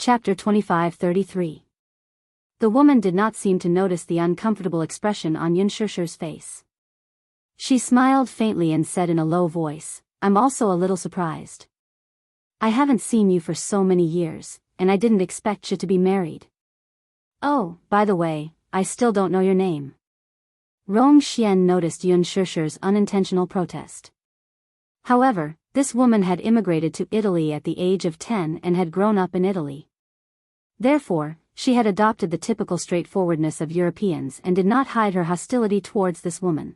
Chapter 25-33. The woman did not seem to notice the uncomfortable expression on Xianxia's face. She smiled faintly and said in a low voice, "I'm also a little surprised. I haven't seen you for so many years, and I didn't expect you to be married. Oh, by the way, I still don't know your name." Rongxian noticed Xianxia's unintentional protest. However, this woman had immigrated to Italy at the age of 10 and had grown up in Italy. Therefore, she had adopted the typical straightforwardness of Europeans and did not hide her hostility towards this woman.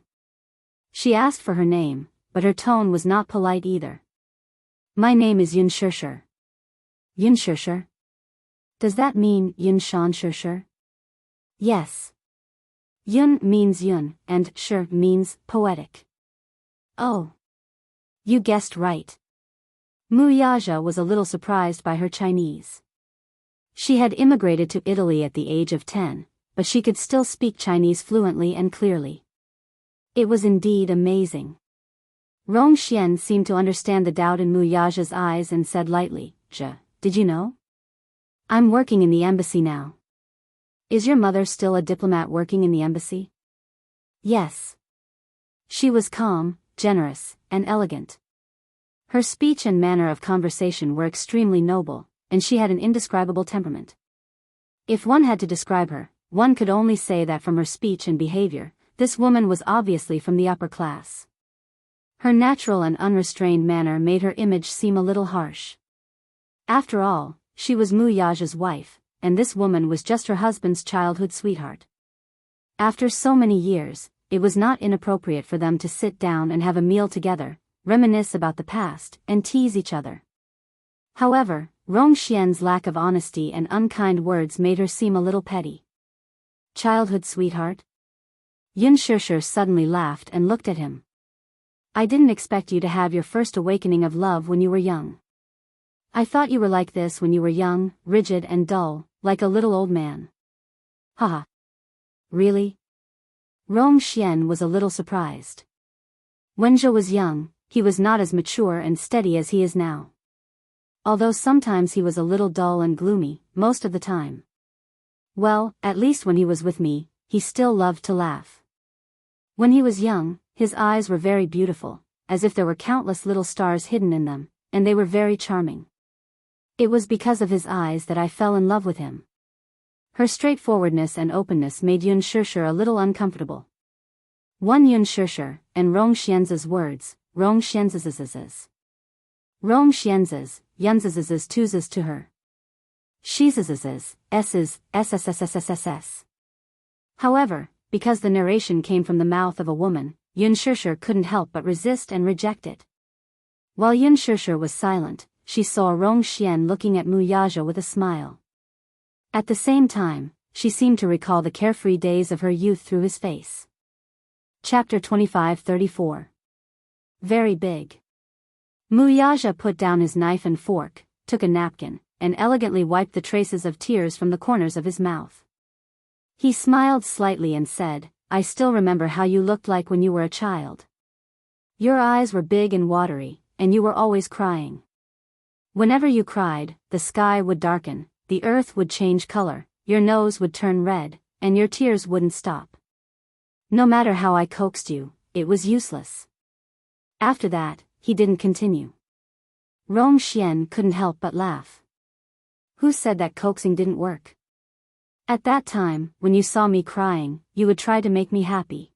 She asked for her name, but her tone was not polite either. "My name is Xianxia." "Xianxia? Does that mean Xianxia?" "Yes. Yun means yun, and shi means poetic." "Oh. You guessed right." Wuxia was a little surprised by her Chinese. She had immigrated to Italy at the age of 10, but she could still speak Chinese fluently and clearly. It was indeed amazing. Rongxian seemed to understand the doubt in Wuxia's eyes and said lightly, "Did you know? I'm working in the embassy now." "Is your mother still a diplomat working in the embassy?" "Yes." She was calm, generous, and elegant. Her speech and manner of conversation were extremely noble, and she had an indescribable temperament. If one had to describe her, one could only say that from her speech and behavior, this woman was obviously from the upper class. Her natural and unrestrained manner made her image seem a little harsh. After all, she was Wuxia's wife, and this woman was just her husband's childhood sweetheart. After so many years, it was not inappropriate for them to sit down and have a meal together, reminisce about the past, and tease each other. However, Rongxian's lack of honesty and unkind words made her seem a little petty. "Childhood sweetheart?" Xianxia suddenly laughed and looked at him. "I didn't expect you to have your first awakening of love when you were young. I thought you were like this when you were young, rigid and dull, like a little old man." "Haha. Really?" Rongxian was a little surprised. When Zhe was young, he was not as mature and steady as he is now. Although sometimes he was a little dull and gloomy, most of the time. Well, at least when he was with me, he still loved to laugh. When he was young, his eyes were very beautiful, as if there were countless little stars hidden in them, and they were very charming. It was because of his eyes that I fell in love with him. Her straightforwardness and openness made Xianxia a little uncomfortable. One Xianxia, and Rongxian's words, Rongxian's. Rongxian's, Yunz's twos to her. She's s's, sssssss. However, because the narration came from the mouth of a woman, Xianxia couldn't help but resist and reject it. While Xianxia was silent, she saw Rongxian looking at Wuxia with a smile. At the same time, she seemed to recall the carefree days of her youth through his face. Chapter 25-34. Very big. Wuxia put down his knife and fork, took a napkin, and elegantly wiped the traces of tears from the corners of his mouth. He smiled slightly and said, "I still remember how you looked like when you were a child. Your eyes were big and watery, and you were always crying. Whenever you cried, the sky would darken, the earth would change color, your nose would turn red, and your tears wouldn't stop. No matter how I coaxed you, it was useless." After that, he didn't continue. Rongxian couldn't help but laugh. "Who said that coaxing didn't work? At that time, when you saw me crying, you would try to make me happy.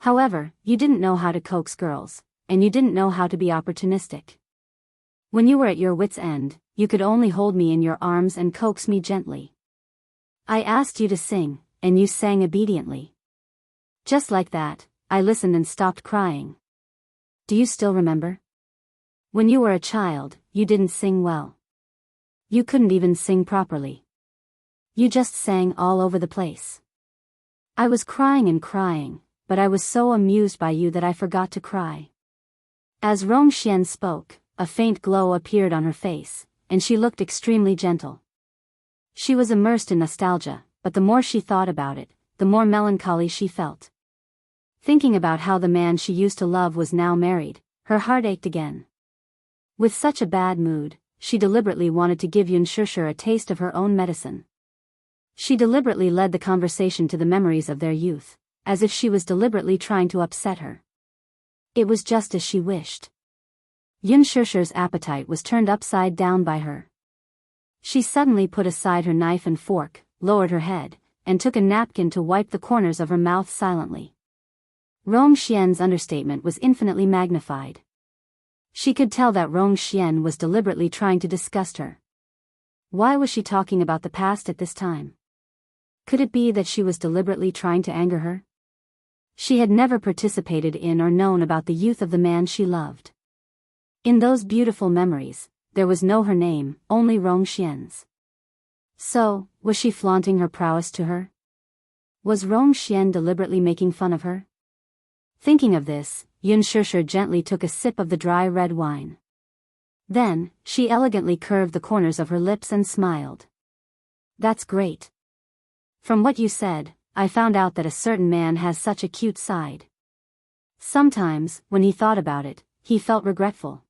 However, you didn't know how to coax girls, and you didn't know how to be opportunistic. When you were at your wit's end, you could only hold me in your arms and coax me gently. I asked you to sing, and you sang obediently. Just like that, I listened and stopped crying. Do you still remember? When you were a child, you didn't sing well. You couldn't even sing properly. You just sang all over the place. I was crying and crying, but I was so amused by you that I forgot to cry." As Rongxian spoke, a faint glow appeared on her face, and she looked extremely gentle. She was immersed in nostalgia, but the more she thought about it, the more melancholy she felt. Thinking about how the man she used to love was now married, her heart ached again. With such a bad mood, she deliberately wanted to give Yunshurshu a taste of her own medicine. She deliberately led the conversation to the memories of their youth, as if she was deliberately trying to upset her. It was just as she wished. Yunshurshu's appetite was turned upside down by her. She suddenly put aside her knife and fork, lowered her head, and took a napkin to wipe the corners of her mouth silently. Rong Xian's understatement was infinitely magnified. She could tell that Rong Xian was deliberately trying to disgust her. Why was she talking about the past at this time? Could it be that she was deliberately trying to anger her? She had never participated in or known about the youth of the man she loved. In those beautiful memories, there was no her name, only Rong Xian's. So, was she flaunting her prowess to her? Was Rong Xian deliberately making fun of her? Thinking of this, Yunshurshu gently took a sip of the dry red wine. Then, she elegantly curved the corners of her lips and smiled. That's great. From what you said, I found out that a certain man has such a cute side. Sometimes, when he thought about it, he felt regretful.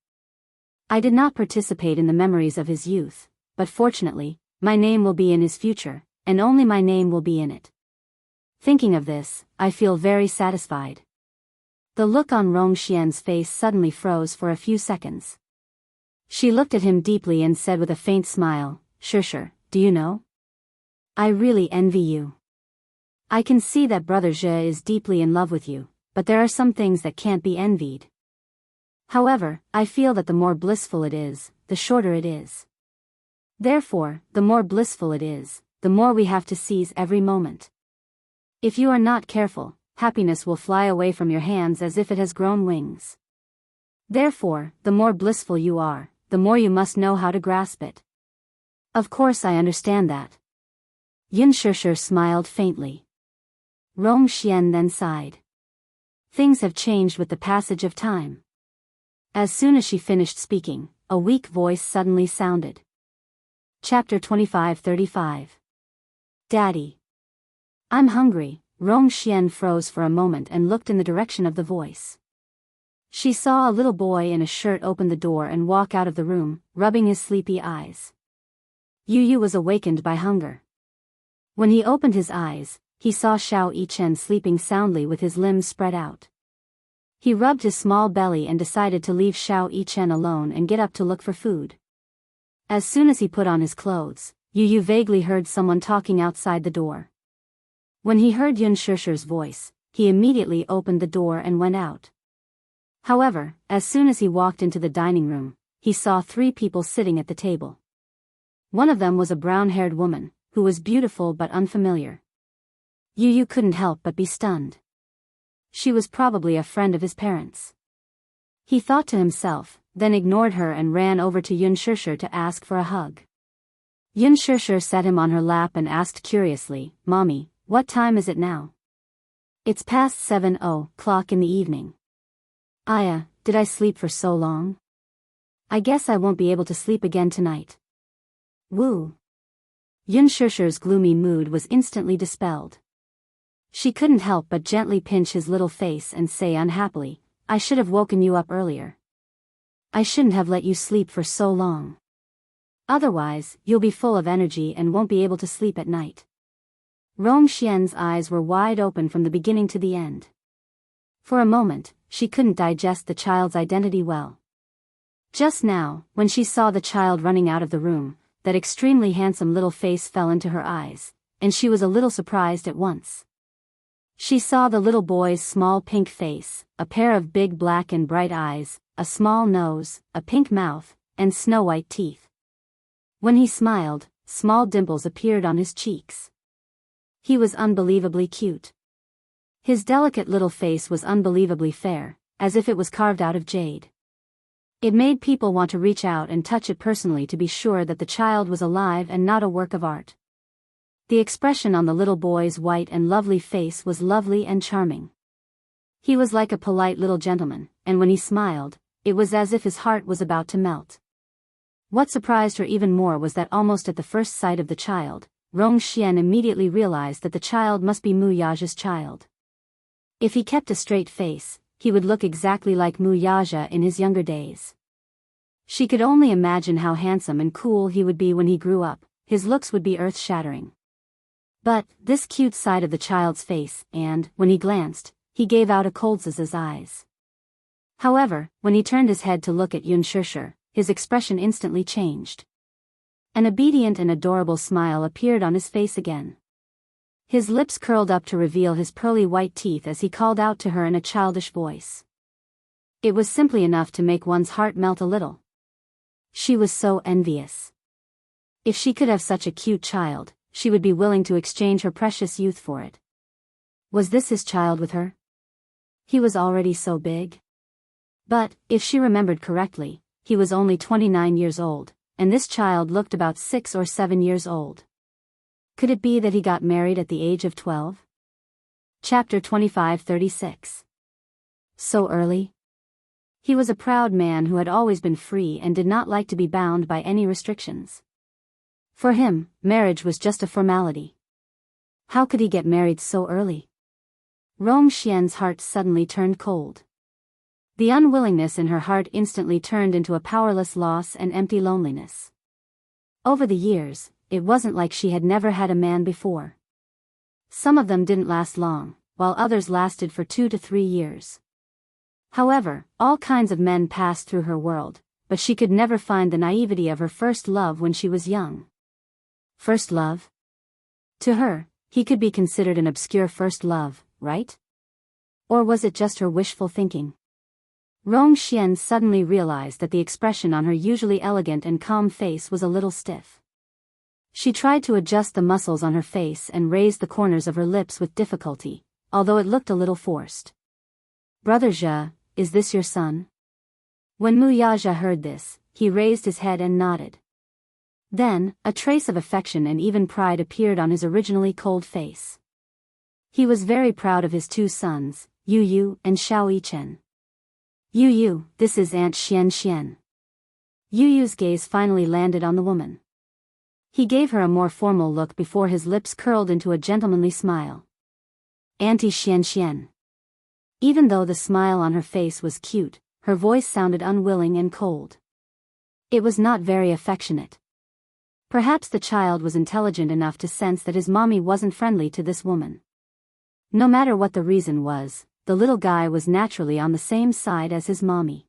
I did not participate in the memories of his youth, but fortunately, my name will be in his future, and only my name will be in it. Thinking of this, I feel very satisfied. The look on Rong Xian's face suddenly froze for a few seconds. She looked at him deeply and said with a faint smile, "Sure, do you know? I really envy you. I can see that Brother Zhe is deeply in love with you, but there are some things that can't be envied. However, I feel that the more blissful it is, the shorter it is. Therefore, the more blissful it is, the more we have to seize every moment. If you are not careful, happiness will fly away from your hands as if it has grown wings. Therefore, the more blissful you are, the more you must know how to grasp it." "Of course I understand that." Yunshurshu smiled faintly. Rong Xian then sighed. Things have changed with the passage of time. As soon as she finished speaking, a weak voice suddenly sounded. Chapter 25-35. Daddy. I'm hungry. Rong Xian froze for a moment and looked in the direction of the voice. She saw a little boy in a shirt open the door and walk out of the room, rubbing his sleepy eyes. Yu was awakened by hunger. When he opened his eyes, he saw Xiao Yichen sleeping soundly with his limbs spread out. He rubbed his small belly and decided to leave Xiao Yichen alone and get up to look for food. As soon as he put on his clothes, Yu vaguely heard someone talking outside the door. When he heard Yunshurshu's voice, he immediately opened the door and went out. However, as soon as he walked into the dining room, he saw 3 people sitting at the table. One of them was a brown-haired woman, who was beautiful but unfamiliar. Yu couldn't help but be stunned. She was probably a friend of his parents. He thought to himself, then ignored her and ran over to Yunshurshu to ask for a hug. Yunshurshu set him on her lap and asked curiously, "Mommy, what time is it now?" "It's past 7:00 in the evening." "Aya, did I sleep for so long? I guess I won't be able to sleep again tonight." "Woo." Yunshurshu's gloomy mood was instantly dispelled. She couldn't help but gently pinch his little face and say unhappily, "I should have woken you up earlier. I shouldn't have let you sleep for so long. Otherwise, you'll be full of energy and won't be able to sleep at night." Rong Xian's eyes were wide open from the beginning to the end. For a moment, she couldn't digest the child's identity well. Just now, when she saw the child running out of the room, that extremely handsome little face fell into her eyes, and she was a little surprised at once. She saw the little boy's small pink face, a pair of big black and bright eyes, a small nose, a pink mouth, and snow-white teeth. When he smiled, small dimples appeared on his cheeks. He was unbelievably cute. His delicate little face was unbelievably fair, as if it was carved out of jade. It made people want to reach out and touch it personally to be sure that the child was alive and not a work of art. The expression on the little boy's white and lovely face was lovely and charming. He was like a polite little gentleman, and when he smiled, it was as if his heart was about to melt. What surprised her even more was that almost at the first sight of the child, Rong Xian immediately realized that the child must be Mu Yaja's child. If he kept a straight face, he would look exactly like Mu Yaja in his younger days. She could only imagine how handsome and cool he would be when he grew up. His looks would be earth-shattering. But, this cute side of the child's face, and, when he glanced, he gave out a cold zzz's eyes. However, when he turned his head to look at Xianxia, his expression instantly changed. An obedient and adorable smile appeared on his face again. His lips curled up to reveal his pearly white teeth as he called out to her in a childish voice. It was simply enough to make one's heart melt a little. She was so envious. If she could have such a cute child, she would be willing to exchange her precious youth for it. Was this his child with her? He was already so big. But, if she remembered correctly, he was only 29 years old, and this child looked about 6 or 7 years old. Could it be that he got married at the age of 12? Chapter 25-36. So early? He was a proud man who had always been free and did not like to be bound by any restrictions. For him, marriage was just a formality. How could he get married so early? Rong Xian's heart suddenly turned cold. The unwillingness in her heart instantly turned into a powerless loss and empty loneliness. Over the years, it wasn't like she had never had a man before. Some of them didn't last long, while others lasted for 2 to 3 years. However, all kinds of men passed through her world, but she could never find the naivety of her first love when she was young. First love? To her, he could be considered an obscure first love, right? Or was it just her wishful thinking? Rong Xian suddenly realized that the expression on her usually elegant and calm face was a little stiff. She tried to adjust the muscles on her face and raised the corners of her lips with difficulty, although it looked a little forced. Brother Zhe, is this your son? When Wuxia heard this, he raised his head and nodded. Then, a trace of affection and even pride appeared on his originally cold face. He was very proud of his 2 sons, Yu and Xiao Yichen. Yu, this is Aunt Xianxian. Yu's gaze finally landed on the woman. He gave her a more formal look before his lips curled into a gentlemanly smile. Auntie Xianxian. Even though the smile on her face was cute, her voice sounded unwilling and cold. It was not very affectionate. Perhaps the child was intelligent enough to sense that his mommy wasn't friendly to this woman. No matter what the reason was, the little guy was naturally on the same side as his mommy.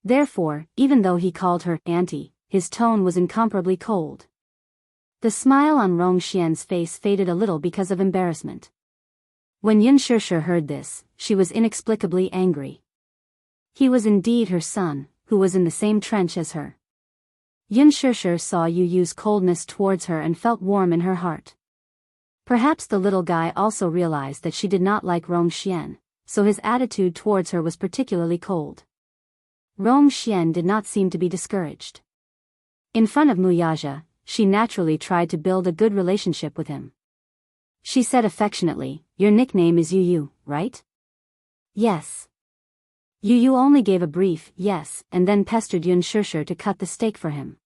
Therefore, even though he called her auntie, his tone was incomparably cold. The smile on Rong Xian's face faded a little because of embarrassment. When Xianxia heard this, she was inexplicably angry. He was indeed her son, who was in the same trench as her. Xianxia saw Yu's coldness towards her and felt warm in her heart. Perhaps the little guy also realized that she did not like Rong Xian, so his attitude towards her was particularly cold. Rong Xian did not seem to be discouraged. In front of Wuxia, she naturally tried to build a good relationship with him. She said affectionately, "Your nickname is Yu, right?" "Yes." Yu only gave a brief yes and then pestered Xianxia to cut the steak for him.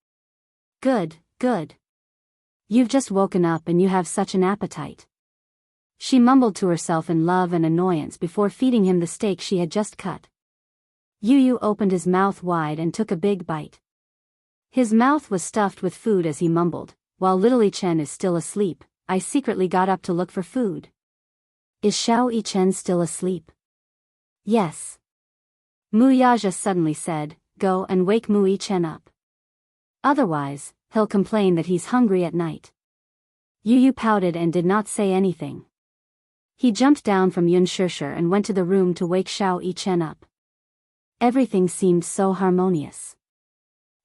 Good. You've just woken up and you have such an appetite." She mumbled to herself in love and annoyance before feeding him the steak she had just cut. Yu opened his mouth wide and took a big bite. His mouth was stuffed with food as he mumbled, "While little Yichen is still asleep, I secretly got up to look for food." "Is Xiao Yichen still asleep?" "Yes." Wuxia suddenly said, "Go and wake Yichen up. Otherwise, he'll complain that he's hungry at night." Yu pouted and did not say anything. He jumped down from Xianxia and went to the room to wake Xiao Yichen up. Everything seemed so harmonious.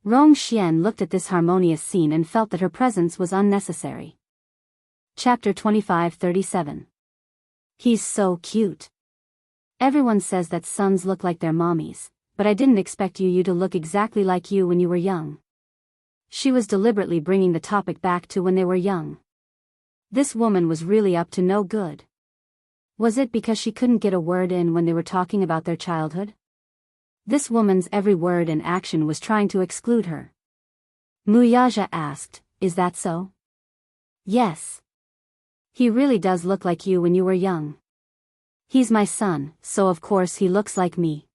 Rong Xian looked at this harmonious scene and felt that her presence was unnecessary. Chapter 25-37. He's so cute. Everyone says that sons look like their mommies, but I didn't expect Yu to look exactly like you when you were young. She was deliberately bringing the topic back to when they were young. This woman was really up to no good. Was it because she couldn't get a word in when they were talking about their childhood? This woman's every word and action was trying to exclude her. Wuxia asked, "Is that so?" "Yes. He really does look like you when you were young. He's my son, so of course he looks like me."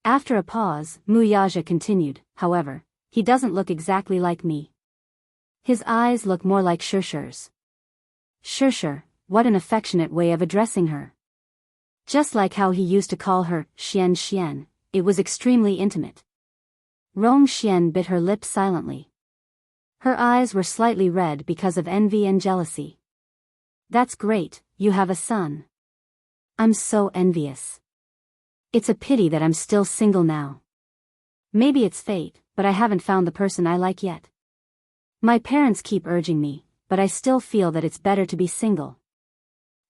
After a pause, Wuxia continued, however, he doesn't look exactly like me. His eyes look more like Xiaoxia's. Xiaoxia, what an affectionate way of addressing her. Just like how he used to call her Xian, it was extremely intimate. Rongxian bit her lips silently. Her eyes were slightly red because of envy and jealousy. That's great, you have a son. I'm so envious. It's a pity that I'm still single now. Maybe it's fate, but I haven't found the person I like yet. My parents keep urging me, but I still feel that it's better to be single.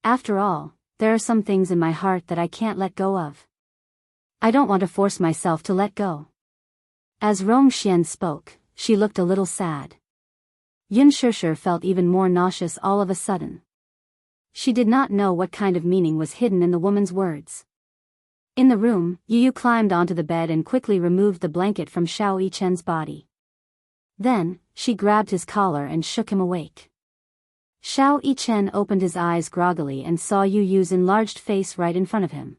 After all, there are some things in my heart that I can't let go of. I don't want to force myself to let go. As Rongxian spoke, she looked a little sad. Xiaoxia felt even more nauseous all of a sudden. She did not know what kind of meaning was hidden in the woman's words. In the room, Yu climbed onto the bed and quickly removed the blanket from Xiao Yichen's body. Then, she grabbed his collar and shook him awake. Xiao Yichen opened his eyes groggily and saw Yu's enlarged face right in front of him.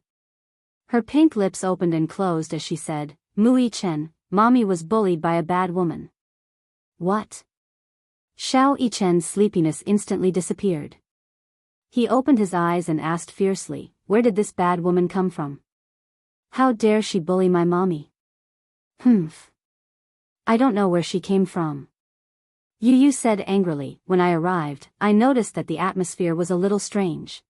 Her pink lips opened and closed as she said, "Mu Yichen, Mommy was bullied by a bad woman." What? Xiao Yichen's sleepiness instantly disappeared. He opened his eyes and asked fiercely, "Where did this bad woman come from? How dare she bully my mommy?" "Humph. I don't know where she came from." Yu said angrily. "When I arrived, I noticed that the atmosphere was a little strange.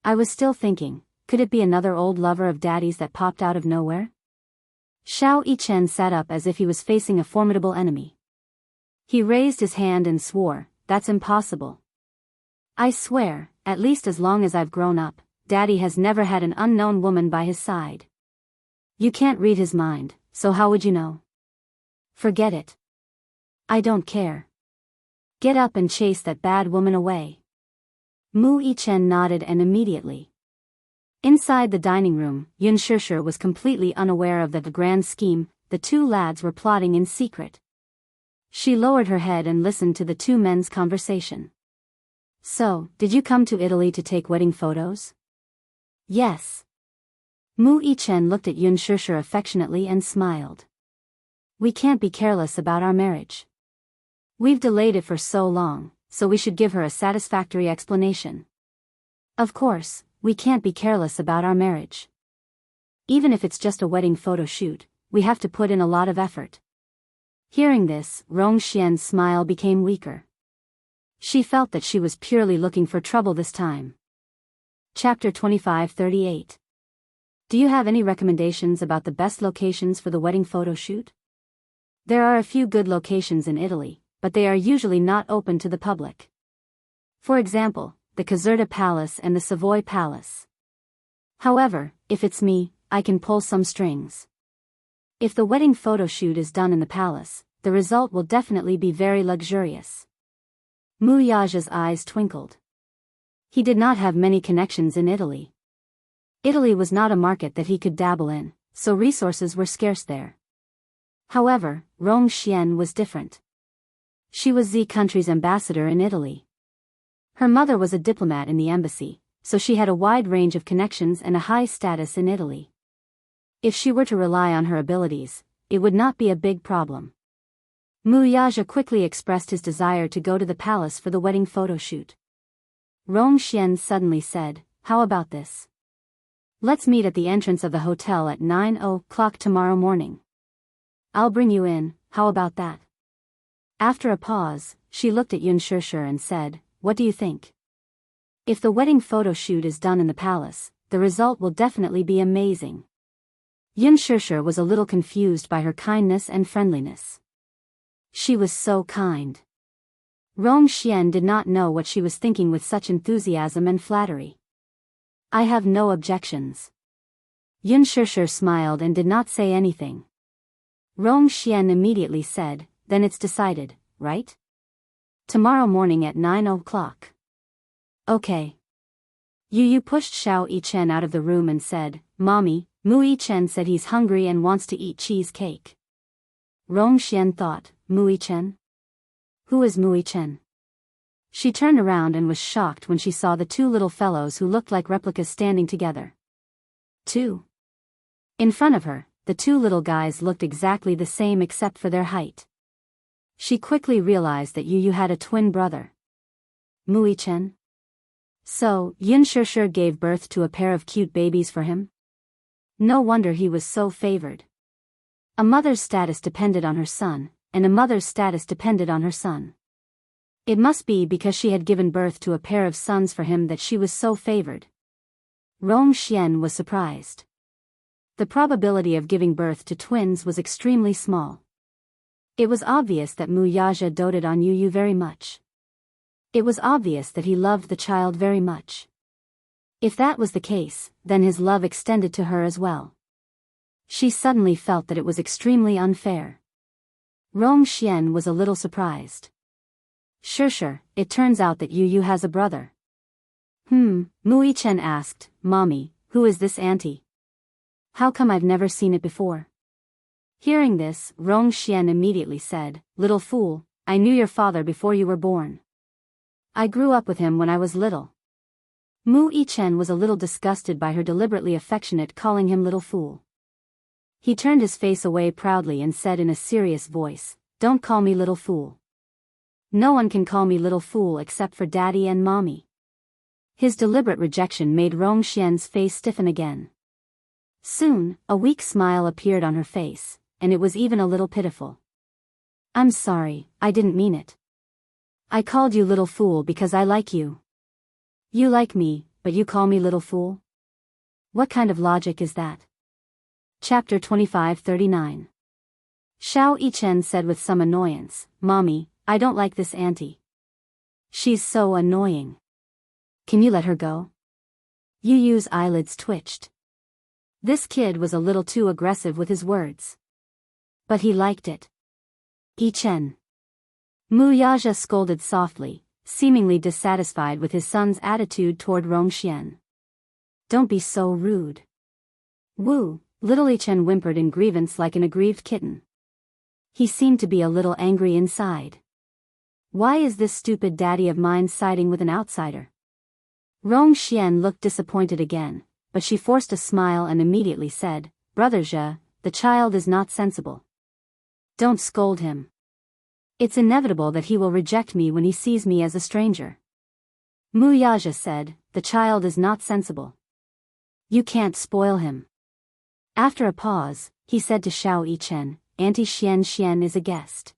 I was still thinking, could it be another old lover of Daddy's that popped out of nowhere?" Xiao Yichen sat up as if he was facing a formidable enemy. He raised his hand and swore, "That's impossible. I swear, at least as long as I've grown up, Daddy has never had an unknown woman by his side." "You can't read his mind, so how would you know?" "Forget it. I don't care. Get up and chase that bad woman away." Mu Yichen nodded and immediately. Inside the dining room, Xiaoxia was completely unaware of the grand scheme the two lads were plotting in secret. She lowered her head and listened to the two men's conversation. "So, did you come to Italy to take wedding photos?" "Yes." Mu Yichen looked at Xiaoxia affectionately and smiled. "We can't be careless about our marriage. We've delayed it for so long, so we should give her a satisfactory explanation. Of course, we can't be careless about our marriage. Even if it's just a wedding photo shoot, we have to put in a lot of effort." Hearing this, Rongxian's smile became weaker. She felt that she was purely looking for trouble this time. Chapter 2538. Do you have any recommendations about the best locations for the wedding photo shoot? There are a few good locations in Italy, but they are usually not open to the public. For example, the Caserta Palace and the Savoy Palace. However, if it's me, I can pull some strings. If the wedding photo shoot is done in the palace, the result will definitely be very luxurious. Mu Yaja's eyes twinkled. He did not have many connections in Italy. Italy was not a market that he could dabble in, so resources were scarce there. However, Rongxian was different. She was the country's ambassador in Italy. Her mother was a diplomat in the embassy, so she had a wide range of connections and a high status in Italy. If she were to rely on her abilities, it would not be a big problem. Mu Yaja quickly expressed his desire to go to the palace for the wedding photo shoot. Rongxian suddenly said, "How about this? Let's meet at the entrance of the hotel at 9 o'clock tomorrow morning. I'll bring you in, how about that?" After a pause, she looked at Xiaoxia and said, "What do you think? If the wedding photo shoot is done in the palace, the result will definitely be amazing." Xiaoxia was a little confused by her kindness and friendliness. She was so kind. Rongxian did not know what she was thinking with such enthusiasm and flattery. "I have no objections." Xiaoxia smiled and did not say anything. Rongxian immediately said, "Then it's decided, right? Tomorrow morning at 9 o'clock. Okay." Yu pushed Xiao Yichen out of the room and said, "Mommy, Mu Yichen said he's hungry and wants to eat cheesecake." Rongxian thought, Mu Yichen? Who is Mu Yichen? She turned around and was shocked when she saw the two little fellows who looked like replicas standing together. 2. In front of her, the the two little guys looked exactly the same except for their height. She quickly realized that Yu Yu had a twin brother. Mui Chen? So, Yun Shishir gave birth to a pair of cute babies for him? No wonder he was so favored. A mother's status depended on her son, and a mother's status depended on her son. It must be because she had given birth to a pair of sons for him that she was so favored. Rong Xian was surprised. The probability of giving birth to twins was extremely small. It was obvious that Mu Yaja doted on Yu Yu very much. It was obvious that he loved the child very much. If that was the case, then his love extended to her as well. She suddenly felt that it was extremely unfair. Rong Xian was a little surprised. Sure, it turns out that Yu Yu has a brother. Mui Chen asked, Mommy, who is this auntie? How come I've never seen it before? Hearing this, Rong Xian immediately said, Little fool, I knew your father before you were born. I grew up with him when I was little. Mui Chen was a little disgusted by her deliberately affectionate calling him little fool. He turned his face away proudly and said in a serious voice, Don't call me little fool. No one can call me little fool except for Daddy and Mommy. His deliberate rejection made Rong Xian's face stiffen again. Soon, a weak smile appeared on her face, and it was even a little pitiful. I'm sorry, I didn't mean it. I called you little fool because I like you. You like me, but you call me little fool? What kind of logic is that? Chapter 25-39. Xiao Yichen said with some annoyance, Mommy, I don't like this auntie. She's so annoying. Can you let her go? Yu Yu's eyelids twitched. This kid was a little too aggressive with his words. But he liked it. Yichen. Mu Yaja scolded softly, seemingly dissatisfied with his son's attitude toward Rong Xian. Don't be so rude. Wu, little Yichen whimpered in grievance like an aggrieved kitten. He seemed to be a little angry inside. Why is this stupid daddy of mine siding with an outsider? Rong Xian looked disappointed again, but she forced a smile and immediately said, Brother Zhe, the child is not sensible. Don't scold him. It's inevitable that he will reject me when he sees me as a stranger. Mu Yaja said, The child is not sensible. You can't spoil him. After a pause, he said to Xiao Yichen, Auntie Xian is a guest.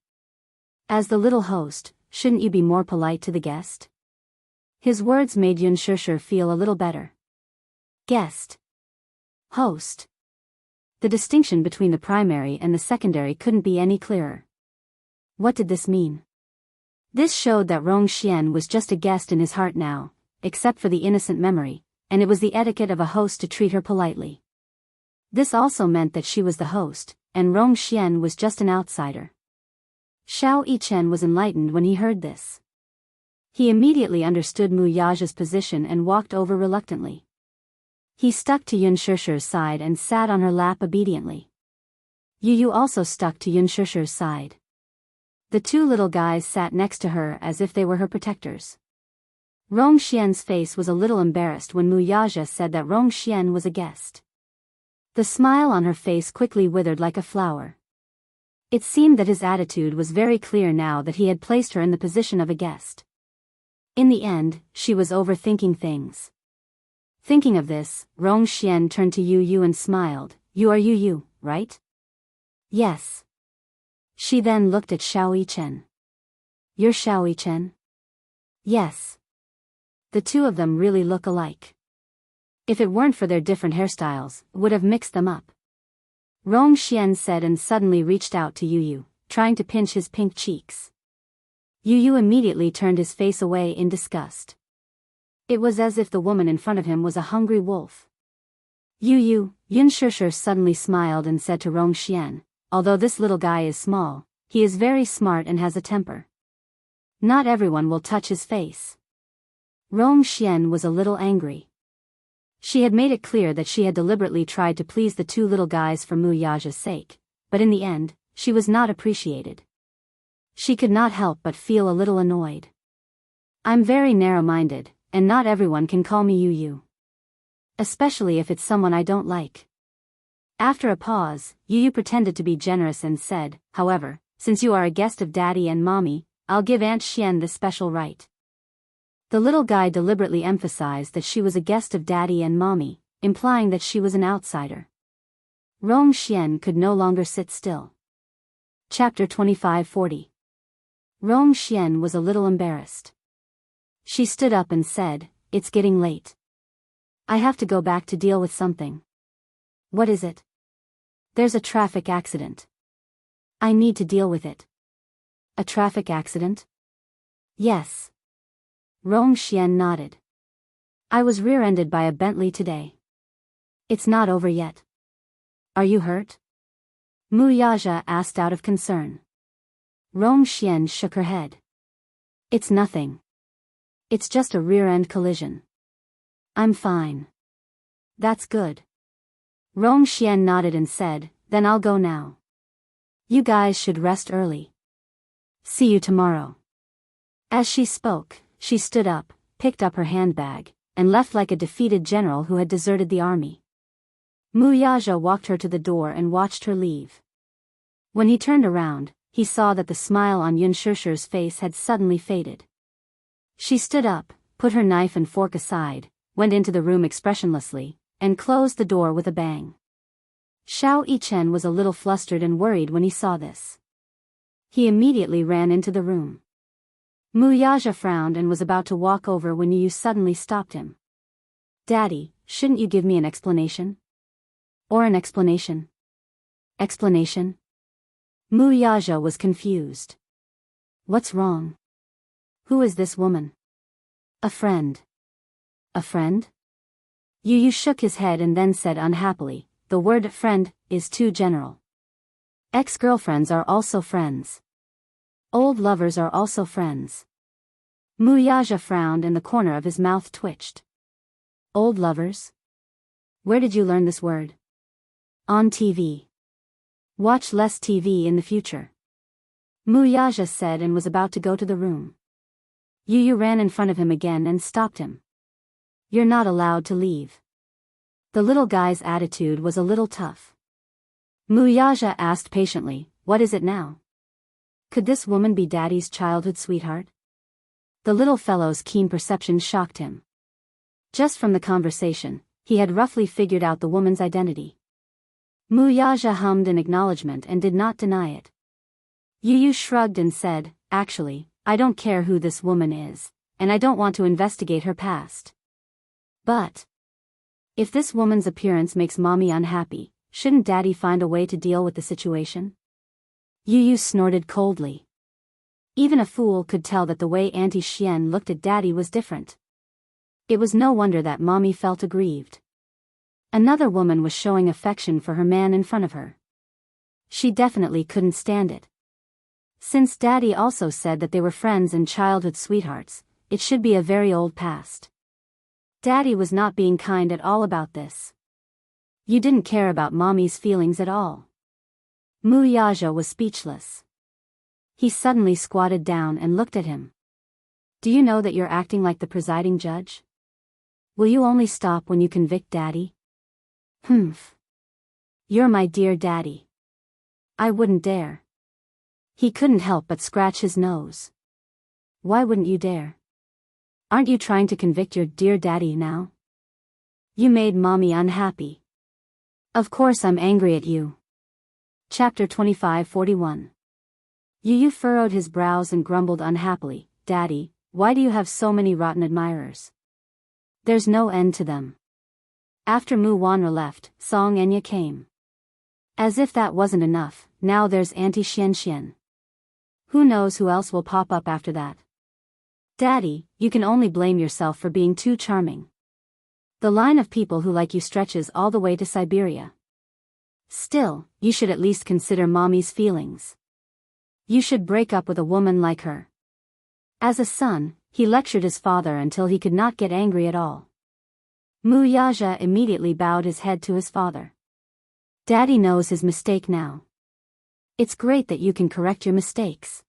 As the little host, shouldn't you be more polite to the guest? His words made Yun Shishir feel a little better. Guest. Host. The distinction between the primary and the secondary couldn't be any clearer. What did this mean? This showed that Rong Xian was just a guest in his heart now, except for the innocent memory, and it was the etiquette of a host to treat her politely. This also meant that she was the host, and Rong Xian was just an outsider. Xiao Yichen was enlightened when he heard this. He immediately understood Mu Yaja's position and walked over reluctantly. He stuck to Yun Shishir's side and sat on her lap obediently. Yu Yu also stuck to Yun Shishir's side. The two little guys sat next to her as if they were her protectors. Rong Xian's face was a little embarrassed when Mu Yaja said that Rong Xian was a guest. The smile on her face quickly withered like a flower. It seemed that his attitude was very clear now that he had placed her in the position of a guest. In the end, she was overthinking things. Thinking of this, Rong Xian turned to Yu Yu and smiled. You are Yu Yu, right? Yes. She then looked at Xiao Yichen. You're Xiao Yichen? Yes. The two of them really look alike. If it weren't for their different hairstyles, would have mixed them up. Rong Xian said and suddenly reached out to Yu Yu, trying to pinch his pink cheeks. Yu Yu immediately turned his face away in disgust. It was as if the woman in front of him was a hungry wolf. Yu Yu, Yun Shishir suddenly smiled and said to Rong Xian, although this little guy is small, he is very smart and has a temper. Not everyone will touch his face. Rong Xian was a little angry. She had made it clear that she had deliberately tried to please the two little guys for Mu Yaja's sake, but in the end, she was not appreciated. She could not help but feel a little annoyed. I'm very narrow-minded, and not everyone can call me Yu Yu. Especially if it's someone I don't like. After a pause, Yu pretended to be generous and said, however, since you are a guest of Daddy and Mommy, I'll give Aunt Xian this special right. The little guy deliberately emphasized that she was a guest of Daddy and Mommy, implying that she was an outsider. Rong Xian could no longer sit still. Chapter 2540. Rong Xian was a little embarrassed. She stood up and said, "It's getting late. I have to go back to deal with something." "What is it?" "There's a traffic accident. I need to deal with it." "A traffic accident?" "Yes." Rong Xian nodded. "I was rear-ended by a Bentley today." "It's not over yet." "Are you hurt?" Mu Yaja asked out of concern. Rong Xian shook her head. "It's nothing. It's just a rear-end collision. I'm fine." "That's good." Rong Xian nodded and said, "Then I'll go now. You guys should rest early. See you tomorrow." As she spoke, she stood up, picked up her handbag, and left like a defeated general who had deserted the army. Mu Yaja walked her to the door and watched her leave. When he turned around, he saw that the smile on Yunshusher's face had suddenly faded. She stood up, put her knife and fork aside, went into the room expressionlessly, and closed the door with a bang. Xiao Yichen was a little flustered and worried when he saw this. He immediately ran into the room. Mu Yaja frowned and was about to walk over when Yu suddenly stopped him. "Daddy, shouldn't you give me an explanation?" "Or an explanation?" "Explanation?" Mu Yaja was confused. "What's wrong? Who is this woman?" "A friend." "A friend?" Yu shook his head and then said unhappily, "The word friend is too general. Ex-girlfriends are also friends. Old lovers are also friends." Mu Yaja frowned and the corner of his mouth twitched. "Old lovers? Where did you learn this word?" "On TV. Watch less TV in the future," Mu Yaja said and was about to go to the room. Yu ran in front of him again and stopped him. "You're not allowed to leave." The little guy's attitude was a little tough. Mu Yaja asked patiently, "What is it now? Could this woman be Daddy's childhood sweetheart?" The little fellow's keen perception shocked him. Just from the conversation, he had roughly figured out the woman's identity. Mu Yaja hummed in acknowledgement and did not deny it. Yu shrugged and said, "Actually, I don't care who this woman is, and I don't want to investigate her past. But if this woman's appearance makes Mommy unhappy, shouldn't Daddy find a way to deal with the situation?" Yu snorted coldly. Even a fool could tell that the way Auntie Xian looked at Daddy was different. It was no wonder that Mommy felt aggrieved. Another woman was showing affection for her man in front of her. She definitely couldn't stand it. Since Daddy also said that they were friends and childhood sweethearts, it should be a very old past. Daddy was not being kind at all about this. You didn't care about Mommy's feelings at all. Mu Yaja was speechless. He suddenly squatted down and looked at him. "Do you know that you're acting like the presiding judge? Will you only stop when you convict Daddy?" "Humph. You're my dear Daddy. I wouldn't dare." He couldn't help but scratch his nose. "Why wouldn't you dare? Aren't you trying to convict your dear Daddy now? You made Mommy unhappy. Of course I'm angry at you." Chapter 2541. Yu furrowed his brows and grumbled unhappily, "Daddy, why do you have so many rotten admirers? There's no end to them." After Mu Wanra left, Song Enya came. As if that wasn't enough, now there's Auntie Xianxian. Who knows who else will pop up after that? "Daddy, you can only blame yourself for being too charming. The line of people who like you stretches all the way to Siberia. Still, you should at least consider Mommy's feelings. You should break up with a woman like her." As a son, he lectured his father until he could not get angry at all. Mu Yaja immediately bowed his head to his father. "Daddy knows his mistake now. It's great that you can correct your mistakes."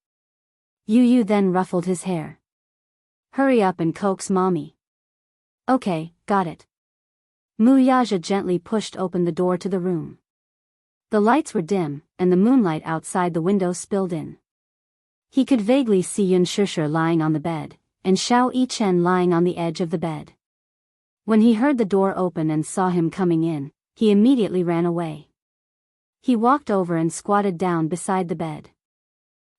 Yu then ruffled his hair. "Hurry up and coax Mommy." "Okay, got it." Mu Yaja gently pushed open the door to the room. The lights were dim, and the moonlight outside the window spilled in. He could vaguely see Yun Shusher lying on the bed, and Xiao Yichen lying on the edge of the bed. When he heard the door open and saw him coming in, he immediately ran away. He walked over and squatted down beside the bed.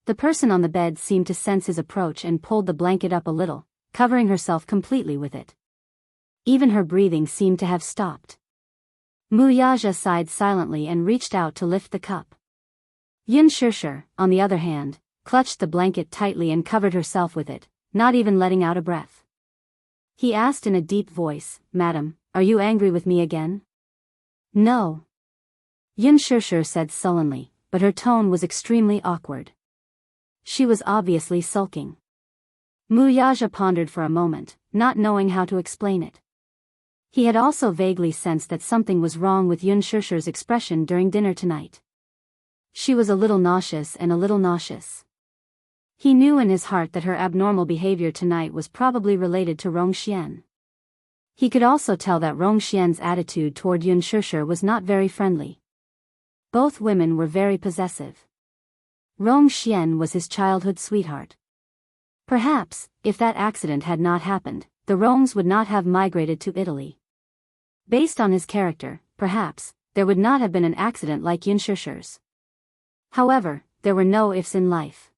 The person on the bed seemed to sense his approach and pulled the blanket up a little, covering herself completely with it. Even her breathing seemed to have stopped. Wuxia sighed silently and reached out to lift the cup. Yun Shusher, on the other hand, clutched the blanket tightly and covered herself with it, not even letting out a breath. He asked in a deep voice, "Madam, are you angry with me again?" "No," Yun Shusher said sullenly, but her tone was extremely awkward. She was obviously sulking. Wuxia pondered for a moment, not knowing how to explain it. He had also vaguely sensed that something was wrong with Yun Shusher's expression during dinner tonight. She was a little nauseous. He knew in his heart that her abnormal behavior tonight was probably related to Rongxian. He could also tell that Rongxian's attitude toward Yun Shusher was not very friendly. Both women were very possessive. Rongxian was his childhood sweetheart. Perhaps, if that accident had not happened, the Rongs would not have migrated to Italy. Based on his character, perhaps, there would not have been an accident like Yun Shusher's. However, there were no ifs in life.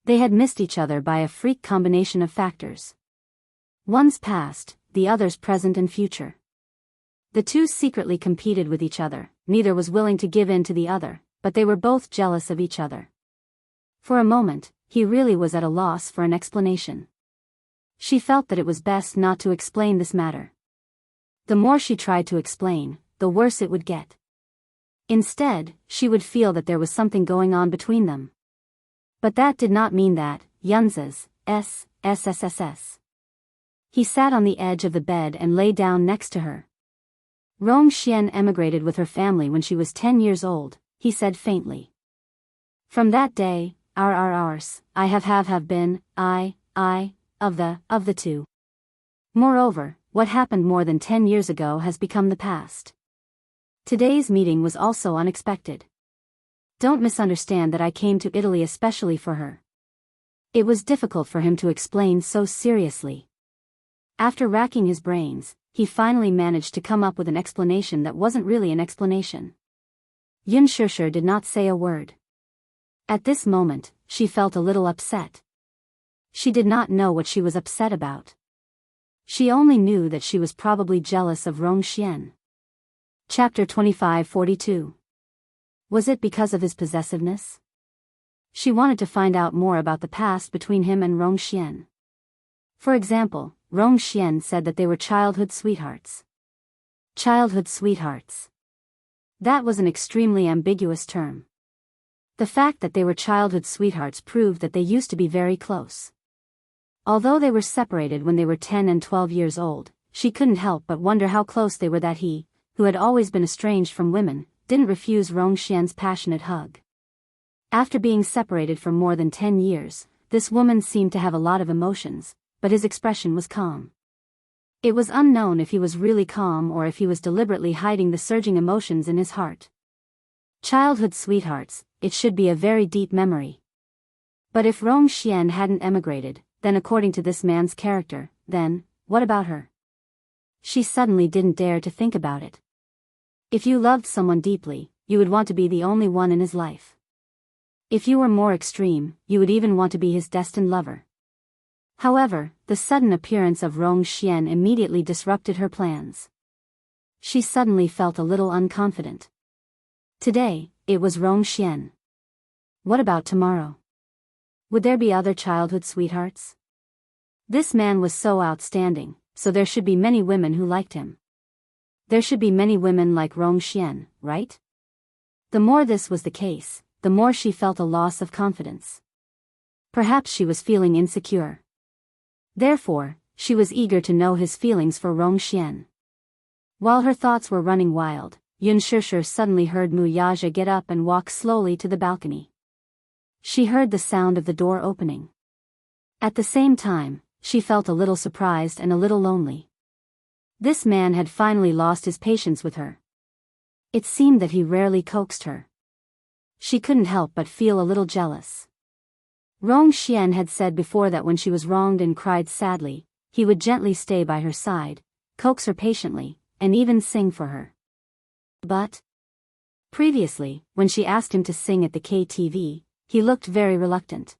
They had missed each other by a freak combination of factors. One's past, the other's present and future. The two secretly competed with each other, neither was willing to give in to the other, but they were both jealous of each other. For a moment, he really was at a loss for an explanation. She felt that it was best not to explain this matter. The more she tried to explain, the worse it would get. Instead, she would feel that there was something going on between them. But that did not mean that, Yunz's, SSSS. He sat on the edge of the bed and lay down next to her. Rongxian emigrated with her family when she was 10 years old, he said faintly. From that day, I have been, of the two. Moreover, what happened more than 10 years ago has become the past. Today's meeting was also unexpected. Don't misunderstand that I came to Italy especially for her. It was difficult for him to explain so seriously. After racking his brains, he finally managed to come up with an explanation that wasn't really an explanation. Yun Shusher did not say a word. At this moment, she felt a little upset. She did not know what she was upset about. She only knew that she was probably jealous of Rongxian. Chapter 2542. Was it because of his possessiveness? She wanted to find out more about the past between him and Rongxian. For example, Rongxian said that they were childhood sweethearts. Childhood sweethearts. That was an extremely ambiguous term. The fact that they were childhood sweethearts proved that they used to be very close. Although they were separated when they were 10 and 12 years old, she couldn't help but wonder how close they were, that he, who had always been estranged from women, didn't refuse Rongxian's passionate hug. After being separated for more than 10 years, this woman seemed to have a lot of emotions, but his expression was calm. It was unknown if he was really calm or if he was deliberately hiding the surging emotions in his heart. Childhood sweethearts, it should be a very deep memory. But if Rongxian hadn't emigrated, then according to this man's character, then, what about her? She suddenly didn't dare to think about it. If you loved someone deeply, you would want to be the only one in his life. If you were more extreme, you would even want to be his destined lover. However, the sudden appearance of Rongxian immediately disrupted her plans. She suddenly felt a little unconfident. Today, it was Rongxian. What about tomorrow? Would there be other childhood sweethearts? This man was so outstanding, so there should be many women who liked him. There should be many women like Rongxian, right? The more this was the case, the more she felt a loss of confidence. Perhaps she was feeling insecure. Therefore, she was eager to know his feelings for Rongxian. While her thoughts were running wild, Yun Shusher suddenly heard Wuxia get up and walk slowly to the balcony. She heard the sound of the door opening. At the same time, she felt a little surprised and a little lonely. This man had finally lost his patience with her. It seemed that he rarely coaxed her. She couldn't help but feel a little jealous. Rong Xian had said before that when she was wronged and cried sadly, he would gently stay by her side, coax her patiently, and even sing for her. But previously, when she asked him to sing at the KTV, he looked very reluctant.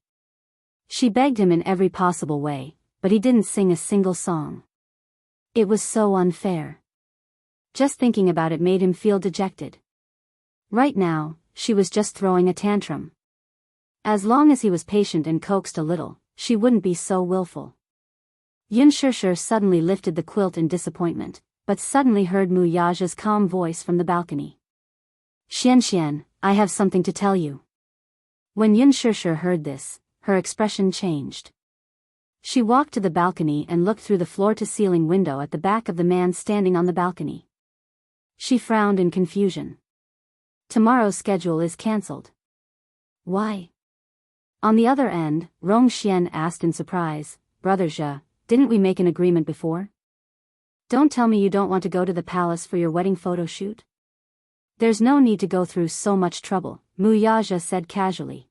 She begged him in every possible way, but he didn't sing a single song. It was so unfair. Just thinking about it made him feel dejected. Right now, she was just throwing a tantrum. As long as he was patient and coaxed a little, she wouldn't be so willful. Yunshursher suddenly lifted the quilt in disappointment, but suddenly heard Mu Yaja's calm voice from the balcony. Xianxian, I have something to tell you. When Yunshursher heard this, her expression changed. She walked to the balcony and looked through the floor-to-ceiling window at the back of the man standing on the balcony. She frowned in confusion. Tomorrow's schedule is cancelled. Why? On the other end, Rong Xian asked in surprise, Brother Zhe, didn't we make an agreement before? Don't tell me you don't want to go to the palace for your wedding photo shoot? There's no need to go through so much trouble, Mu Yaja said casually.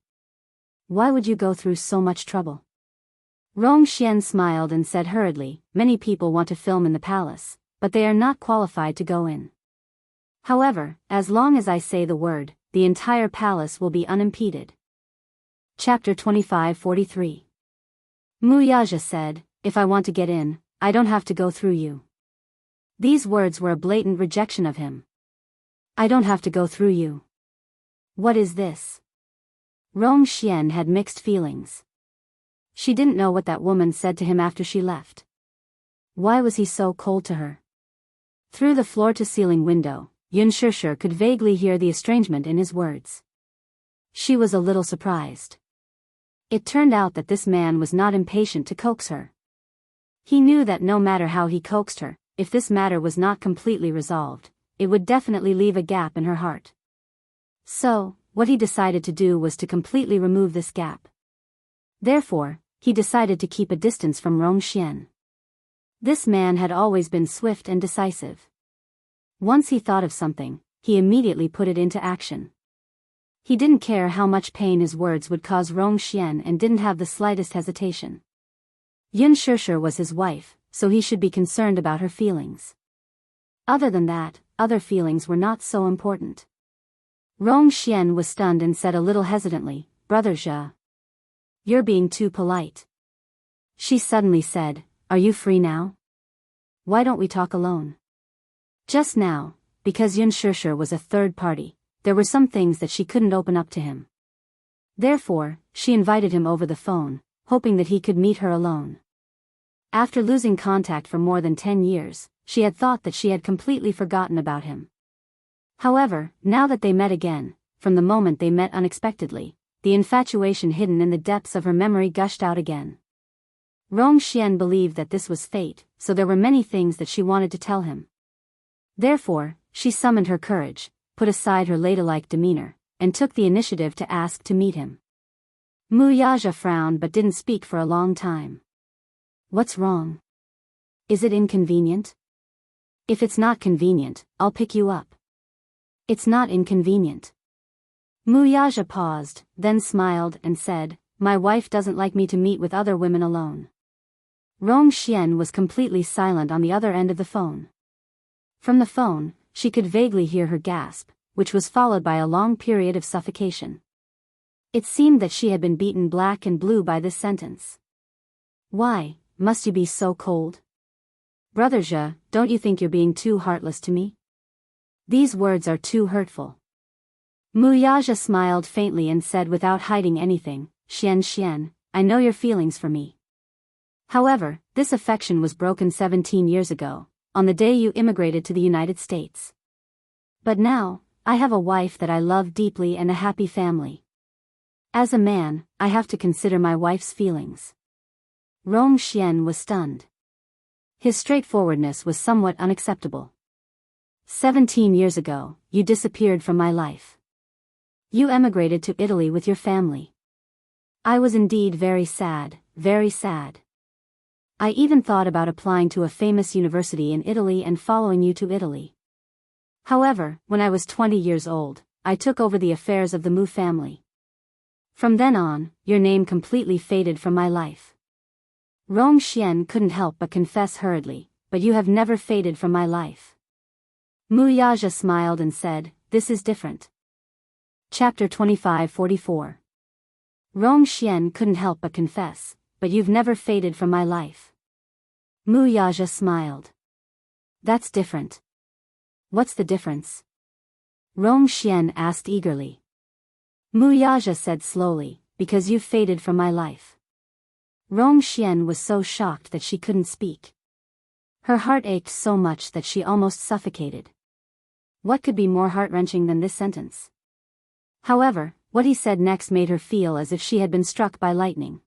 Why would you go through so much trouble? Rong Xian smiled and said hurriedly, many people want to film in the palace, but they are not qualified to go in. However, as long as I say the word, the entire palace will be unimpeded. Chapter 2543. Mu Yaja said, if I want to get in, I don't have to go through you. These words were a blatant rejection of him. I don't have to go through you. What is this? Rong Xian had mixed feelings. She didn't know what that woman said to him after she left. Why was he so cold to her? Through the floor-to-ceiling window, Yunshursher could vaguely hear the estrangement in his words. She was a little surprised. It turned out that this man was not impatient to coax her. He knew that no matter how he coaxed her, if this matter was not completely resolved, it would definitely leave a gap in her heart. So, what he decided to do was to completely remove this gap. Therefore, he decided to keep a distance from Rong Xian. This man had always been swift and decisive. Once he thought of something, he immediately put it into action. He didn't care how much pain his words would cause Rong Xian and didn't have the slightest hesitation. Yunshursher was his wife, so he should be concerned about her feelings. Other than that, other feelings were not so important. Rong Xian was stunned and said a little hesitantly, Brother Zhe. You're being too polite. She suddenly said, are you free now? Why don't we talk alone? Just now, because Yunshursher was a third party, there were some things that she couldn't open up to him. Therefore, she invited him over the phone, hoping that he could meet her alone. After losing contact for more than 10 years, she had thought that she had completely forgotten about him. However, now that they met again, from the moment they met unexpectedly, the infatuation hidden in the depths of her memory gushed out again. Rong Xian believed that this was fate, so there were many things that she wanted to tell him. Therefore, she summoned her courage, put aside her ladylike demeanor, and took the initiative to ask to meet him. Mu Yaja frowned but didn't speak for a long time. What's wrong? Is it inconvenient? If it's not convenient, I'll pick you up. It's not inconvenient. Mu Yaja paused, then smiled and said, my wife doesn't like me to meet with other women alone. Rong Xian was completely silent on the other end of the phone. From the phone, she could vaguely hear her gasp, which was followed by a long period of suffocation. It seemed that she had been beaten black and blue by this sentence. Why, must you be so cold? Brother Zhe, don't you think you're being too heartless to me? These words are too hurtful. Mu Yaja smiled faintly and said without hiding anything, Xian, I know your feelings for me. However, this affection was broken 17 years ago, on the day you immigrated to the United States. But now, I have a wife that I love deeply and a happy family. As a man, I have to consider my wife's feelings. Rong Xian was stunned. His straightforwardness was somewhat unacceptable. 17 years ago, you disappeared from my life. You emigrated to Italy with your family. I was indeed very sad, very sad. I even thought about applying to a famous university in Italy and following you to Italy. However, when I was 20 years old, I took over the affairs of the Mu family. From then on, your name completely faded from my life. Rong Xian couldn't help but confess hurriedly, but you have never faded from my life. Mu Yaja smiled and said, this is different. Chapter 25:44. Rong Xian couldn't help but confess, but you've never faded from my life. Mu Yaja smiled. That's different. What's the difference? Rong Xian asked eagerly. Mu Yaja said slowly, because you've faded from my life. Rong Xian was so shocked that she couldn't speak. Her heart ached so much that she almost suffocated. What could be more heart-wrenching than this sentence? However, what he said next made her feel as if she had been struck by lightning.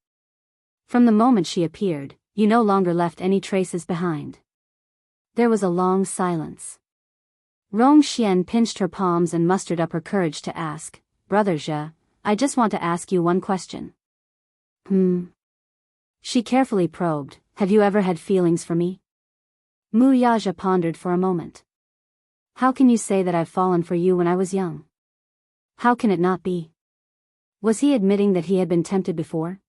From the moment she appeared, you no longer left any traces behind. There was a long silence. Rong Xian pinched her palms and mustered up her courage to ask, Brother Zhe, I just want to ask you one question. She carefully probed, have you ever had feelings for me? Mu Yaja pondered for a moment. How can you say that I've fallen for you when I was young? How can it not be? Was he admitting that he had been tempted before?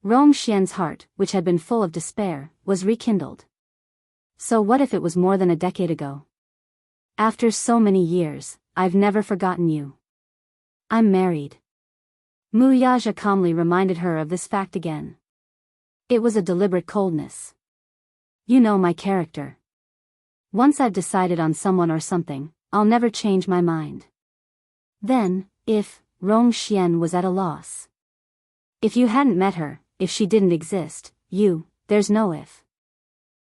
Rong Xian's heart, which had been full of despair, was rekindled. So what if it was more than a decade ago? After so many years, I've never forgotten you. I'm married. Mu Yaja calmly reminded her of this fact again. It was a deliberate coldness. You know my character. Once I've decided on someone or something, I'll never change my mind. Then, if, Rong Xian was at a loss. If you hadn't met her, if she didn't exist, there's no if.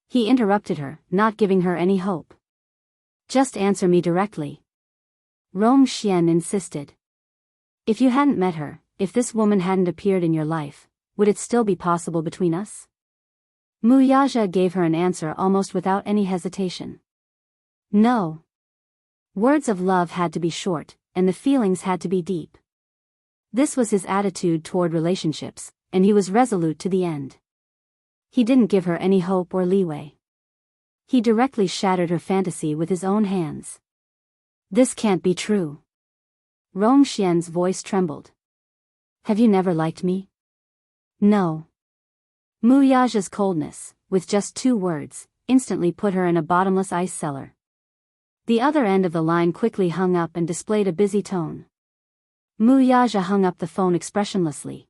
He interrupted her, not giving her any hope. Just answer me directly. Rong Xian insisted. If you hadn't met her, if this woman hadn't appeared in your life, would it still be possible between us? Mu Yaja gave her an answer almost without any hesitation. No. Words of love had to be short, and the feelings had to be deep. This was his attitude toward relationships, and he was resolute to the end. He didn't give her any hope or leeway. He directly shattered her fantasy with his own hands. This can't be true. Rong Xian's voice trembled. Have you never liked me? No. Mu Yaja's coldness, with just 2 words, instantly put her in a bottomless ice cellar. The other end of the line quickly hung up and displayed a busy tone. Mu Yaja hung up the phone expressionlessly.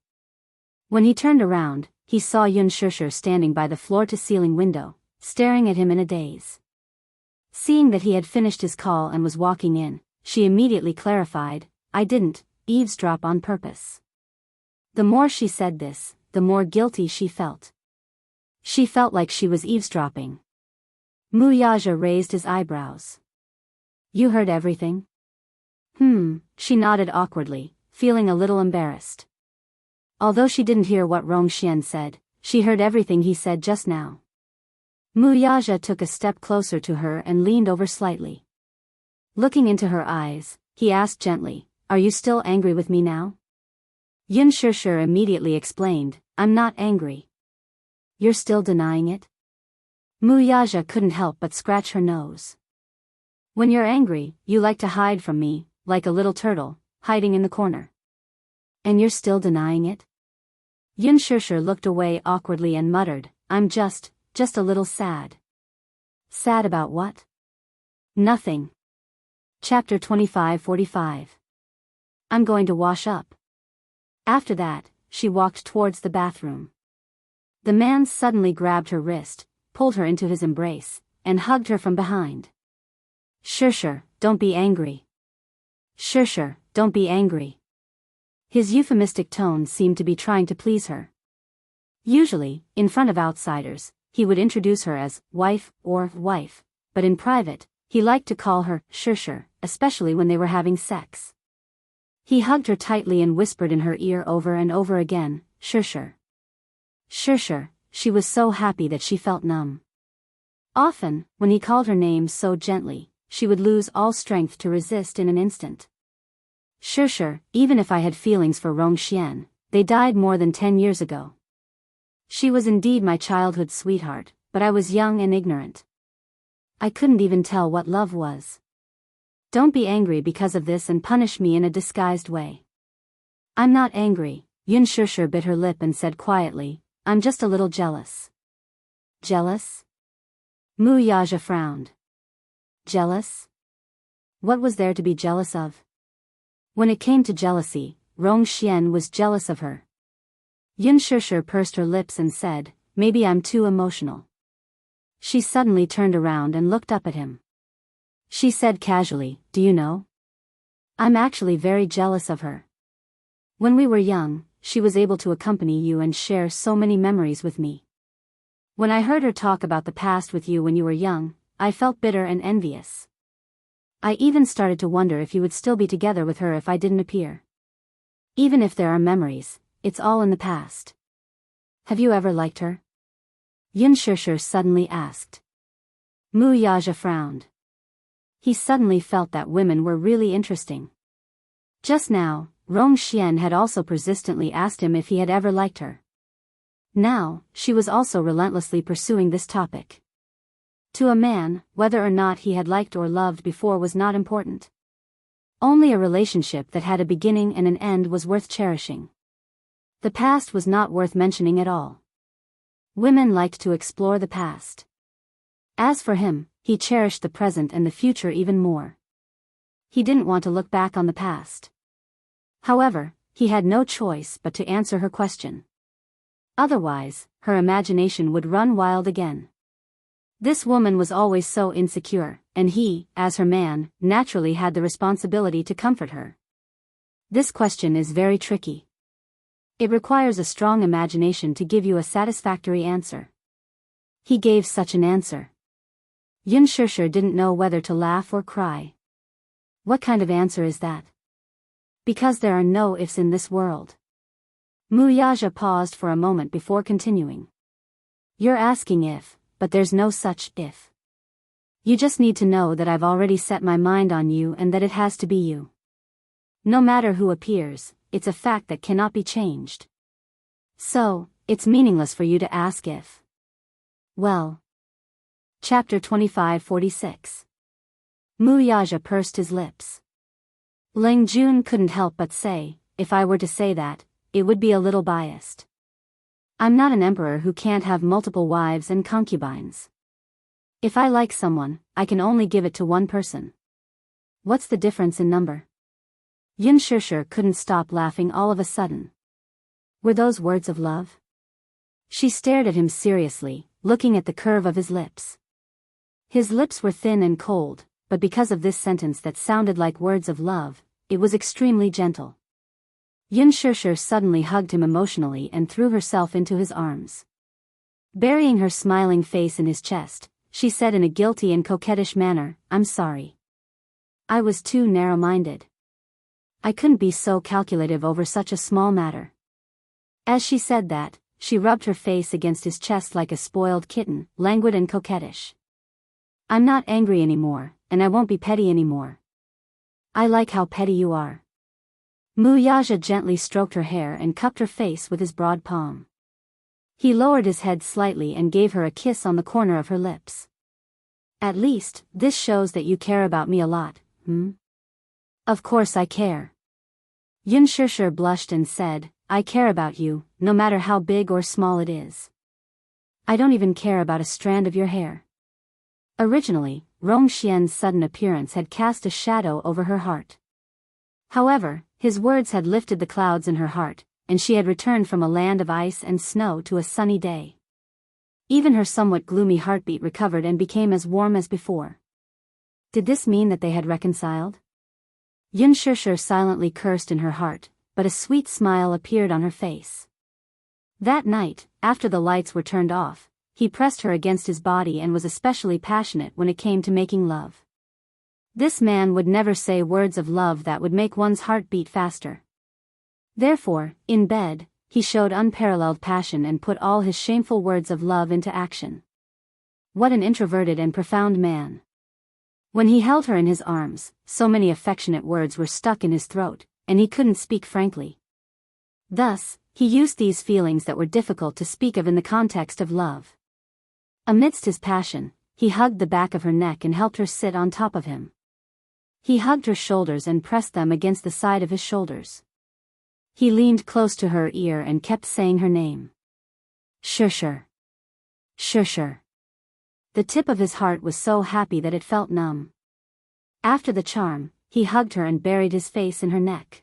When he turned around, he saw Yun Shishir standing by the floor-to-ceiling window, staring at him in a daze. Seeing that he had finished his call and was walking in, she immediately clarified, I didn't eavesdrop on purpose. The more she said this, the more guilty she felt. She felt like she was eavesdropping. Mu Yaja raised his eyebrows. You heard everything? She nodded awkwardly, feeling a little embarrassed. Although she didn't hear what Rong Xian said, she heard everything he said just now. Mu Yaja took a step closer to her and leaned over slightly. Looking into her eyes, he asked gently, Are you still angry with me now? Yun Shishir immediately explained, I'm not angry. You're still denying it? Mu Yaja couldn't help but scratch her nose. When you're angry, you like to hide from me, like a little turtle, hiding in the corner. And you're still denying it? Yun Shishir looked away awkwardly and muttered, I'm just a little sad. Sad about what? Nothing. Chapter 25:45. I'm going to wash up. After that, she walked towards the bathroom. The man suddenly grabbed her wrist, pulled her into his embrace, and hugged her from behind. Shishir, don't be angry. Shishir, don't be angry. His euphemistic tone seemed to be trying to please her. Usually, in front of outsiders, he would introduce her as wife or wife, but in private, he liked to call her Shishir, especially when they were having sex. He hugged her tightly and whispered in her ear over and over again, Shishir. Shishir, she was so happy that she felt numb. Often, when he called her name so gently, she would lose all strength to resist in an instant. Shishir, even if I had feelings for Rong Xian, they died more than 10 years ago. She was indeed my childhood sweetheart, but I was young and ignorant. I couldn't even tell what love was. Don't be angry because of this and punish me in a disguised way. I'm not angry, Yunshurshu bit her lip and said quietly, I'm just a little jealous. Jealous? Mu Yaja frowned. Jealous? What was there to be jealous of? When it came to jealousy, Rong Xian was jealous of her. Yunshurshu pursed her lips and said, maybe I'm too emotional. She suddenly turned around and looked up at him. She said casually, do you know? I'm actually very jealous of her. When we were young, she was able to accompany you and share so many memories with me. When I heard her talk about the past with you when you were young, I felt bitter and envious. I even started to wonder if you would still be together with her if I didn't appear. Even if there are memories, it's all in the past. Have you ever liked her? Yunshurshu suddenly asked. Mu Yaja frowned. He suddenly felt that women were really interesting. Just now, Rong Xian had also persistently asked him if he had ever liked her. Now, she was also relentlessly pursuing this topic. To a man, whether or not he had liked or loved before was not important. Only a relationship that had a beginning and an end was worth cherishing. The past was not worth mentioning at all. Women liked to explore the past. As for him, he cherished the present and the future even more. He didn't want to look back on the past. However, he had no choice but to answer her question. Otherwise, her imagination would run wild again. This woman was always so insecure, and he, as her man, naturally had the responsibility to comfort her. This question is very tricky. It requires a strong imagination to give you a satisfactory answer. He gave such an answer. Yunshurshu didn't know whether to laugh or cry. What kind of answer is that? Because there are no ifs in this world. Mu Yaja paused for a moment before continuing. You're asking if, but there's no such if. You just need to know that I've already set my mind on you and that it has to be you. No matter who appears, it's a fact that cannot be changed. So, it's meaningless for you to ask if. Well. Chapter 2546. Mu Yaja pursed his lips. Ling Jun couldn't help but say, if I were to say that, it would be a little biased. I'm not an emperor who can't have multiple wives and concubines. If I like someone, I can only give it to one person. What's the difference in number? Yunshurshu couldn't stop laughing all of a sudden. Were those words of love? She stared at him seriously, looking at the curve of his lips. His lips were thin and cold, but because of this sentence that sounded like words of love, it was extremely gentle. Yunshurshu suddenly hugged him emotionally and threw herself into his arms. Burying her smiling face in his chest, she said in a guilty and coquettish manner, I'm sorry. I was too narrow-minded. I couldn't be so calculative over such a small matter. As she said that, she rubbed her face against his chest like a spoiled kitten, languid and coquettish. I'm not angry anymore, and I won't be petty anymore. I like how petty you are. Mu Yaja gently stroked her hair and cupped her face with his broad palm. He lowered his head slightly and gave her a kiss on the corner of her lips. At least, this shows that you care about me a lot, Of course I care. Yunshurshu blushed and said, I care about you, no matter how big or small it is. I don't even care about a strand of your hair. Originally, Rong Xian's sudden appearance had cast a shadow over her heart. However, his words had lifted the clouds in her heart, and she had returned from a land of ice and snow to a sunny day. Even her somewhat gloomy heartbeat recovered and became as warm as before. Did this mean that they had reconciled? Yunshurshu silently cursed in her heart, but a sweet smile appeared on her face. That night, after the lights were turned off, he pressed her against his body and was especially passionate when it came to making love. This man would never say words of love that would make one's heart beat faster. Therefore, in bed, he showed unparalleled passion and put all his shameful words of love into action. What an introverted and profound man. When he held her in his arms, so many affectionate words were stuck in his throat, and he couldn't speak frankly. Thus, he used these feelings that were difficult to speak of in the context of love. Amidst his passion, he hugged the back of her neck and helped her sit on top of him. He hugged her shoulders and pressed them against the side of his shoulders. He leaned close to her ear and kept saying her name. Xianxia. Xianxia. The tip of his heart was so happy that it felt numb. After the charm, he hugged her and buried his face in her neck.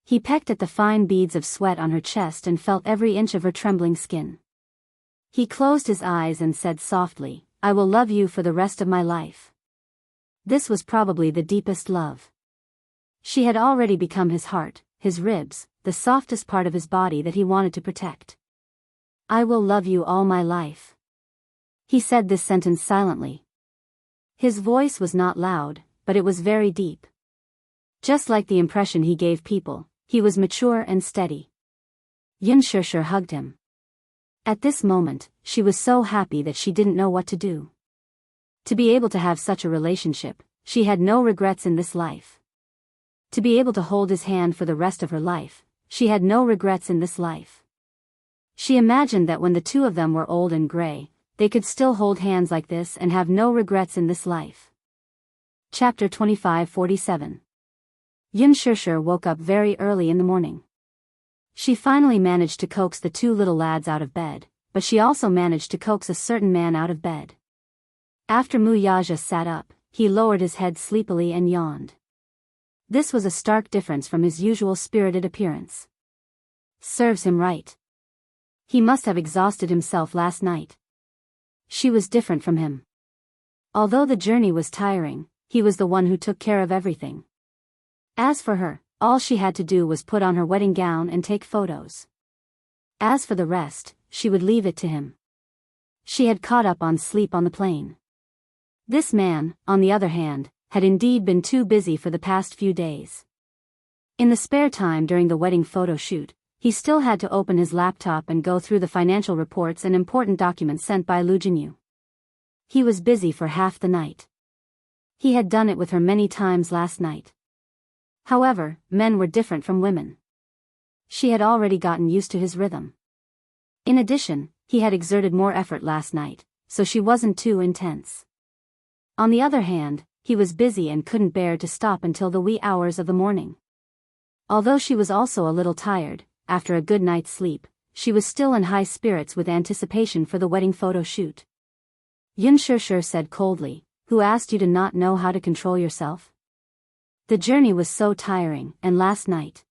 He pecked at the fine beads of sweat on her chest and felt every inch of her trembling skin. He closed his eyes and said softly, "I will love you for the rest of my life." This was probably the deepest love. She had already become his heart, his ribs, the softest part of his body that he wanted to protect. "I will love you all my life." He said this sentence silently. His voice was not loud, but it was very deep. Just like the impression he gave people, he was mature and steady. Xianxia hugged him. At this moment, she was so happy that she didn't know what to do. To be able to have such a relationship, she had no regrets in this life. To be able to hold his hand for the rest of her life, she had no regrets in this life. She imagined that when the two of them were old and gray, they could still hold hands like this and have no regrets in this life. Chapter 25:47. Xianxia woke up very early in the morning. She finally managed to coax the two little lads out of bed, but she also managed to coax a certain man out of bed. After Wuxia sat up, he lowered his head sleepily and yawned. This was a stark difference from his usual spirited appearance. Serves him right. He must have exhausted himself last night. She was different from him. Although the journey was tiring, he was the one who took care of everything. As for her, all she had to do was put on her wedding gown and take photos. As for the rest, she would leave it to him. She had caught up on sleep on the plane. This man, on the other hand, had indeed been too busy for the past few days. In the spare time during the wedding photo shoot, he still had to open his laptop and go through the financial reports and important documents sent by Jianghu. He was busy for half the night. He had done it with her many times last night. However, men were different from women. She had already gotten used to his rhythm. In addition, he had exerted more effort last night, so she wasn't too intense. On the other hand, he was busy and couldn't bear to stop until the wee hours of the morning. Although she was also a little tired, after a good night's sleep, she was still in high spirits with anticipation for the wedding photo shoot. Xianxia said coldly, "Who asked you to not know how to control yourself?" The journey was so tiring, and last night.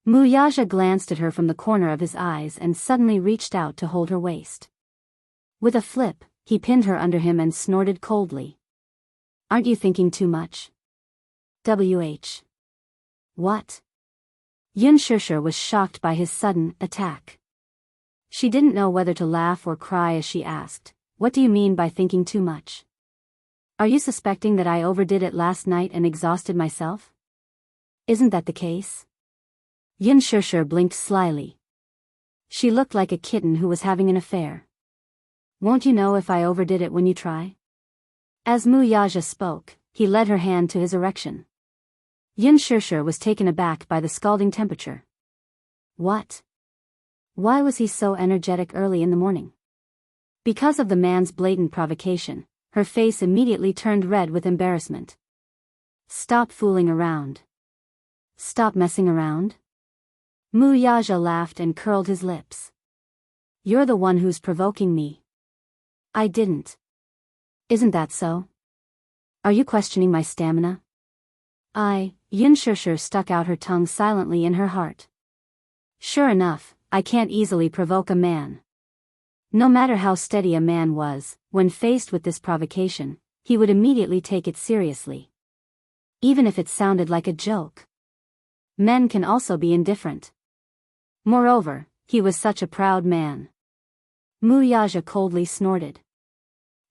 Wuxia glanced at her from the corner of his eyes and suddenly reached out to hold her waist. With a flip, he pinned her under him and snorted coldly. "Aren't you thinking too much?" What? Xianxia was shocked by his sudden attack. She didn't know whether to laugh or cry as she asked, "What do you mean by thinking too much? Are you suspecting that I overdid it last night and exhausted myself? Isn't that the case?" Xianxia blinked slyly. She looked like a kitten who was having an affair. "Won't you know if I overdid it when you try?" As Wuxia spoke, he led her hand to his erection. Xianxia was taken aback by the scalding temperature. What? Why was he so energetic early in the morning? Because of the man's blatant provocation, her face immediately turned red with embarrassment. "Stop fooling around. Stop messing around?" Wuxia laughed and curled his lips. "You're the one who's provoking me. I didn't. Isn't that so? Are you questioning my stamina?" Xianxia stuck out her tongue silently in her heart. Sure enough, I can't easily provoke a man. No matter how steady a man was, when faced with this provocation, he would immediately take it seriously. Even if it sounded like a joke. Men can also be indifferent. Moreover, he was such a proud man. Wuxia coldly snorted.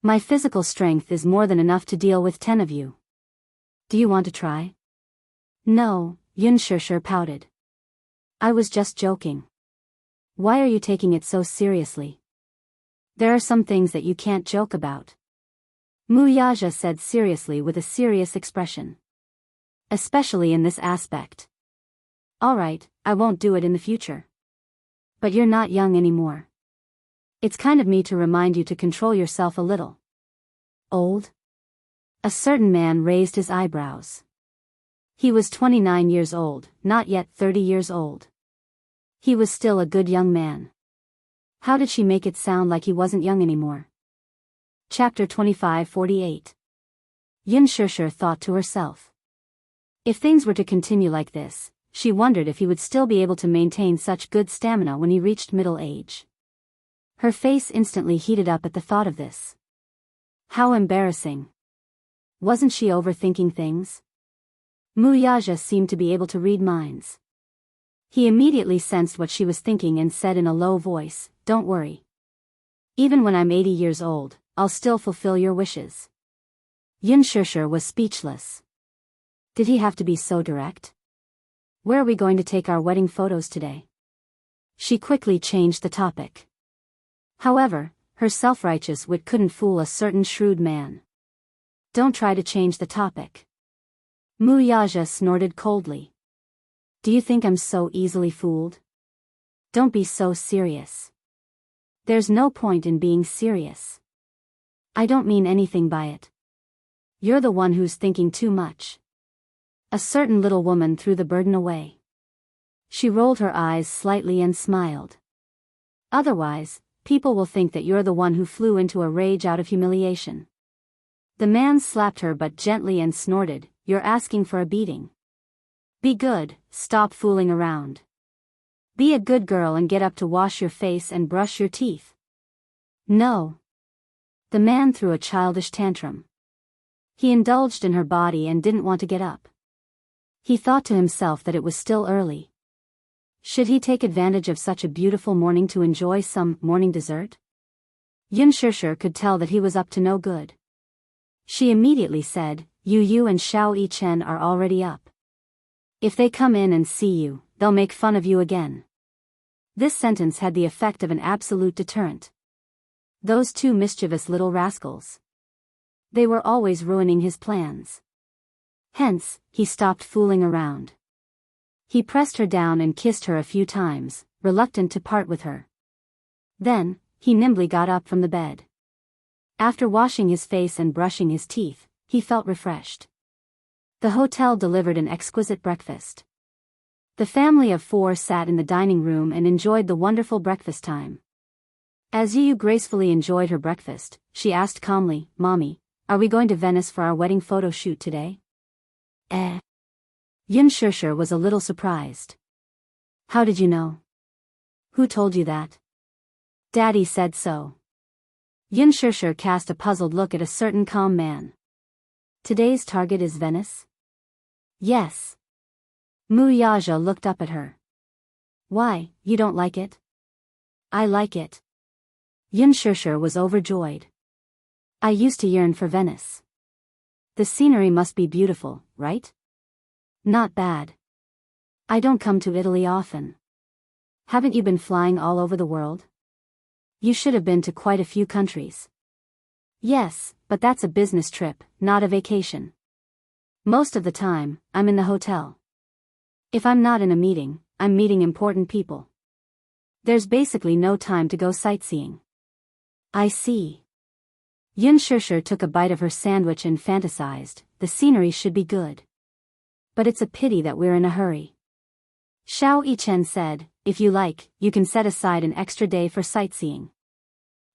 "My physical strength is more than enough to deal with 10 of you. Do you want to try?" "No," Xianxia pouted. "I was just joking. Why are you taking it so seriously? There are some things that you can't joke about," Wuxia said seriously with a serious expression. "Especially in this aspect. Alright, I won't do it in the future. But you're not young anymore. It's kind of me to remind you to control yourself a little." "Old? A certain man raised his eyebrows. He was 29 years old, not yet 30 years old. He was still a good young man. How did she make it sound like he wasn't young anymore? Chapter 25:48. Xianxia thought to herself. If things were to continue like this, she wondered if he would still be able to maintain such good stamina when he reached middle age. Her face instantly heated up at the thought of this. How embarrassing. Wasn't she overthinking things? Wuxia seemed to be able to read minds. He immediately sensed what she was thinking and said in a low voice, "Don't worry. Even when I'm 80 years old, I'll still fulfill your wishes." Xianxia was speechless. Did he have to be so direct? Where are we going to take our wedding photos today? She quickly changed the topic. However, her self-righteous wit couldn't fool a certain shrewd man. Don't try to change the topic. Wuxia snorted coldly. Do you think I'm so easily fooled? Don't be so serious. There's no point in being serious. I don't mean anything by it. You're the one who's thinking too much. A certain little woman threw the burden away. She rolled her eyes slightly and smiled. Otherwise, people will think that you're the one who flew into a rage out of humiliation. The man slapped her but gently and snorted, "You're asking for a beating. Be good, stop fooling around. Be a good girl and get up to wash your face and brush your teeth." No. The man threw a childish tantrum. He indulged in her body and didn't want to get up. He thought to himself that it was still early. Should he take advantage of such a beautiful morning to enjoy some morning dessert? Xianxia could tell that he was up to no good. She immediately said, You and Xianxia are already up. If they come in and see you, they'll make fun of you again. This sentence had the effect of an absolute deterrent. Those two mischievous little rascals. They were always ruining his plans. Hence, he stopped fooling around. He pressed her down and kissed her a few times, reluctant to part with her. Then, he nimbly got up from the bed. After washing his face and brushing his teeth, he felt refreshed. The hotel delivered an exquisite breakfast. The family of 4 sat in the dining room and enjoyed the wonderful breakfast time. As Yu gracefully enjoyed her breakfast, she asked calmly, "Mommy, are we going to Venice for our wedding photo shoot today?" Xianxia was a little surprised. "How did you know? Who told you that?" "Daddy said so." Xianxia cast a puzzled look at a certain calm man. "Today's target is Venice?" "Yes." Wuxia looked up at her. "Why, you don't like it?" "I like it." Xianxia was overjoyed. "I used to yearn for Venice. The scenery must be beautiful, right?" "Not bad. I don't come to Italy often." "Haven't you been flying all over the world?" "You should have been to quite a few countries." "Yes, but that's a business trip, not a vacation. Most of the time, I'm in the hotel. If I'm not in a meeting, I'm meeting important people. There's basically no time to go sightseeing." "I see." Xianxia took a bite of her sandwich and fantasized, the scenery should be good. But it's a pity that we're in a hurry. Xianxia said, "If you like, you can set aside an extra day for sightseeing.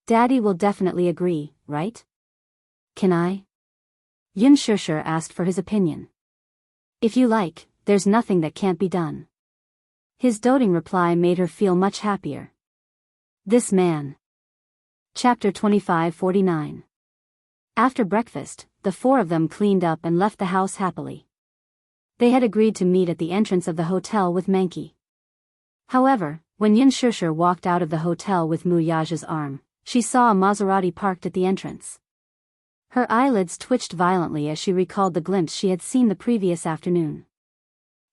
Daddy will definitely agree, right?" "Can I?" Xianxia asked for his opinion. "If you like, there's nothing that can't be done." His doting reply made her feel much happier. This man. Chapter 25:49. After breakfast, the 4 of them cleaned up and left the house happily. They had agreed to meet at the entrance of the hotel with Mankey. However, when Xianxia walked out of the hotel with Wuxia's arm, she saw a Maserati parked at the entrance. Her eyelids twitched violently as she recalled the glimpse she had seen the previous afternoon.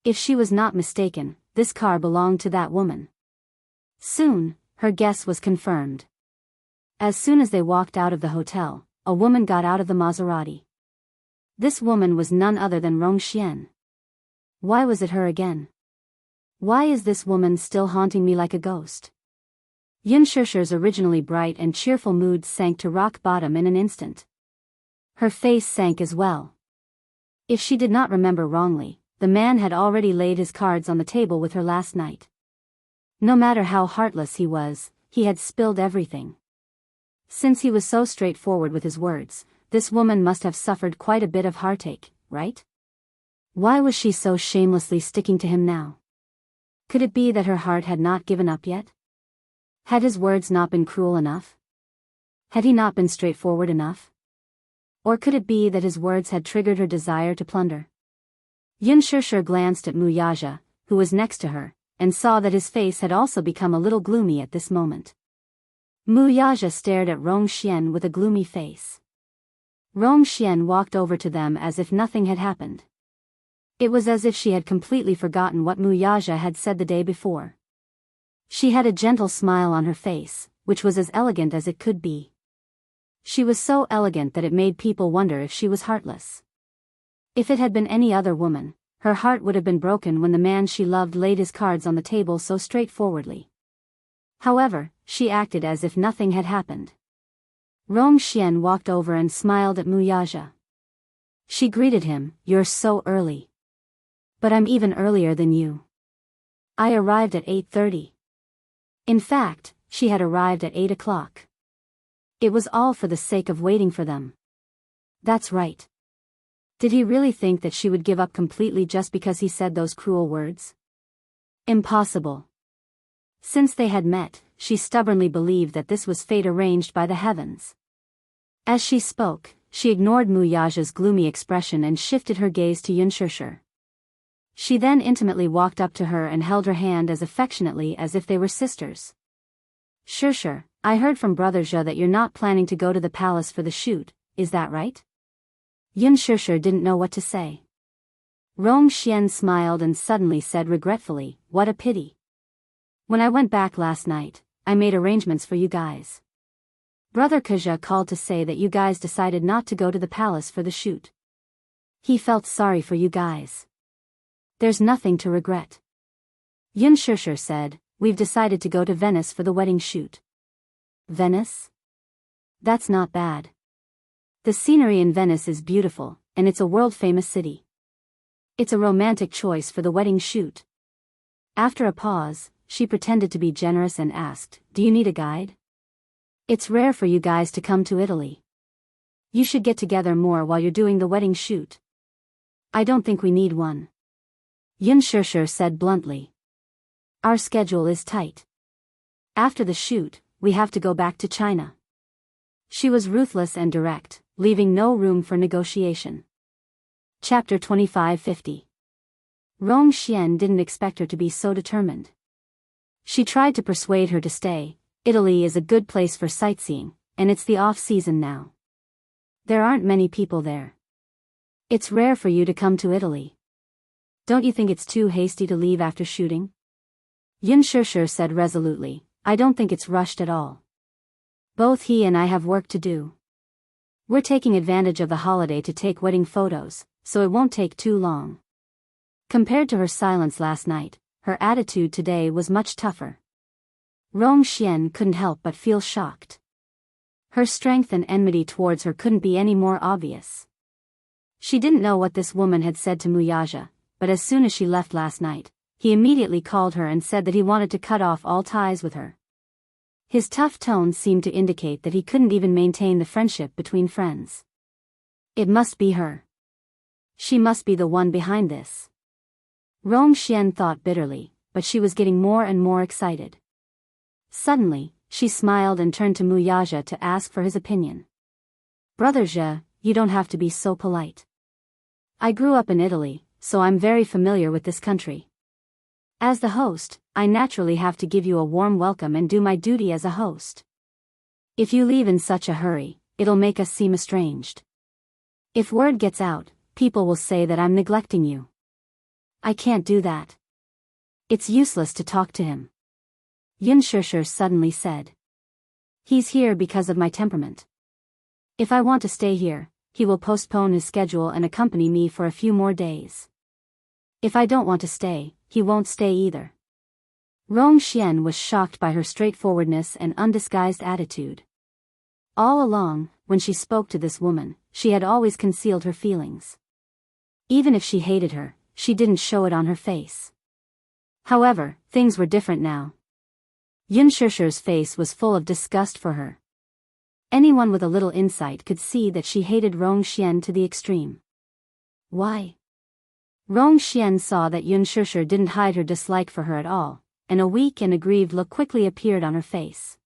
If she was not mistaken, this car belonged to that woman. Soon, her guess was confirmed. As soon as they walked out of the hotel, a woman got out of the Maserati. This woman was none other than Rongxian. Why was it her again? Why is this woman still haunting me like a ghost? Xianxia's originally bright and cheerful mood sank to rock bottom in an instant. Her face sank as well. If she did not remember wrongly, the man had already laid his cards on the table with her last night. No matter how heartless he was, he had spilled everything. Since he was so straightforward with his words, this woman must have suffered quite a bit of heartache, right? Why was she so shamelessly sticking to him now? Could it be that her heart had not given up yet? Had his words not been cruel enough? Had he not been straightforward enough? Or could it be that his words had triggered her desire to plunder? Xianxia glanced at Wuxia, who was next to her, and saw that his face had also become a little gloomy at this moment. Wuxia stared at Rongxian with a gloomy face. Rongxian walked over to them as if nothing had happened. It was as if she had completely forgotten what Wuxia had said the day before. She had a gentle smile on her face, which was as elegant as it could be. She was so elegant that it made people wonder if she was heartless. If it had been any other woman, her heart would have been broken when the man she loved laid his cards on the table so straightforwardly. However, she acted as if nothing had happened. Rongxian walked over and smiled at Wuxia. She greeted him, "You're so early. But I'm even earlier than you. I arrived at 8:30. In fact, she had arrived at 8 o'clock. It was all for the sake of waiting for them. That's right. Did he really think that she would give up completely just because he said those cruel words? Impossible. Since they had met, she stubbornly believed that this was fate arranged by the heavens. As she spoke, she ignored Wuxia's gloomy expression and shifted her gaze to Xianxia. She then intimately walked up to her and held her hand as affectionately as if they were sisters. "Xianxia, I heard from Brother Zhe that you're not planning to go to the palace for the shoot, is that right?" Xianxia didn't know what to say. Rongxian smiled and suddenly said regretfully, "What a pity. When I went back last night, I made arrangements for you guys. Brother Kaja called to say that you guys decided not to go to the palace for the shoot. He felt sorry for you guys. There's nothing to regret." Xianxia said, "We've decided to go to Venice for the wedding shoot." Venice? That's not bad. The scenery in Venice is beautiful, and it's a world-famous city. It's a romantic choice for the wedding shoot. After a pause, she pretended to be generous and asked, "Do you need a guide? It's rare for you guys to come to Italy. You should get together more while you're doing the wedding shoot." "I don't think we need one," Xianxia said bluntly. "Our schedule is tight. After the shoot, we have to go back to China." She was ruthless and direct, leaving no room for negotiation. Chapter 2550. Rongxian didn't expect her to be so determined. She tried to persuade her to stay. Italy is a good place for sightseeing, and it's the off-season now. There aren't many people there. It's rare for you to come to Italy. Don't you think it's too hasty to leave after shooting?" Xianxia said resolutely, "I don't think it's rushed at all. Both he and I have work to do. We're taking advantage of the holiday to take wedding photos, so it won't take too long." Compared to her silence last night, her attitude today was much tougher. Rongxian couldn't help but feel shocked. Her strength and enmity towards her couldn't be any more obvious. She didn't know what this woman had said to Wuxia, but as soon as she left last night, he immediately called her and said that he wanted to cut off all ties with her. His tough tone seemed to indicate that he couldn't even maintain the friendship between friends. It must be her. She must be the one behind this. Rongxian thought bitterly, but she was getting more and more excited. Suddenly, she smiled and turned to Wuxia to ask for his opinion. "Brother Zhe, you don't have to be so polite. I grew up in Italy, so I'm very familiar with this country. As the host, I naturally have to give you a warm welcome and do my duty as a host. If you leave in such a hurry, it'll make us seem estranged. If word gets out, people will say that I'm neglecting you. I can't do that. It's useless to talk to him," Xianxia suddenly said. "He's here because of my temperament. If I want to stay here, he will postpone his schedule and accompany me for a few more days. If I don't want to stay, he won't stay either." Rongxian was shocked by her straightforwardness and undisguised attitude. All along, when she spoke to this woman, she had always concealed her feelings. Even if she hated her, she didn't show it on her face. However, things were different now. Xianxia's face was full of disgust for her. Anyone with a little insight could see that she hated Rongxian to the extreme. Why? Rongxian saw that Xianxia didn't hide her dislike for her at all, and a weak and aggrieved look quickly appeared on her face.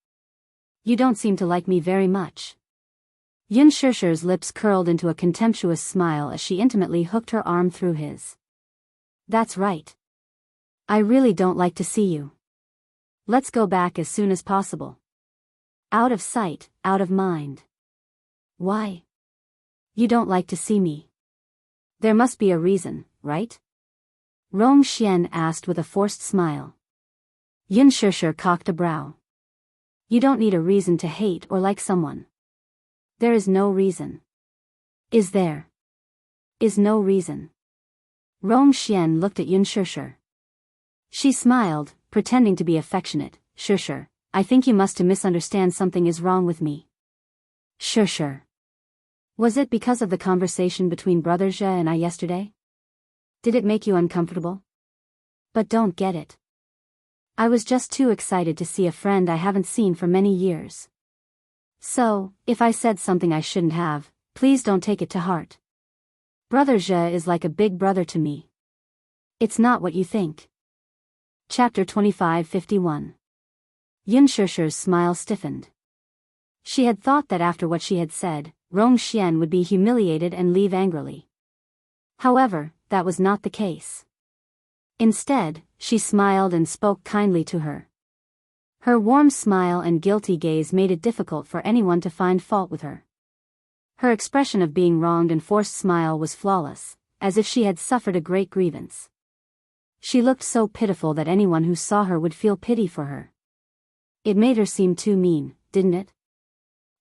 You don't seem to like me very much. Xianxia's lips curled into a contemptuous smile as she intimately hooked her arm through his. That's right. I really don't like to see you. Let's go back as soon as possible. Out of sight, out of mind. Why? You don't like to see me. There must be a reason, right? Rongxian asked with a forced smile. Xianxia cocked a brow. You don't need a reason to hate or like someone. There is no reason. Is there? Is no reason. Rongxian looked at Xianxia. She smiled, pretending to be affectionate. Sure, I think you must misunderstand something is wrong with me. Sure. Was it because of the conversation between Brother Jie and I yesterday? Did it make you uncomfortable? But don't get it. I was just too excited to see a friend I haven't seen for many years. So, if I said something I shouldn't have, please don't take it to heart. Brother Jie is like a big brother to me. It's not what you think. Chapter 25:51. Xianxia's smile stiffened. She had thought that after what she had said, Rongxian would be humiliated and leave angrily. However, that was not the case. Instead, she smiled and spoke kindly to her. Her warm smile and guilty gaze made it difficult for anyone to find fault with her. Her expression of being wronged and forced smile was flawless, as if she had suffered a great grievance. She looked so pitiful that anyone who saw her would feel pity for her. It made her seem too mean, didn't it?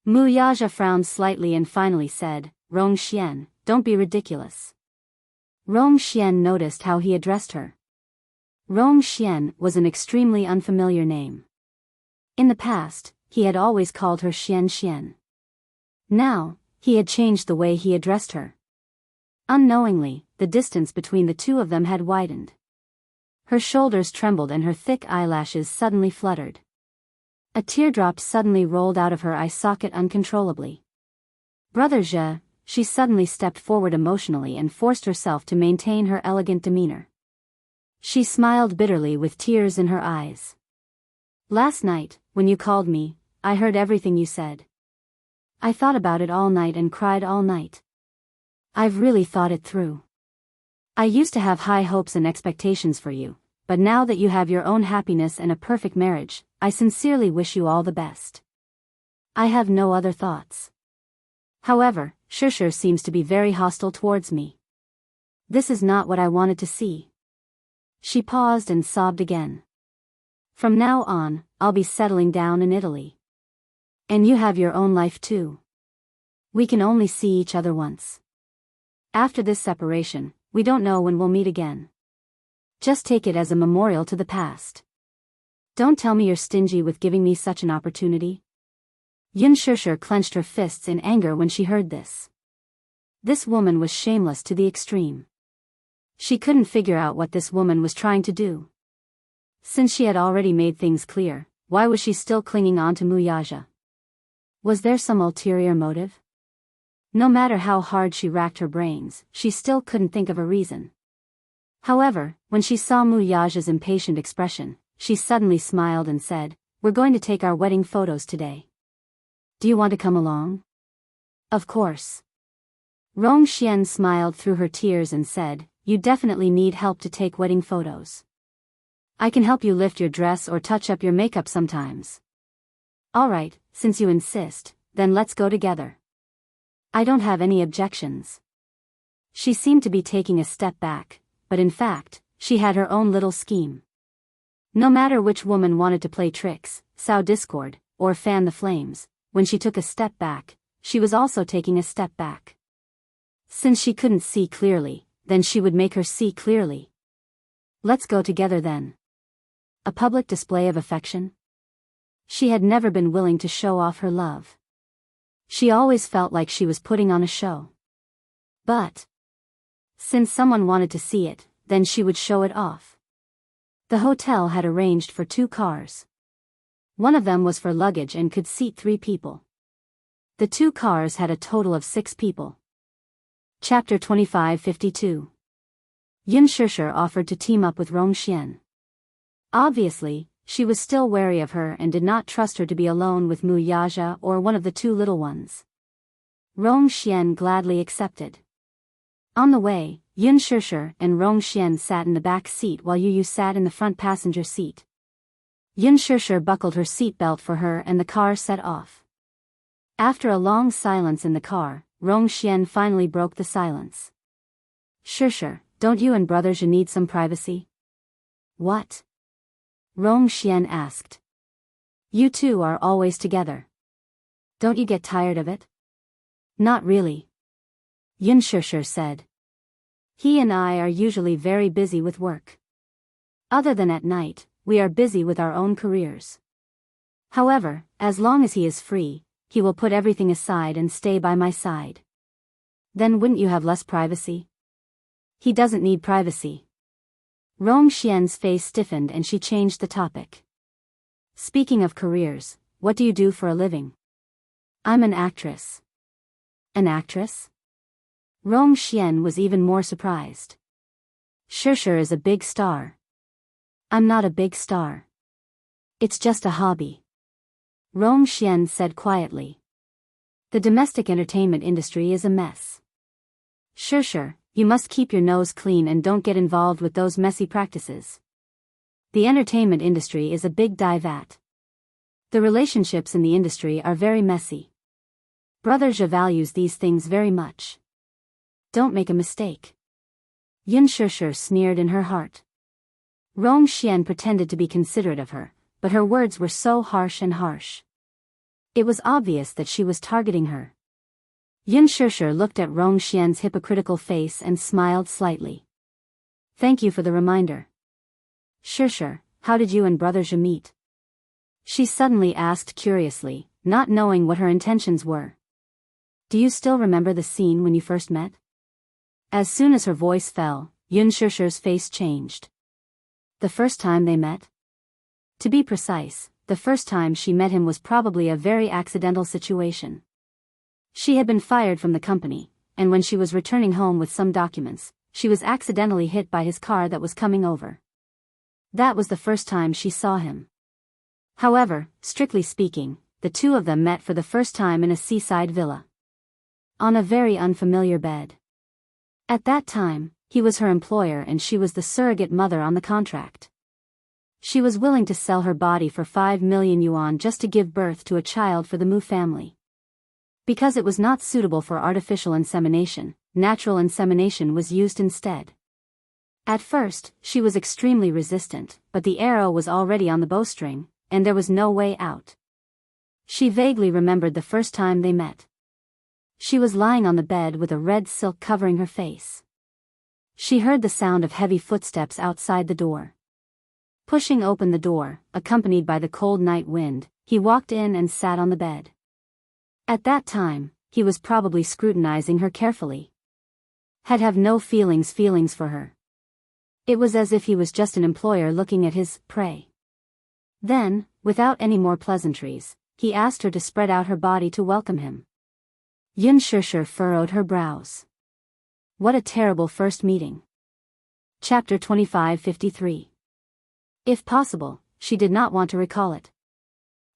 Wuxia frowned slightly and finally said, Rongxian, don't be ridiculous. Rongxian noticed how he addressed her. Rongxian was an extremely unfamiliar name. In the past, he had always called her Xianxian. Now, he had changed the way he addressed her. Unknowingly, the distance between the two of them had widened. Her shoulders trembled and her thick eyelashes suddenly fluttered. A teardrop suddenly rolled out of her eye socket uncontrollably. Brother Jie, she suddenly stepped forward emotionally and forced herself to maintain her elegant demeanor. She smiled bitterly with tears in her eyes. Last night, when you called me, I heard everything you said. I thought about it all night and cried all night. I've really thought it through. I used to have high hopes and expectations for you, but now that you have your own happiness and a perfect marriage, I sincerely wish you all the best. I have no other thoughts. However, Xianxia seems to be very hostile towards me. This is not what I wanted to see. She paused and sobbed again. From now on, I'll be settling down in Italy. And you have your own life too. We can only see each other once. After this separation, we don't know when we'll meet again. Just take it as a memorial to the past. Don't tell me you're stingy with giving me such an opportunity. Xianxia clenched her fists in anger when she heard this. This woman was shameless to the extreme. She couldn't figure out what this woman was trying to do. Since she had already made things clear, why was she still clinging on to Wuxia? Was there some ulterior motive? No matter how hard she racked her brains, she still couldn't think of a reason. However, when she saw Wuxia's impatient expression, she suddenly smiled and said, We're going to take our wedding photos today. Do you want to come along? Of course. Rongxian smiled through her tears and said, You definitely need help to take wedding photos. I can help you lift your dress or touch up your makeup sometimes. Alright, since you insist, then let's go together. I don't have any objections. She seemed to be taking a step back, but in fact, she had her own little scheme. No matter which woman wanted to play tricks, sow discord, or fan the flames, when she took a step back, she was also taking a step back. Since she couldn't see clearly, then she would make her see clearly. Let's go together then. A public display of affection? She had never been willing to show off her love. She always felt like she was putting on a show. But since someone wanted to see it, then she would show it off. The hotel had arranged for 2 cars. One of them was for luggage and could seat 3 people. The 2 cars had a total of 6 people. Chapter 2552. Yun Shishir offered to team up with Rong Xian. Obviously, she was still wary of her and did not trust her to be alone with Mu Yaja or one of the 2 little ones. Rong Xian gladly accepted. On the way, Yun Shishir and Rong Xian sat in the back seat while Yu sat in the front passenger seat. Yun Shishir buckled her seat belt for her and the car set off. After a long silence in the car, Rong Xian finally broke the silence. Shishir, don't you and Brother Zhe need some privacy? What? Rong Xian asked. You 2 are always together. Don't you get tired of it? Not really. Yun Shishir said. He and I are usually very busy with work. Other than at night, we are busy with our own careers. However, as long as he is free, he will put everything aside and stay by my side. Then wouldn't you have less privacy? He doesn't need privacy. Rong Xian's face stiffened and she changed the topic. Speaking of careers, what do you do for a living? I'm an actress. An actress? Rong Xian was even more surprised. Shishir is a big star. I'm not a big star. It's just a hobby. Rong Xian said quietly. The domestic entertainment industry is a mess. Shishir, you must keep your nose clean and don't get involved with those messy practices. The entertainment industry is a big divat. The relationships in the industry are very messy. Brother Zhe values these things very much. Don't make a mistake. Yun Shishir sneered in her heart. Rong Xian pretended to be considerate of her, but her words were so harsh. It was obvious that she was targeting her. Yun Shishir looked at Rong Xian's hypocritical face and smiled slightly. Thank you for the reminder. Shishir, how did you and Brother Zhe meet? She suddenly asked curiously, not knowing what her intentions were. Do you still remember the scene when you first met? As soon as her voice fell, Yun Shishir's face changed. The first time they met? To be precise, the first time she met him was probably a very accidental situation. She had been fired from the company, and when she was returning home with some documents, she was accidentally hit by his car that was coming over. That was the first time she saw him. However, strictly speaking, the 2 of them met for the first time in a seaside villa. On a very unfamiliar bed. At that time, he was her employer and she was the surrogate mother on the contract. She was willing to sell her body for 5 million yuan just to give birth to a child for the Mu family. Because it was not suitable for artificial insemination, natural insemination was used instead. At first, she was extremely resistant, but the arrow was already on the bowstring, and there was no way out. She vaguely remembered the first time they met. She was lying on the bed with a red silk covering her face. She heard the sound of heavy footsteps outside the door. Pushing open the door, accompanied by the cold night wind, he walked in and sat on the bed. At that time, he was probably scrutinizing her carefully. Had no feelings for her. It was as if he was just an employer looking at his prey. Then, without any more pleasantries, he asked her to spread out her body to welcome him. Yun Shishir furrowed her brows. What a terrible first meeting. Chapter 2553. If possible, she did not want to recall it.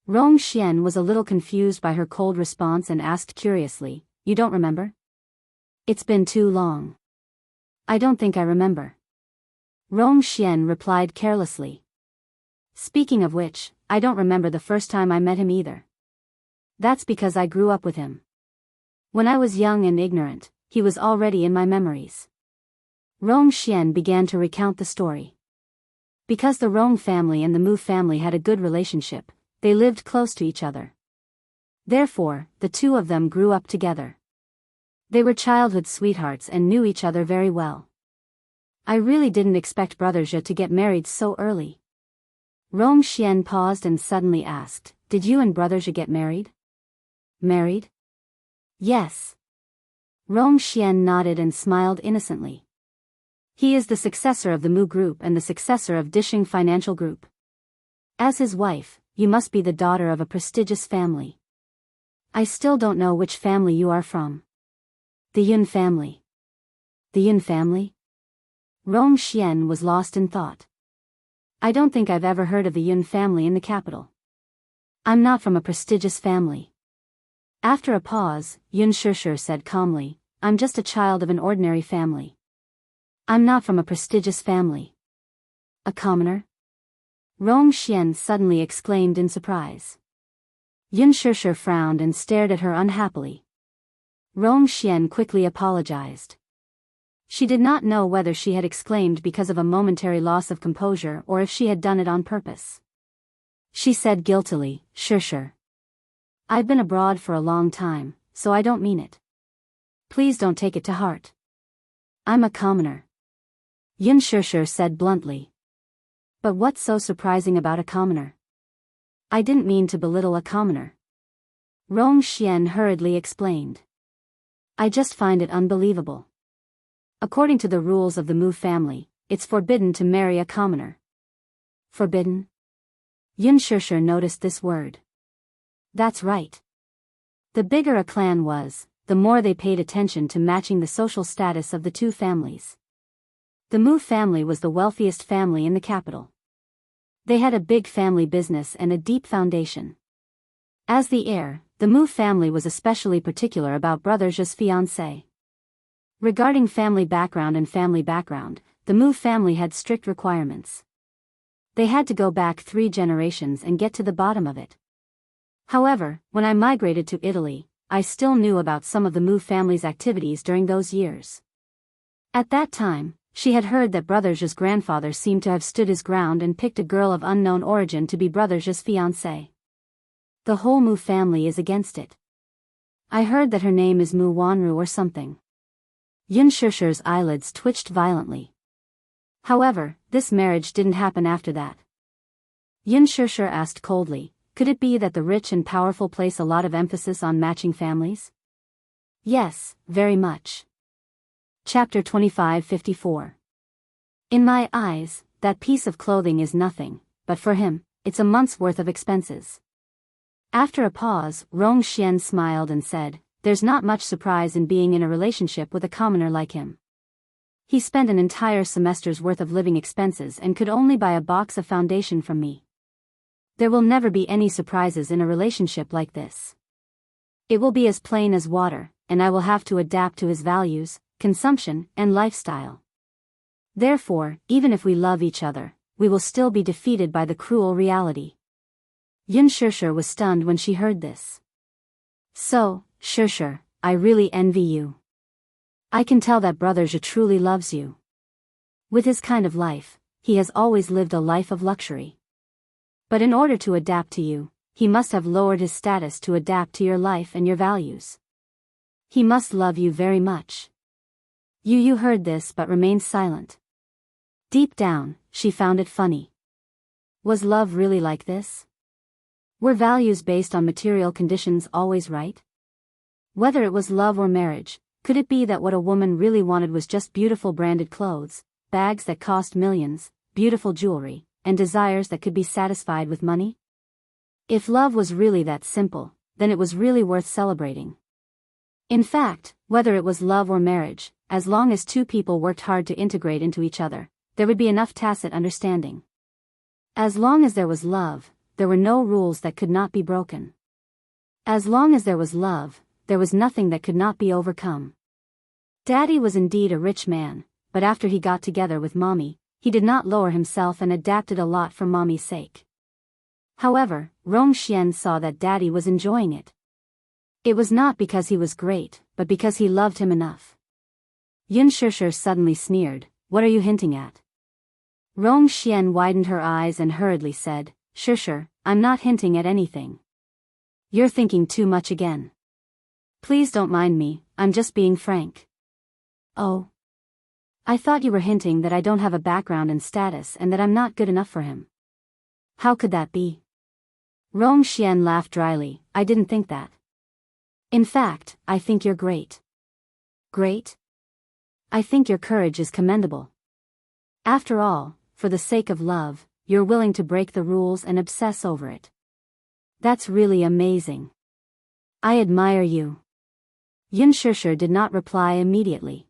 Rong Xian was a little confused by her cold response and asked curiously, You don't remember? It's been too long. I don't think I remember. Rong Xian replied carelessly. Speaking of which, I don't remember the first time I met him either. That's because I grew up with him. When I was young and ignorant, he was already in my memories. Rong Xian began to recount the story. Because the Rong family and the Mu family had a good relationship, they lived close to each other. Therefore, the 2 of them grew up together. They were childhood sweethearts and knew each other very well. I really didn't expect Brother Zhe to get married so early. Rong Xian paused and suddenly asked, Did you and Brother Zhe get married? Married? Yes. Rong Xian nodded and smiled innocently. He is the successor of the Mu Group and the successor of Dishing Financial Group. As his wife, you must be the daughter of a prestigious family. I still don't know which family you are from. The Yun family. The Yun family? Rong Xian was lost in thought. I don't think I've ever heard of the Yun family in the capital. I'm not from a prestigious family. After a pause, Yun Shishir said calmly, I'm just a child of an ordinary family. I'm not from a prestigious family. A commoner? Rong Xian suddenly exclaimed in surprise. Yun Shishir frowned and stared at her unhappily. Rong Xian quickly apologized. She did not know whether she had exclaimed because of a momentary loss of composure or if she had done it on purpose. She said guiltily, Shishir. I've been abroad for a long time, so I don't mean it. Please don't take it to heart. I'm a commoner. Yun Shishir said bluntly. But what's so surprising about a commoner? I didn't mean to belittle a commoner. Rong Xian hurriedly explained. I just find it unbelievable. According to the rules of the Mu family, it's forbidden to marry a commoner. Forbidden? Yun Shishir noticed this word. That's right. The bigger a clan was, the more they paid attention to matching the social status of the two families. The Mu family was the wealthiest family in the capital. They had a big family business and a deep foundation. As the heir, the Mu family was especially particular about brother Zhe's fiancée. Regarding family background, the Mu family had strict requirements. They had to go back 3 generations and get to the bottom of it. However, when I migrated to Italy, I still knew about some of the Mu family's activities during those years. At that time, she had heard that brother Zhe's grandfather seemed to have stood his ground and picked a girl of unknown origin to be brother Zhe's fiancée. The whole Mu family is against it. I heard that her name is Mu Wanru or something. Yun Shishir's eyelids twitched violently. However, this marriage didn't happen after that. Yun Shishir asked coldly, could it be that the rich and powerful place a lot of emphasis on matching families? Yes, very much. Chapter 2554. In my eyes, that piece of clothing is nothing, but for him, it's a month's worth of expenses. After a pause, Rong Xian smiled and said, there's not much surprise in being in a relationship with a commoner like him. He spent an entire semester's worth of living expenses and could only buy a box of foundation from me. There will never be any surprises in a relationship like this. It will be as plain as water, and I will have to adapt to his values, consumption, and lifestyle. Therefore, even if we love each other, we will still be defeated by the cruel reality. Yun Shishir was stunned when she heard this. So, Shishir, I really envy you. I can tell that brother Zhe truly loves you. With his kind of life, he has always lived a life of luxury. But in order to adapt to you, he must have lowered his status to adapt to your life and your values. He must love you very much. Yu heard this but remained silent. Deep down, she found it funny. Was love really like this? Were values based on material conditions always right? Whether it was love or marriage, could it be that what a woman really wanted was just beautiful branded clothes, bags that cost millions, beautiful jewelry, and desires that could be satisfied with money? If love was really that simple, then it was really worth celebrating. In fact, whether it was love or marriage, as long as two people worked hard to integrate into each other, there would be enough tacit understanding. As long as there was love, there were no rules that could not be broken. As long as there was love, there was nothing that could not be overcome. Daddy was indeed a rich man, but after he got together with Mommy, he did not lower himself and adapted a lot for Mommy's sake. However, Rong Xian saw that Daddy was enjoying it. It was not because he was great, but because he loved him enough. Yun Shishir suddenly sneered, what are you hinting at? Rong Xian widened her eyes and hurriedly said, Shishir, I'm not hinting at anything. You're thinking too much again. Please don't mind me, I'm just being frank. Oh. I thought you were hinting that I don't have a background and status and that I'm not good enough for him. How could that be? Rong Xian laughed dryly, I didn't think that. In fact, I think you're great. Great? I think your courage is commendable. After all, for the sake of love, you're willing to break the rules and obsess over it. That's really amazing. I admire you. Yunshursher did not reply immediately.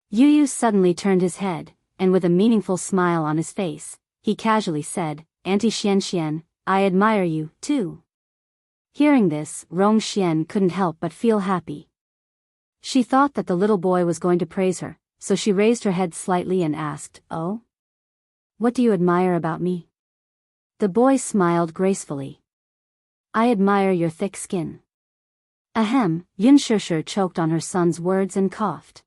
Yu suddenly turned his head, and with a meaningful smile on his face, he casually said, Auntie Xianxian, I admire you, too. Hearing this, Rong Xian couldn't help but feel happy. She thought that the little boy was going to praise her, so she raised her head slightly and asked, Oh? What do you admire about me? The boy smiled gracefully. I admire your thick skin. Ahem, Yunshursher choked on her son's words and coughed.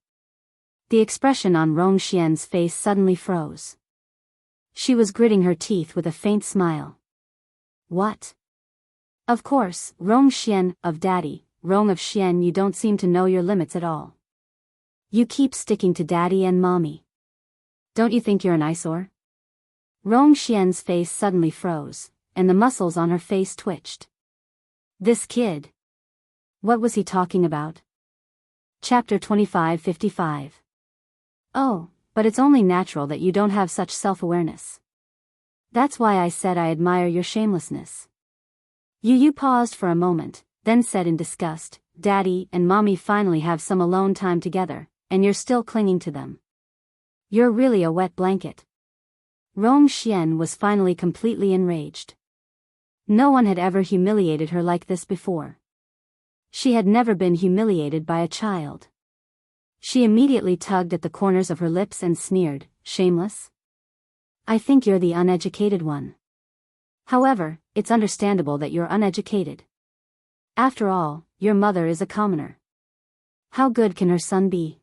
The expression on Rong Xian's face suddenly froze. She was gritting her teeth with a faint smile. What? Of course, Rong Xian, of Daddy, Rong of Xian, you don't seem to know your limits at all. You keep sticking to Daddy and Mommy. Don't you think you're an eyesore? Rong Xian's face suddenly froze, and the muscles on her face twitched. This kid. What was he talking about? Chapter 25:55. Oh, but it's only natural that you don't have such self-awareness. That's why I said I admire your shamelessness. Yu paused for a moment, then said in disgust, Daddy and Mommy finally have some alone time together, and you're still clinging to them. You're really a wet blanket. Rong Xian was finally completely enraged. No one had ever humiliated her like this before. She had never been humiliated by a child. She immediately tugged at the corners of her lips and sneered, Shameless? I think you're the uneducated one. However, it's understandable that you're uneducated. After all, your mother is a commoner. How good can her son be?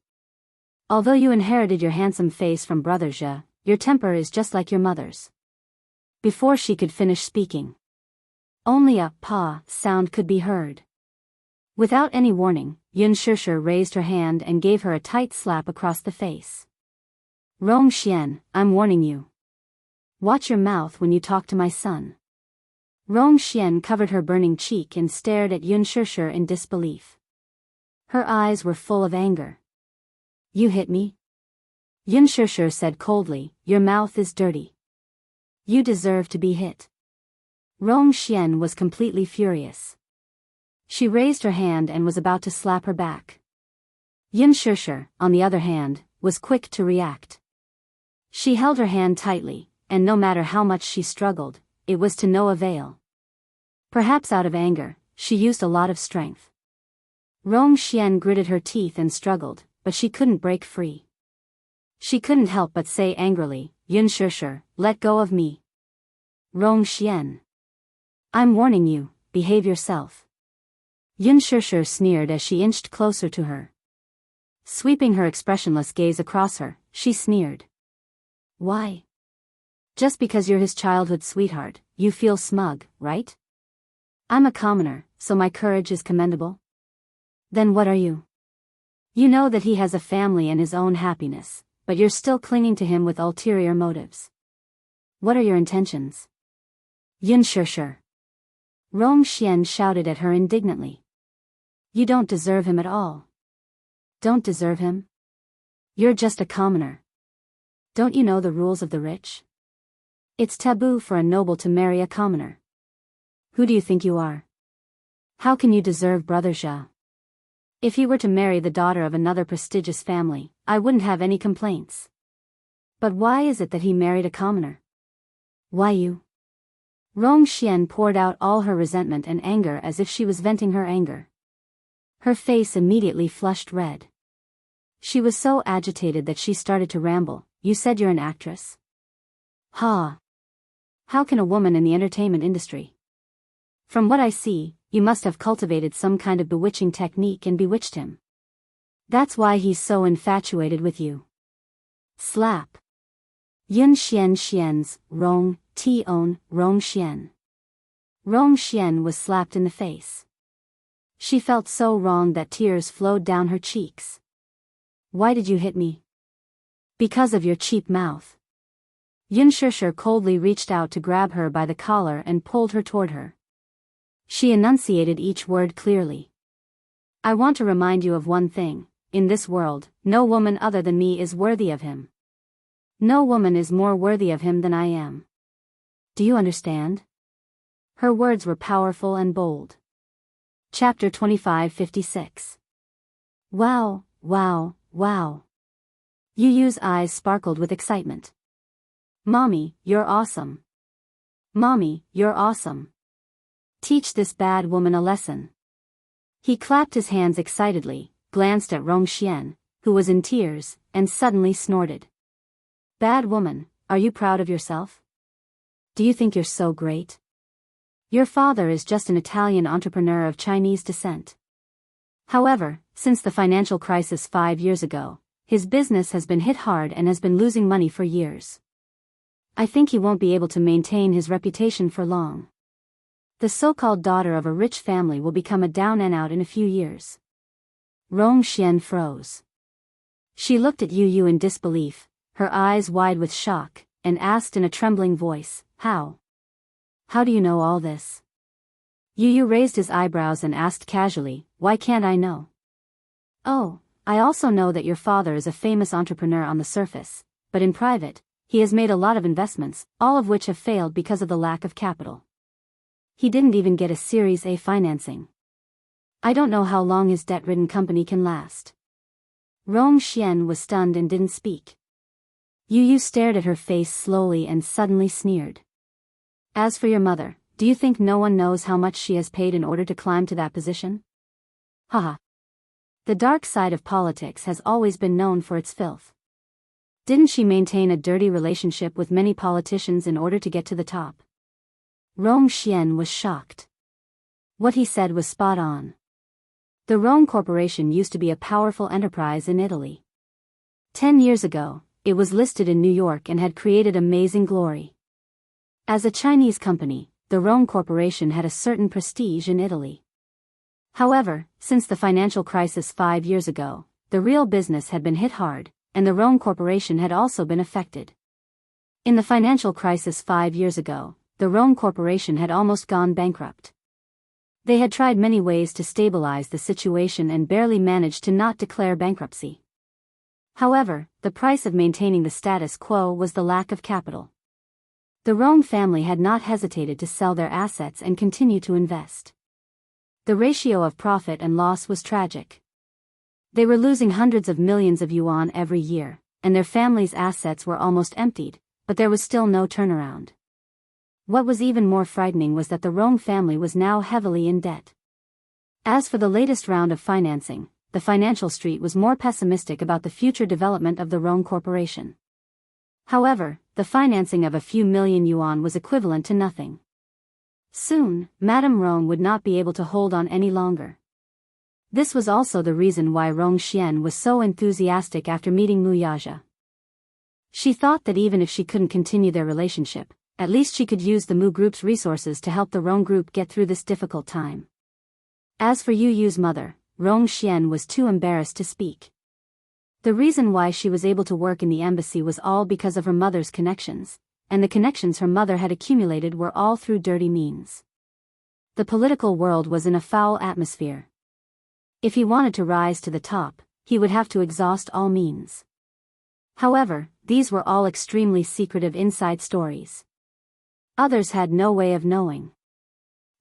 Although you inherited your handsome face from Brother Zhe, your temper is just like your mother's. Before she could finish speaking, only a pa sound could be heard. Without any warning, Yunshursher raised her hand and gave her a tight slap across the face. Rong Xian, I'm warning you. Watch your mouth when you talk to my son. Rong Xian covered her burning cheek and stared at Yunshursher in disbelief. Her eyes were full of anger. You hit me? Yunshursher said coldly, Your mouth is dirty. You deserve to be hit. Rong Xian was completely furious. She raised her hand and was about to slap her back. Yunshursher, on the other hand, was quick to react. She held her hand tightly, and no matter how much she struggled, it was to no avail. Perhaps out of anger, she used a lot of strength. Rong Xian gritted her teeth and struggled, but she couldn't break free. She couldn't help but say angrily, Yunshursher, let go of me. Rong Xian. I'm warning you, behave yourself. Yunshursher sneered as she inched closer to her. Sweeping her expressionless gaze across her, she sneered. Why? Just because you're his childhood sweetheart, you feel smug, right? I'm a commoner, so my courage is commendable. Then what are you? You know that he has a family and his own happiness, but you're still clinging to him with ulterior motives. What are your intentions? Yunshursher. Rong Xian shouted at her indignantly. You don't deserve him at all. Don't deserve him? You're just a commoner. Don't you know the rules of the rich? It's taboo for a noble to marry a commoner. Who do you think you are? How can you deserve Brother Zhe? If he were to marry the daughter of another prestigious family, I wouldn't have any complaints. But why is it that he married a commoner? Why you? Rong Xian poured out all her resentment and anger as if she was venting her anger. Her face immediately flushed red. She was so agitated that she started to ramble. You said you're an actress? Ha! How can a woman in the entertainment industry? From what I see, you must have cultivated some kind of bewitching technique and bewitched him. That's why he's so infatuated with you. Slap. Yun Xian Xian's, Rong, Tion, Rong Xian. Rong Xian was slapped in the face. She felt so wrong that tears flowed down her cheeks. Why did you hit me? Because of your cheap mouth. Yunshursher coldly reached out to grab her by the collar and pulled her toward her. She enunciated each word clearly. I want to remind you of one thing. In this world, no woman other than me is worthy of him. No woman is more worthy of him than I am. Do you understand? Her words were powerful and bold. Chapter 25:56. Wow, wow, wow. Yu Yu's eyes sparkled with excitement. Mommy, you're awesome. Mommy, you're awesome. Teach this bad woman a lesson. He clapped his hands excitedly, glanced at Rongxian, who was in tears, and suddenly snorted. Bad woman, are you proud of yourself? Do you think you're so great? Your father is just an Italian entrepreneur of Chinese descent. However, since the financial crisis 5 years ago, his business has been hit hard and has been losing money for years. I think he won't be able to maintain his reputation for long. The so-called daughter of a rich family will become a down and out in a few years. Rongxian froze. She looked at Yu Yu in disbelief, her eyes wide with shock, and asked in a trembling voice, How? How do you know all this? Yu Yu raised his eyebrows and asked casually, Why can't I know? Oh, I also know that your father is a famous entrepreneur on the surface, but in private, he has made a lot of investments, all of which have failed because of the lack of capital. He didn't even get a Series A financing. I don't know how long his debt-ridden company can last. Rongxian was stunned and didn't speak. Yu Yu stared at her face slowly and suddenly sneered. As for your mother, do you think no one knows how much she has paid in order to climb to that position? Haha. The dark side of politics has always been known for its filth. Didn't she maintain a dirty relationship with many politicians in order to get to the top? Rongxian was shocked. What he said was spot on. The Rome Corporation used to be a powerful enterprise in Italy. 10 years ago, it was listed in New York and had created amazing glory. As a Chinese company, the Rome Corporation had a certain prestige in Italy. However, since the financial crisis 5 years ago, the real business had been hit hard, and the Rome Corporation had also been affected. In the financial crisis 5 years ago, the Rome Corporation had almost gone bankrupt. They had tried many ways to stabilize the situation and barely managed to not declare bankruptcy. However, the price of maintaining the status quo was the lack of capital. The Rome family had not hesitated to sell their assets and continue to invest. The ratio of profit and loss was tragic. They were losing hundreds of millions of yuan every year, and their family's assets were almost emptied, but there was still no turnaround. What was even more frightening was that the Rome family was now heavily in debt. As for the latest round of financing, the financial street was more pessimistic about the future development of the Rome Corporation. However, the financing of a few million yuan was equivalent to nothing. Soon, Madame Rome would not be able to hold on any longer. This was also the reason why Rongxian was so enthusiastic after meeting Wuxia. She thought that even if she couldn't continue their relationship, at least she could use the Mu Group's resources to help the Rong Group get through this difficult time. As for Yu Yu's mother, Rongxian was too embarrassed to speak. The reason why she was able to work in the embassy was all because of her mother's connections, and the connections her mother had accumulated were all through dirty means. The political world was in a foul atmosphere. If he wanted to rise to the top, he would have to exhaust all means. However, these were all extremely secretive inside stories. Others had no way of knowing.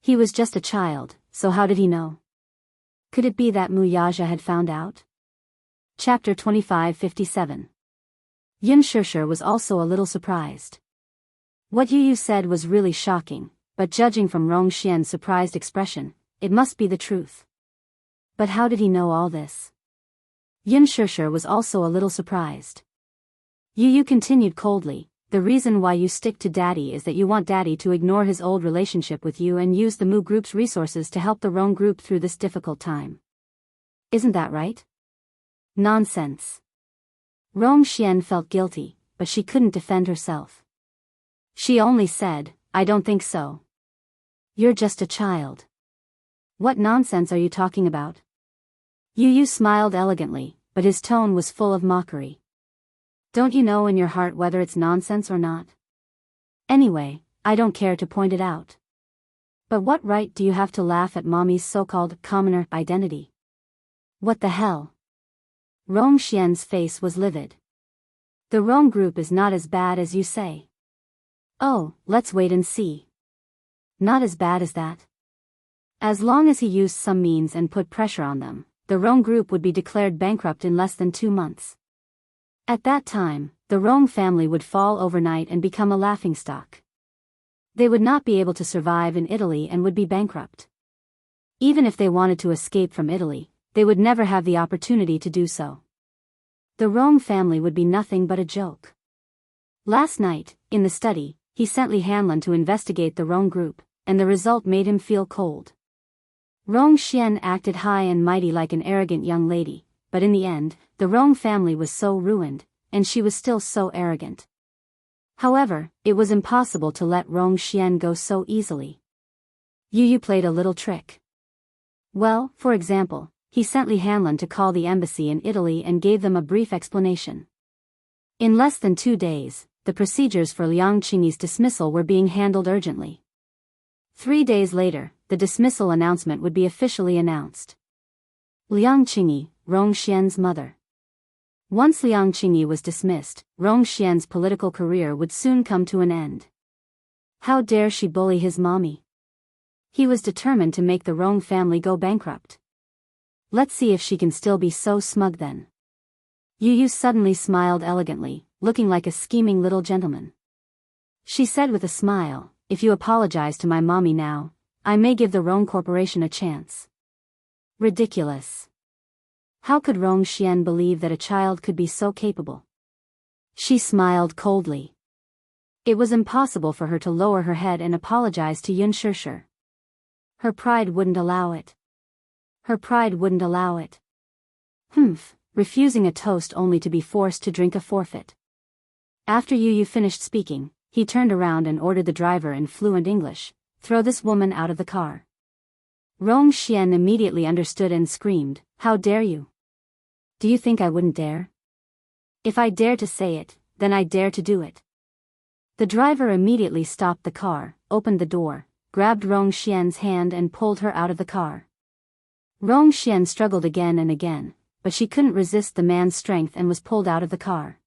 He was just a child, so how did he know? Could it be that Wuxia had found out? Chapter 25:57. Yunshursher was also a little surprised. What Yu Yu said was really shocking, but judging from Rongxian's surprised expression, it must be the truth. But how did he know all this? Yunshursher was also a little surprised. Yu Yu continued coldly, the reason why you stick to Daddy is that you want Daddy to ignore his old relationship with you and use the Mu Group's resources to help the Rong Group through this difficult time. Isn't that right? Nonsense. Rongxian felt guilty, but she couldn't defend herself. She only said, I don't think so. You're just a child. What nonsense are you talking about? Yu Yu smiled elegantly, but his tone was full of mockery. Don't you know in your heart whether it's nonsense or not? Anyway, I don't care to point it out. But what right do you have to laugh at Mommy's so-called commoner identity? What the hell? Rong Xian's face was livid. The Rong group is not as bad as you say. Oh, let's wait and see. Not as bad as that. As long as he used some means and put pressure on them, the Rong group would be declared bankrupt in less than 2 months. At that time, the Rong family would fall overnight and become a laughingstock. They would not be able to survive in Italy and would be bankrupt. Even if they wanted to escape from Italy, they would never have the opportunity to do so. The Rong family would be nothing but a joke. Last night, in the study, he sent Li Hanlin to investigate the Rong group, and the result made him feel cold. Rong Xian acted high and mighty like an arrogant young lady, but in the end, the Rong family was so ruined, and she was still so arrogant. However, it was impossible to let Rong Xian go so easily. Yu played a little trick. Well, for example, he sent Li Hanlin to call the embassy in Italy and gave them a brief explanation. In less than 2 days, the procedures for Liang Qingyi's dismissal were being handled urgently. 3 days later, the dismissal announcement would be officially announced. Liang Qingyi, Rong Xian's mother. Once Liang Qingyi was dismissed, Rong Xian's political career would soon come to an end. How dare she bully his mommy? He was determined to make the Rong family go bankrupt. Let's see if she can still be so smug then. Yu suddenly smiled elegantly, looking like a scheming little gentleman. She said with a smile, "If you apologize to my mommy now, I may give the Rong Corporation a chance." Ridiculous. How could Rong Xian believe that a child could be so capable? She smiled coldly. It was impossible for her to lower her head and apologize to Yun Shishir. Her pride wouldn't allow it. Her pride wouldn't allow it. Refusing a toast only to be forced to drink a forfeit. After Yu finished speaking, he turned around and ordered the driver in fluent English, "Throw this woman out of the car." Rong Xian immediately understood and screamed, "How dare you? Do you think I wouldn't dare? If I dare to say it, then I dare to do it." The driver immediately stopped the car, opened the door, grabbed Rong Xian's hand and pulled her out of the car. Rong Xian struggled again and again, but she couldn't resist the man's strength and was pulled out of the car.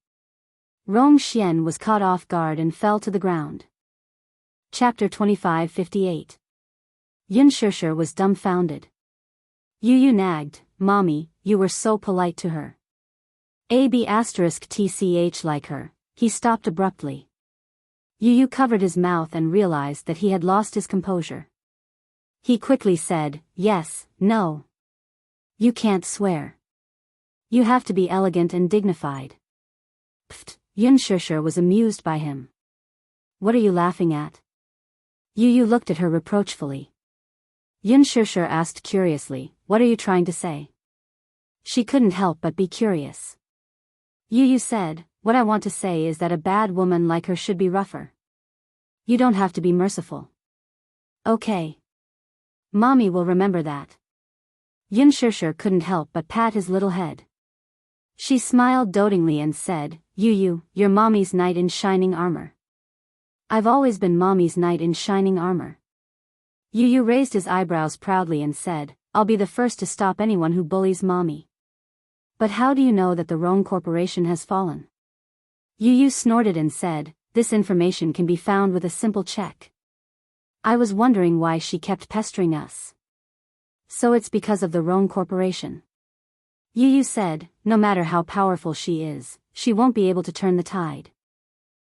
Rong Xian was caught off guard and fell to the ground. Chapter 2558. Yun Shishir was dumbfounded. Yu nagged, "Mommy, you were so polite to her. *tch like her." He stopped abruptly. Yu covered his mouth and realized that he had lost his composure. He quickly said, "Yes, no. You can't swear. You have to be elegant and dignified." Pfft, Yun Shishir was amused by him. "What are you laughing at?" Yu looked at her reproachfully. Yun Shishir asked curiously, "What are you trying to say?" She couldn't help but be curious. Yu said, "What I want to say is that a bad woman like her should be rougher. You don't have to be merciful." "Okay. Mommy will remember that." Yun Shishir couldn't help but pat his little head. She smiled dotingly and said, Yu, you're Mommy's knight in shining armor." "I've always been Mommy's knight in shining armor." Yu raised his eyebrows proudly and said, "I'll be the first to stop anyone who bullies Mommy." "But how do you know that the Rong Corporation has fallen?" Yu snorted and said, "This information can be found with a simple check. I was wondering why she kept pestering us." "So it's because of the Rong Corporation." Yu said, "No matter how powerful she is, she won't be able to turn the tide.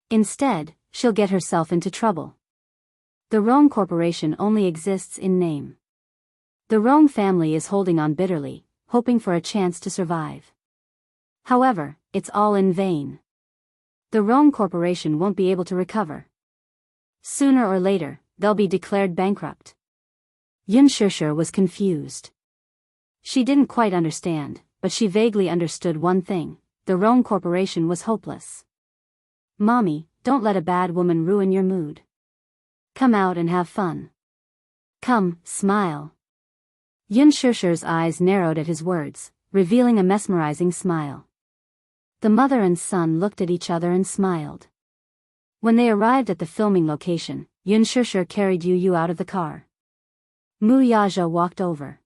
Instead, she'll get herself into trouble. The Rong Corporation only exists in name. The Rong family is holding on bitterly, hoping for a chance to survive. However, it's all in vain. The Rong Corporation won't be able to recover. Sooner or later, they'll be declared bankrupt." Yun Shishir was confused. She didn't quite understand, but she vaguely understood one thing: the Rong Corporation was hopeless. "Mommy, don't let a bad woman ruin your mood. Come out and have fun. Come, smile." Yun Shishir's eyes narrowed at his words, revealing a mesmerizing smile. The mother and son looked at each other and smiled. When they arrived at the filming location, Yun Shishir carried Yu out of the car. Mu Yaja walked over.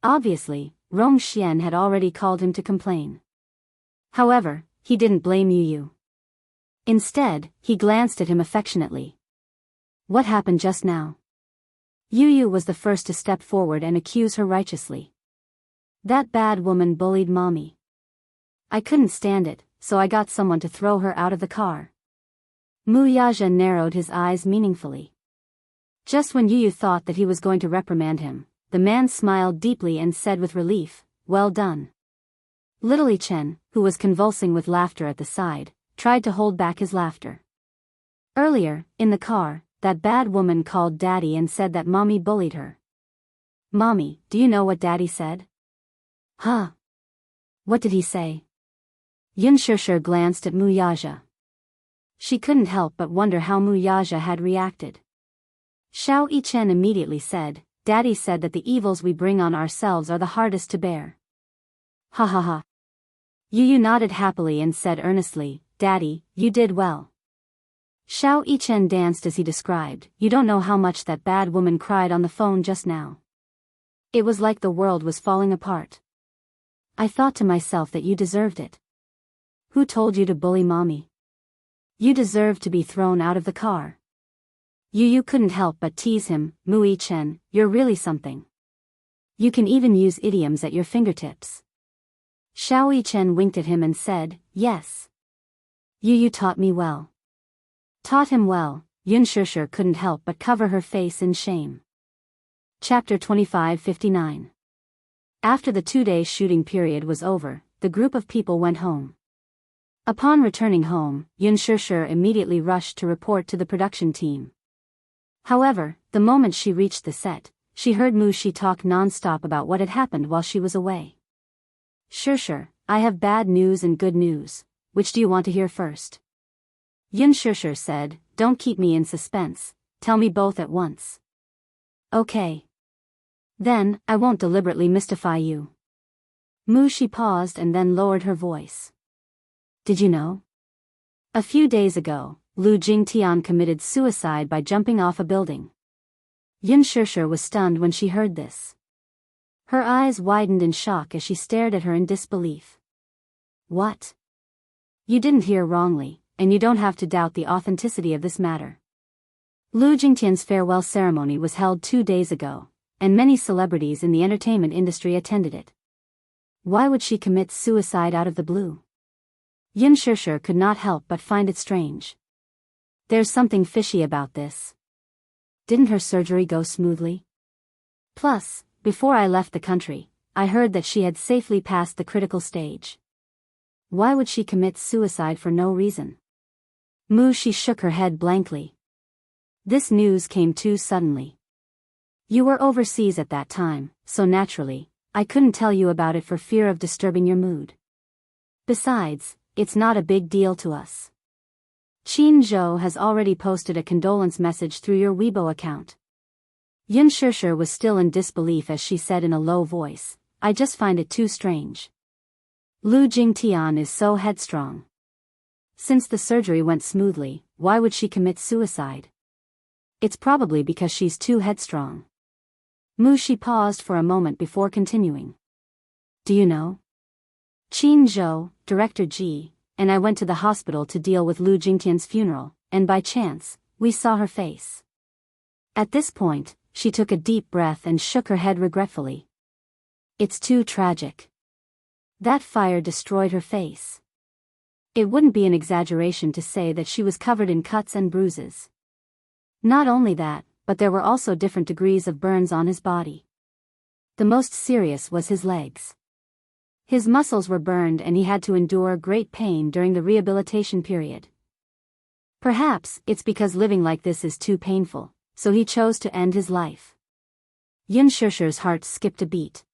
Obviously, Rong Xian had already called him to complain. However, he didn't blame Yu. Instead, he glanced at him affectionately. What happened just now? Yu was the first to step forward and accuse her righteously. That bad woman bullied mommy. I couldn't stand it, so I got someone to throw her out of the car. Wuxia narrowed his eyes meaningfully. Just when Yu thought that he was going to reprimand him, the man smiled deeply and said with relief, "Well done." Little Li Chen, who was convulsing with laughter at the side, tried to hold back his laughter. Earlier, in the car, that bad woman called Daddy and said that Mommy bullied her. Mommy, do you know what Daddy said? Huh? What did he say? Yunshusher glanced at Wuxia. She couldn't help but wonder how Wuxia had reacted. Xiao Yichen immediately said, Daddy said that the evils we bring on ourselves are the hardest to bear. Ha ha ha. Yu nodded happily and said earnestly, Daddy, you did well. Xiao Yichen danced as he described, you don't know how much that bad woman cried on the phone just now. It was like the world was falling apart. I thought to myself that you deserved it. Who told you to bully mommy? You deserved to be thrown out of the car. Yu couldn't help but tease him, Wuxian, you're really something. You can even use idioms at your fingertips. Xiao Yichen winked at him and said, yes. Yu taught me well. Taught him well, Yunshusher couldn't help but cover her face in shame. Chapter 2559. After the 2-day shooting period was over, the group of people went home. Upon returning home, Yunshusher immediately rushed to report to the production team. However, the moment she reached the set, she heard Mushi talk non-stop about what had happened while she was away. Sure, I have bad news and good news. Which do you want to hear first? Yunshusher said, don't keep me in suspense, tell me both at once. Okay. Then, I won't deliberately mystify you. Mushi paused and then lowered her voice. Did you know? A few days ago, Lu Jingtian committed suicide by jumping off a building. Yunshusher was stunned when she heard this. Her eyes widened in shock as she stared at her in disbelief. What? You didn't hear wrongly, and you don't have to doubt the authenticity of this matter. Lu Jingtian's farewell ceremony was held 2 days ago, and many celebrities in the entertainment industry attended it. Why would she commit suicide out of the blue? Yunshusher could not help but find it strange. There's something fishy about this. Didn't her surgery go smoothly? Plus, before I left the country, I heard that she had safely passed the critical stage. Why would she commit suicide for no reason? Mushi shook her head blankly. This news came too suddenly. You were overseas at that time, so naturally, I couldn't tell you about it for fear of disturbing your mood. Besides, it's not a big deal to us. Qin Zhou has already posted a condolence message through your Weibo account. Yunshusher was still in disbelief as she said in a low voice, I just find it too strange. Lu Jingtian is so headstrong. Since the surgery went smoothly, why would she commit suicide? It's probably because she's too headstrong. Mushi paused for a moment before continuing. Do you know? Qin Zhou, Director Ji, and I went to the hospital to deal with Lu Jingtian's funeral, and by chance, we saw her face. At this point, she took a deep breath and shook her head regretfully. It's too tragic. That fire destroyed her face. It wouldn't be an exaggeration to say that she was covered in cuts and bruises. Not only that, but there were also different degrees of burns on his body. The most serious was his legs. His muscles were burned and he had to endure great pain during the rehabilitation period. Perhaps it's because living like this is too painful, so he chose to end his life. Yunshusher's heart skipped a beat.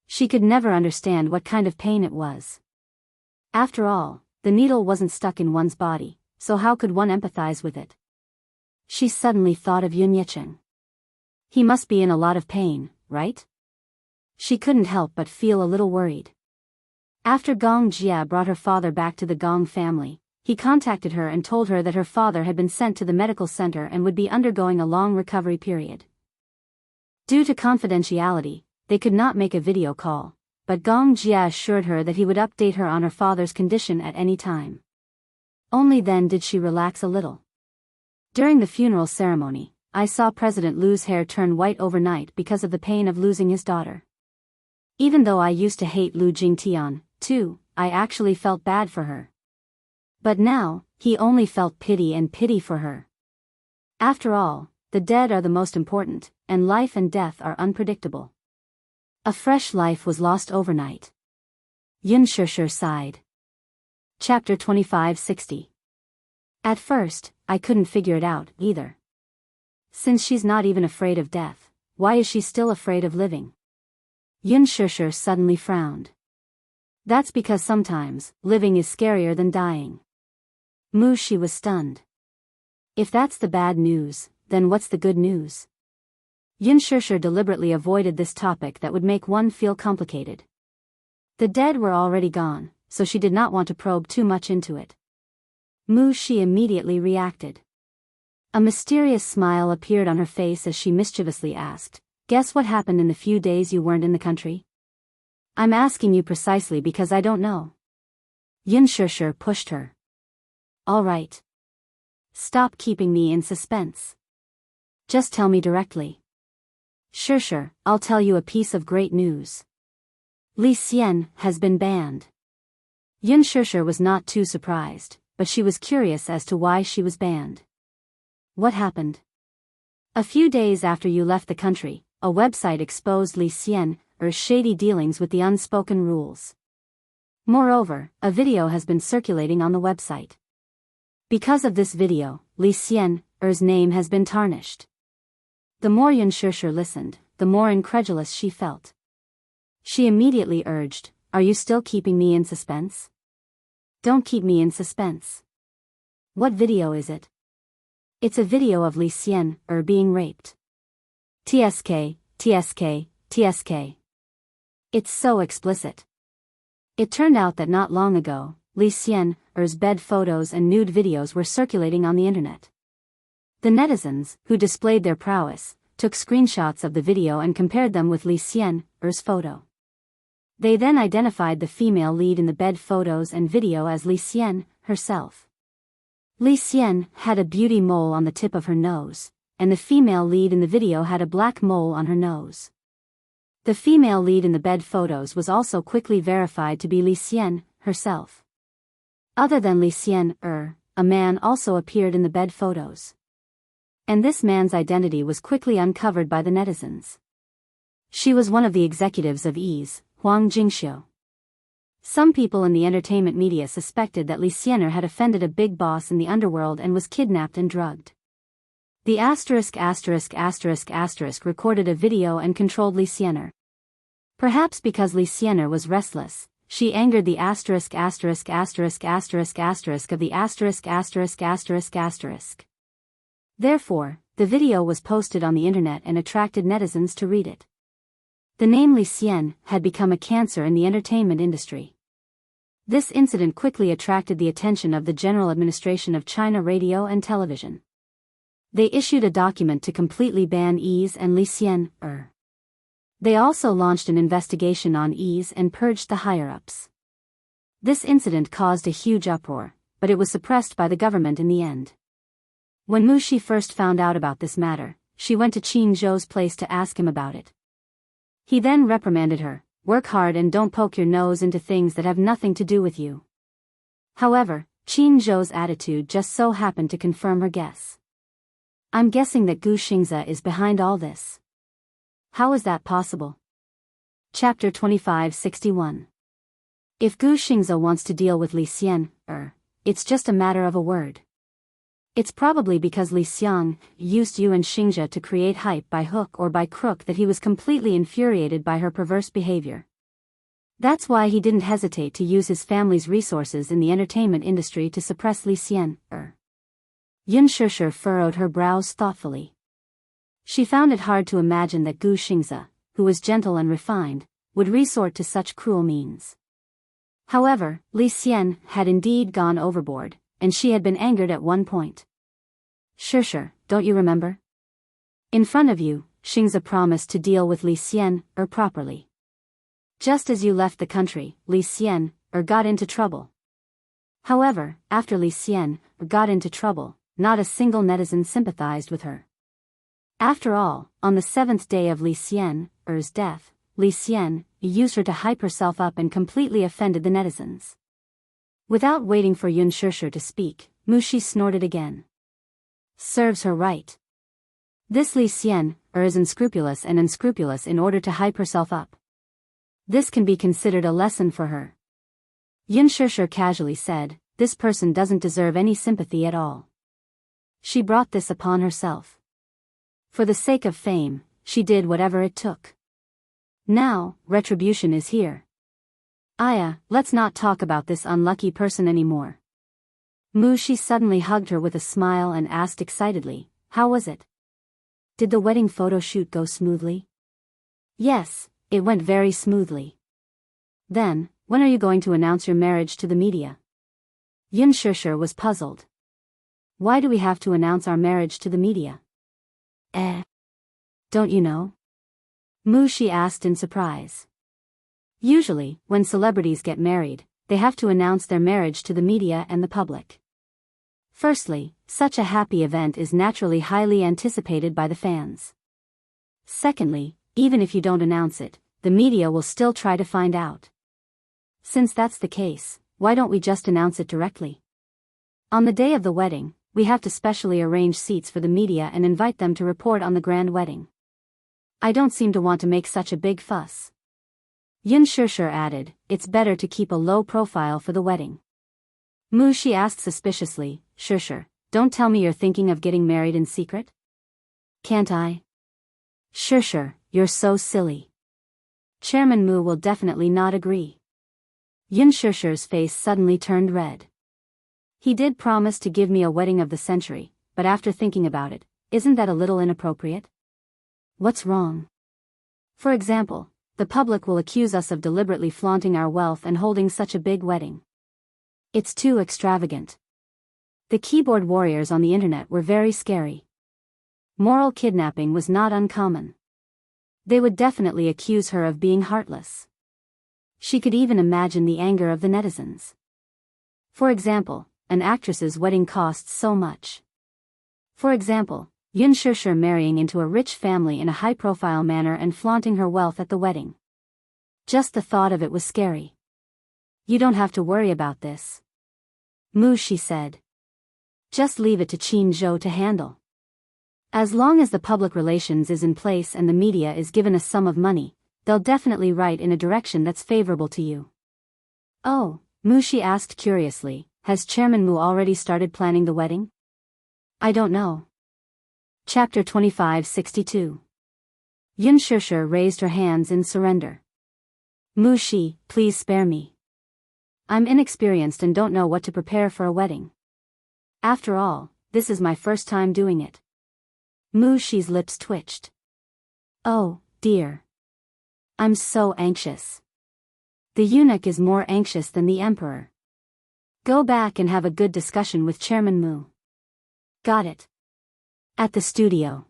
She could never understand what kind of pain it was. After all, the needle wasn't stuck in one's body, so how could one empathize with it? She suddenly thought of Yun Yicheng. He must be in a lot of pain, right? She couldn't help but feel a little worried. After Gong Jia brought her father back to the Gong family, he contacted her and told her that her father had been sent to the medical center and would be undergoing a long recovery period. Due to confidentiality, they could not make a video call, but Gong Jia assured her that he would update her on her father's condition at any time. Only then did she relax a little. During the funeral ceremony, I saw President Lu's hair turn white overnight because of the pain of losing his daughter. Even though I used to hate Lu Jingtian, too, I actually felt bad for her. But now, he only felt pity for her. After all, the dead are the most important, and life and death are unpredictable. A fresh life was lost overnight. Yunshishir sighed. Chapter 2560. At first, I couldn't figure it out, either. Since she's not even afraid of death, why is she still afraid of living? Yunshishir suddenly frowned. That's because sometimes, living is scarier than dying. Mushi was stunned. If that's the bad news, then what's the good news? Yunshishir deliberately avoided this topic that would make one feel complicated. The dead were already gone, so she did not want to probe too much into it. Mushi immediately reacted. A mysterious smile appeared on her face as she mischievously asked, "Guess what happened in the few days you weren't in the country?" "I'm asking you precisely because I don't know." Yunshishir pushed her. "All right. Stop keeping me in suspense. Just tell me directly." "Sure, I'll tell you a piece of great news. Li Xian has been banned." Yunshishir was not too surprised, but she was curious as to why she was banned. "What happened?" "A few days after you left the country, a website exposed Li Xian's shady dealings with the unspoken rules. Moreover, a video has been circulating on the website. Because of this video, Li Xian's name has been tarnished." The more Yunshishir listened, the more incredulous she felt. She immediately urged, "Are you still keeping me in suspense? Don't keep me in suspense. What video is it?" "It's a video of Li Xian being raped." TSK. It's so explicit. It turned out that not long ago, Li Xian's bed photos and nude videos were circulating on the internet. The netizens, who displayed their prowess, took screenshots of the video and compared them with Li Xian's photo. They then identified the female lead in the bed photos and video as Li Xian herself. Li Xian had a beauty mole on the tip of her nose, and the female lead in the video had a black mole on her nose. The female lead in the bed photos was also quickly verified to be Li Xian herself. Other than Li Xian, a man also appeared in the bed photos. And this man's identity was quickly uncovered by the netizens. She was one of the executives of Ease, Huang Jingxiu. Some people in the entertainment media suspected that Li Xian had offended a big boss in the underworld and was kidnapped and drugged. The **** recorded a video and controlled Li Xian. Perhaps because Li Xian was restless, she angered the **** of the ****. Therefore, the video was posted on the internet and attracted netizens to read it. The name Li Xian had become a cancer in the entertainment industry. This incident quickly attracted the attention of the General Administration of China Radio and Television. They issued a document to completely ban Ease and Li Xian. They also launched an investigation on Ease and purged the higher-ups. This incident caused a huge uproar, but it was suppressed by the government in the end. When Mushi first found out about this matter, she went to Qin Zhou's place to ask him about it. He then reprimanded her, "Work hard and don't poke your nose into things that have nothing to do with you." However, Qin Zhou's attitude just so happened to confirm her guess. "I'm guessing that Gu Xingzi is behind all this." "How is that possible?" Chapter 2561. If Gu Xingzi wants to deal with Li Xian, it's just a matter of a word. It's probably because Li Xiang used Yuan Xingzhi to create hype by hook or by crook that he was completely infuriated by her perverse behavior. That's why he didn't hesitate to use his family's resources in the entertainment industry to suppress Li Xian. Yunshishir furrowed her brows thoughtfully. She found it hard to imagine that Gu Xingzi, who was gentle and refined, would resort to such cruel means. However, Li Xian had indeed gone overboard, and she had been angered at one point. Sure, don't you remember? In front of you, Xingzi promised to deal with Li Xian properly. Just as you left the country, Li Xian got into trouble. However, after Li Xian got into trouble, not a single netizen sympathized with her. After all, on the 7th day of Li Xian's death, Li Xian used her to hype herself up and completely offended the netizens. Without waiting for Yun Shishir to speak, Mushi snorted again. Serves her right. This Li Xian is unscrupulous in order to hype herself up. This can be considered a lesson for her. Yun Shishir casually said, this person doesn't deserve any sympathy at all. She brought this upon herself. For the sake of fame, she did whatever it took. Now, retribution is here. Aya, let's not talk about this unlucky person anymore. Mushi suddenly hugged her with a smile and asked excitedly, how was it? Did the wedding photo shoot go smoothly? Yes, it went very smoothly. Then, when are you going to announce your marriage to the media? Yun Shishir was puzzled. Why do we have to announce our marriage to the media? Don't you know? Mushi asked in surprise. Usually, when celebrities get married, they have to announce their marriage to the media and the public. Firstly, such a happy event is naturally highly anticipated by the fans. Secondly, even if you don't announce it, the media will still try to find out. Since that's the case, why don't we just announce it directly? On the day of the wedding, we have to specially arrange seats for the media and invite them to report on the grand wedding. I don't seem to want to make such a big fuss. Yun Shishir added, it's better to keep a low profile for the wedding. Mushi asked suspiciously, Shishir, don't tell me you're thinking of getting married in secret? Can't I? Shishir, you're so silly. Chairman Mu will definitely not agree. Yun Shishir's face suddenly turned red. He did promise to give me a wedding of the century, but after thinking about it, isn't that a little inappropriate? What's wrong? For example, the public will accuse us of deliberately flaunting our wealth and holding such a big wedding. It's too extravagant. The keyboard warriors on the internet were very scary. Moral kidnapping was not uncommon. They would definitely accuse her of being heartless. She could even imagine the anger of the netizens. For example, an actress's wedding costs so much. For example, Yun Shishir marrying into a rich family in a high-profile manner and flaunting her wealth at the wedding. Just the thought of it was scary. You don't have to worry about this. Mushi said. Just leave it to Qin Zhou to handle. As long as the public relations is in place and the media is given a sum of money, they'll definitely write in a direction that's favorable to you. Oh, Mushi asked curiously, has Chairman Mu already started planning the wedding? I don't know. Chapter 2562. Yun Shishir raised her hands in surrender. Mushi, please spare me. I'm inexperienced and don't know what to prepare for a wedding. After all, this is my first time doing it. Mushi's lips twitched. Oh, dear. I'm so anxious. The eunuch is more anxious than the emperor. Go back and have a good discussion with Chairman Mu. Got it. At the studio.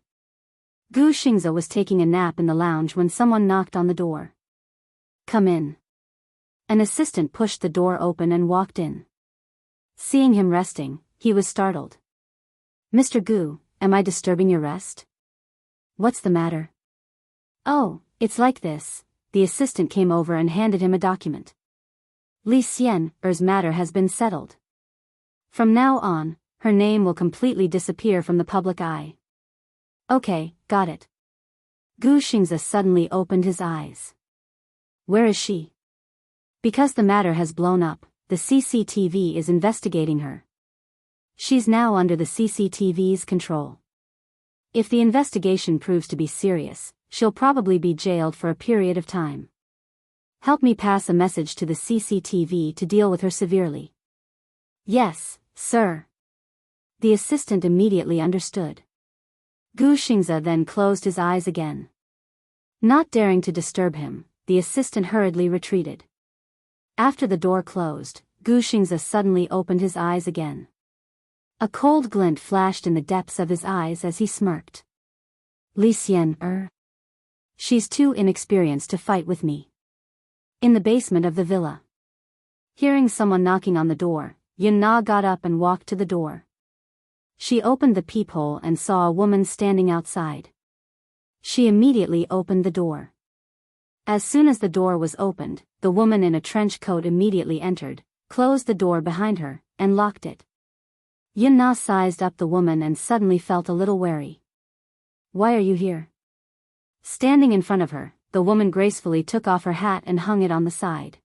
Gu Xingzi was taking a nap in the lounge when someone knocked on the door. Come in. An assistant pushed the door open and walked in. Seeing him resting, he was startled. Mr. Gu, am I disturbing your rest? What's the matter? Oh, it's like this. The assistant came over and handed him a document. Li Xian's matter has been settled. From now on, her name will completely disappear from the public eye. Okay, got it. Gu Xingzi suddenly opened his eyes. Where is she? Because the matter has blown up, the CCTV is investigating her. She's now under the CCTV's control. If the investigation proves to be serious, she'll probably be jailed for a period of time. Help me pass a message to the CCTV to deal with her severely. Yes, sir. The assistant immediately understood. Gu Xingzi then closed his eyes again. Not daring to disturb him, the assistant hurriedly retreated. After the door closed, Gu Xingzi suddenly opened his eyes again. A cold glint flashed in the depths of his eyes as he smirked. Li Xian. She's too inexperienced to fight with me. In the basement of the villa. Hearing someone knocking on the door, Yun Na got up and walked to the door. She opened the peephole and saw a woman standing outside. She immediately opened the door. As soon as the door was opened, the woman in a trench coat immediately entered, closed the door behind her, and locked it. Yun Na sized up the woman and suddenly felt a little wary. "Why are you here?" Standing in front of her, the woman gracefully took off her hat and hung it on the side.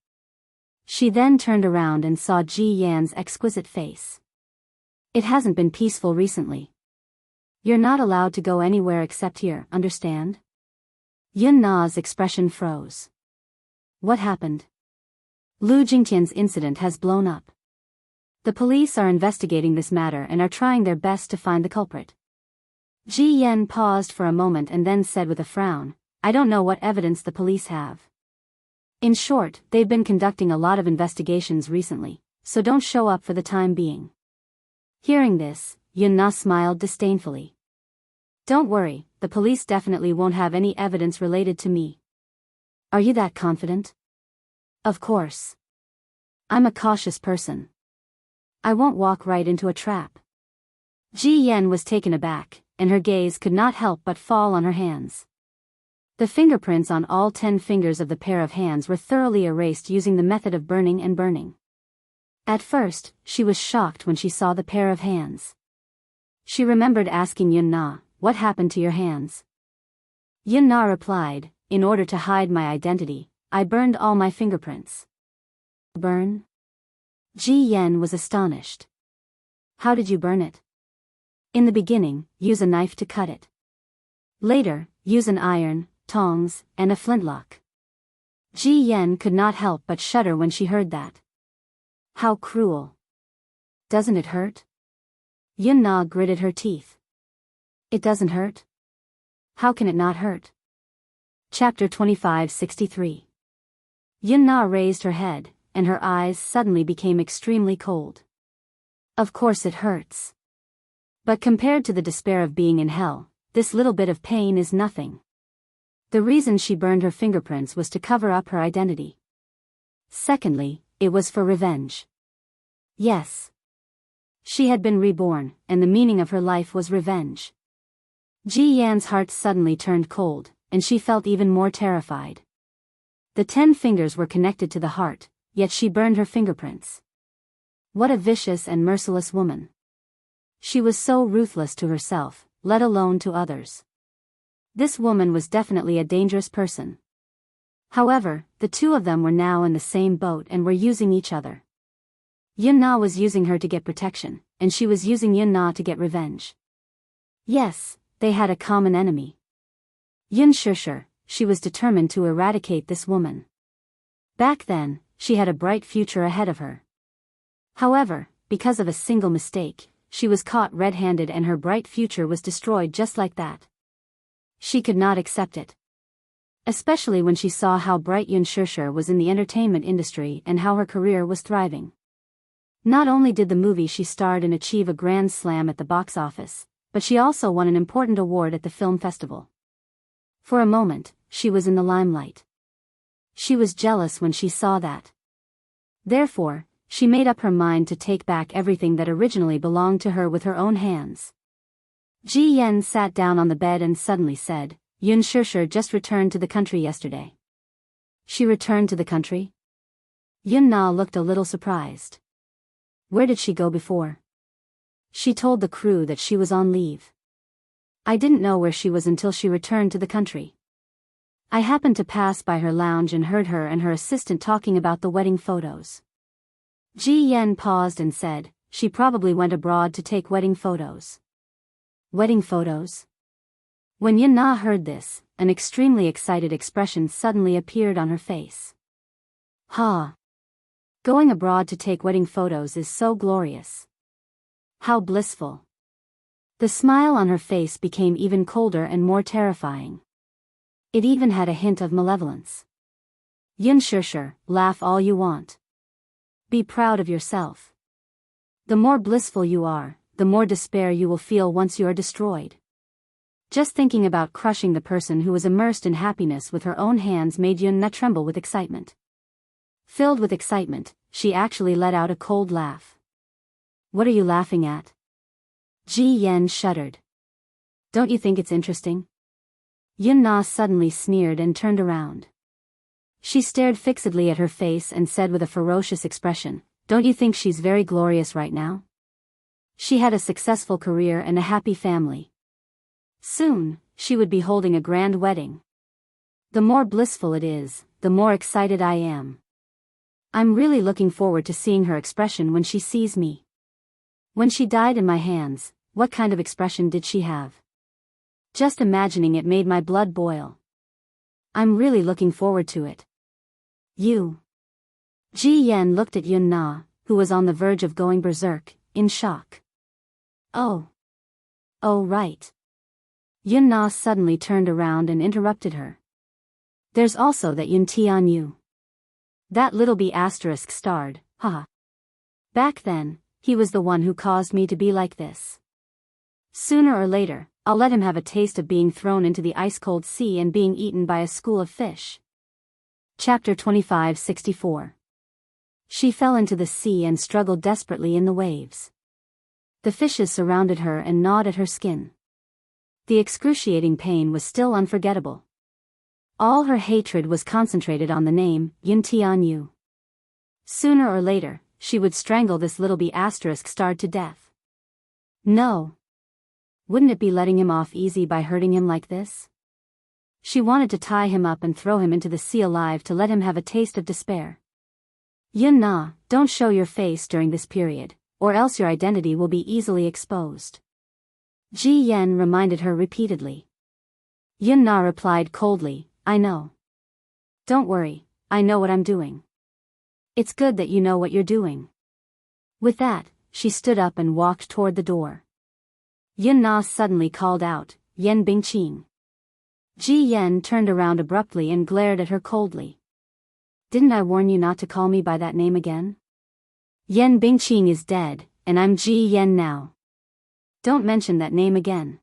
She then turned around and saw Ji Yan's exquisite face. "It hasn't been peaceful recently. You're not allowed to go anywhere except here, understand?" Yun Na's expression froze. What happened? Lu Jingtian's incident has blown up. The police are investigating this matter and are trying their best to find the culprit. Ji Yan paused for a moment and then said with a frown, "I don't know what evidence the police have. In short, they've been conducting a lot of investigations recently, so don't show up for the time being." Hearing this, Yun Na smiled disdainfully. "Don't worry, the police definitely won't have any evidence related to me." "Are you that confident?" "Of course. I'm a cautious person. I won't walk right into a trap." Ji Yan was taken aback, and her gaze could not help but fall on her hands. The fingerprints on all 10 fingers of the pair of hands were thoroughly erased using the method of burning and burning. At first, she was shocked when she saw the pair of hands. She remembered asking Yun Na, "What happened to your hands?" Yun Na replied, "In order to hide my identity, I burned all my fingerprints." "Burn?" Ji Yan was astonished. "How did you burn it?" "In the beginning, use a knife to cut it. Later, use an iron, tongs, and a flintlock." Ji Yan could not help but shudder when she heard that. How cruel. "Doesn't it hurt?" Yun Na gritted her teeth. "It doesn't hurt? How can it not hurt?" Chapter 2563. Yun Na raised her head, and her eyes suddenly became extremely cold. "Of course it hurts. But compared to the despair of being in hell, this little bit of pain is nothing." The reason she burned her fingerprints was to cover up her identity. Secondly, it was for revenge. Yes. She had been reborn, and the meaning of her life was revenge. Ji Yan's heart suddenly turned cold, and she felt even more terrified. The 10 fingers were connected to the heart, yet she burned her fingerprints. What a vicious and merciless woman. She was so ruthless to herself, let alone to others. This woman was definitely a dangerous person. However, the two of them were now in the same boat and were using each other. Yun Na was using her to get protection, and she was using Yun Na to get revenge. Yes, they had a common enemy. Yun Shishir, she was determined to eradicate this woman. Back then, she had a bright future ahead of her. However, because of a single mistake, she was caught red-handed and her bright future was destroyed just like that. She could not accept it. Especially when she saw how bright Yun Shishir was in the entertainment industry and how her career was thriving. Not only did the movie she starred in achieve a grand slam at the box office, but she also won an important award at the film festival. For a moment, she was in the limelight. She was jealous when she saw that. Therefore, she made up her mind to take back everything that originally belonged to her with her own hands. Ji Yan sat down on the bed and suddenly said, "Yun Shishir just returned to the country yesterday." "She returned to the country?" Yun Na looked a little surprised. "Where did she go before?" "She told the crew that she was on leave. I didn't know where she was until she returned to the country. I happened to pass by her lounge and heard her and her assistant talking about the wedding photos." Ji Yan paused and said, "She probably went abroad to take wedding photos." "Wedding photos?" When Yun Na heard this, an extremely excited expression suddenly appeared on her face. "Ha! Going abroad to take wedding photos is so glorious. How blissful." The smile on her face became even colder and more terrifying. It even had a hint of malevolence. "Yun Shishir, laugh all you want. Be proud of yourself. The more blissful you are, the more despair you will feel once you are destroyed." Just thinking about crushing the person who was immersed in happiness with her own hands made Yun Na tremble with excitement. Filled with excitement, she actually let out a cold laugh. What are you laughing at? Ji Yan shuddered. Don't you think it's interesting? Yun Na suddenly sneered and turned around. She stared fixedly at her face and said with a ferocious expression, don't you think she's very glorious right now? She had a successful career and a happy family. Soon, she would be holding a grand wedding. The more blissful it is, the more excited I am. I'm really looking forward to seeing her expression when she sees me. When she died in my hands, what kind of expression did she have? Just imagining it made my blood boil. I'm really looking forward to it. You. Ji Yan looked at Yun Na, who was on the verge of going berserk, in shock. Oh. Oh right. Yun Na suddenly turned around and interrupted her. There's also that Yun Tianyu. That little B** starred, haha. Back then, he was the one who caused me to be like this. Sooner or later, I'll let him have a taste of being thrown into the ice-cold sea and being eaten by a school of fish. Chapter 2564. She fell into the sea and struggled desperately in the waves. The fishes surrounded her and gnawed at her skin. The excruciating pain was still unforgettable. All her hatred was concentrated on the name, Yun Tianyu. Sooner or later, she would strangle this little B** starred to death. No. Wouldn't it be letting him off easy by hurting him like this? She wanted to tie him up and throw him into the sea alive to let him have a taste of despair. Yun Na, don't show your face during this period, or else your identity will be easily exposed. Ji Yan reminded her repeatedly. Yun Na replied coldly, I know. Don't worry, I know what I'm doing. It's good that you know what you're doing. With that, she stood up and walked toward the door. Yun Na suddenly called out, Yan Bingqing. Ji Yan turned around abruptly and glared at her coldly. Didn't I warn you not to call me by that name again? Yan Bingqing is dead, and I'm Ji Yan now. Don't mention that name again.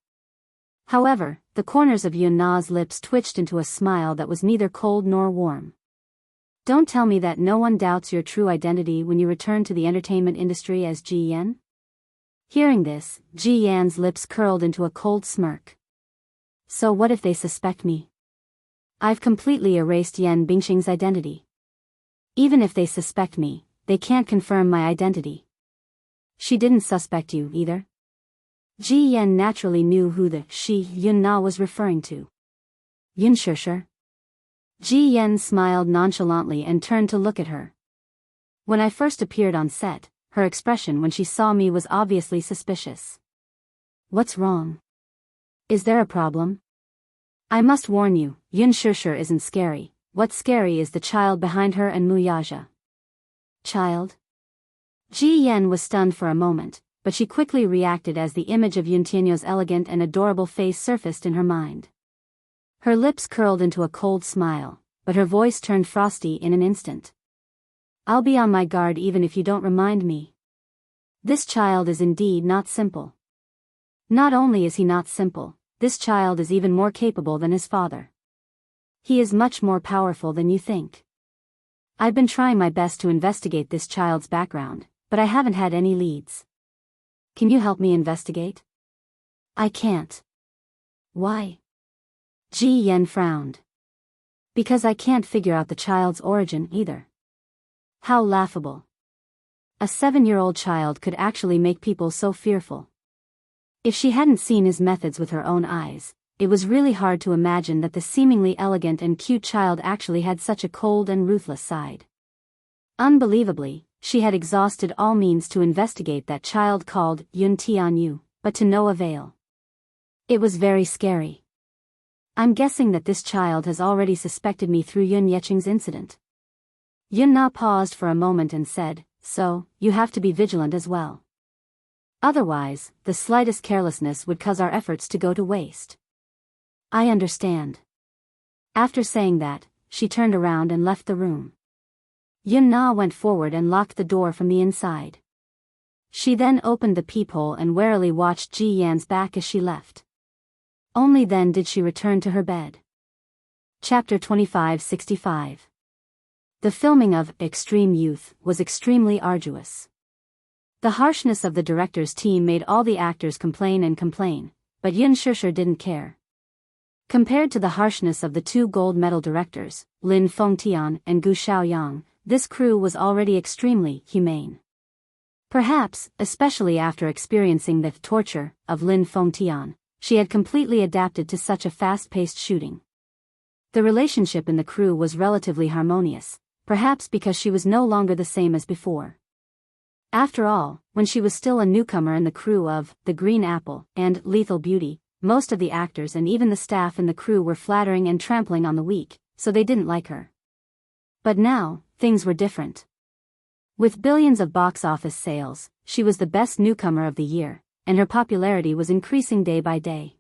However, the corners of Yun Na's lips twitched into a smile that was neither cold nor warm. Don't tell me that no one doubts your true identity when you return to the entertainment industry as Ji Yan? Hearing this, Ji Yan's lips curled into a cold smirk. So what if they suspect me? I've completely erased Yan Bingqing's identity. Even if they suspect me, they can't confirm my identity. She didn't suspect you either? Ji Yan naturally knew who the Yun Na was referring to. Yun Shusher. Ji Yan smiled nonchalantly and turned to look at her. When I first appeared on set, her expression when she saw me was obviously suspicious. What's wrong? Is there a problem? I must warn you, Yun Shusher isn't scary. What's scary is the child behind her and Muyaja. Child? Ji Yan was stunned for a moment, but she quickly reacted as the image of Yun Tianyu's elegant and adorable face surfaced in her mind. Her lips curled into a cold smile, but her voice turned frosty in an instant. I'll be on my guard even if you don't remind me. This child is indeed not simple. Not only is he not simple, this child is even more capable than his father. He is much more powerful than you think. I've been trying my best to investigate this child's background, but I haven't had any leads. Can you help me investigate? I can't. Why? Ji Yan frowned. Because I can't figure out the child's origin either. How laughable. A 7-year-old child could actually make people so fearful. If she hadn't seen his methods with her own eyes, it was really hard to imagine that the seemingly elegant and cute child actually had such a cold and ruthless side. Unbelievably, she had exhausted all means to investigate that child called Yun Tianyu, but to no avail. It was very scary. I'm guessing that this child has already suspected me through Yun Yeqing's incident. Yun Na paused for a moment and said, so, you have to be vigilant as well. Otherwise, the slightest carelessness would cause our efforts to go to waste. I understand. After saying that, she turned around and left the room. Yun Na went forward and locked the door from the inside. She then opened the peephole and warily watched Ji Yan's back as she left. Only then did she return to her bed. Chapter 2565. The filming of Extreme Youth was extremely arduous. The harshness of the director's team made all the actors complain and complain, but Yun Shishir didn't care. Compared to the harshness of the two gold medal directors, Lin Fengtian and Gu Xiaoyang, this crew was already extremely humane. Perhaps, especially after experiencing the torture of Lin Fengtian, she had completely adapted to such a fast-paced shooting. The relationship in the crew was relatively harmonious, perhaps because she was no longer the same as before. After all, when she was still a newcomer in the crew of The Green Apple and Lethal Beauty, most of the actors and even the staff in the crew were flattering and trampling on the weak, so they didn't like her. But now, things were different. With billions of box office sales, she was the best newcomer of the year, and her popularity was increasing day by day.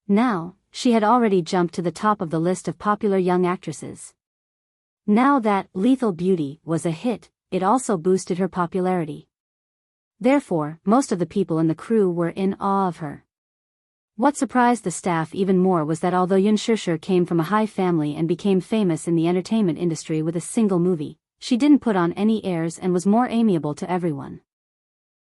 Now, she had already jumped to the top of the list of popular young actresses. Now that Lethal Beauty was a hit, it also boosted her popularity. Therefore, most of the people in the crew were in awe of her. What surprised the staff even more was that although Yun Shishir came from a high family and became famous in the entertainment industry with a single movie, she didn't put on any airs and was more amiable to everyone.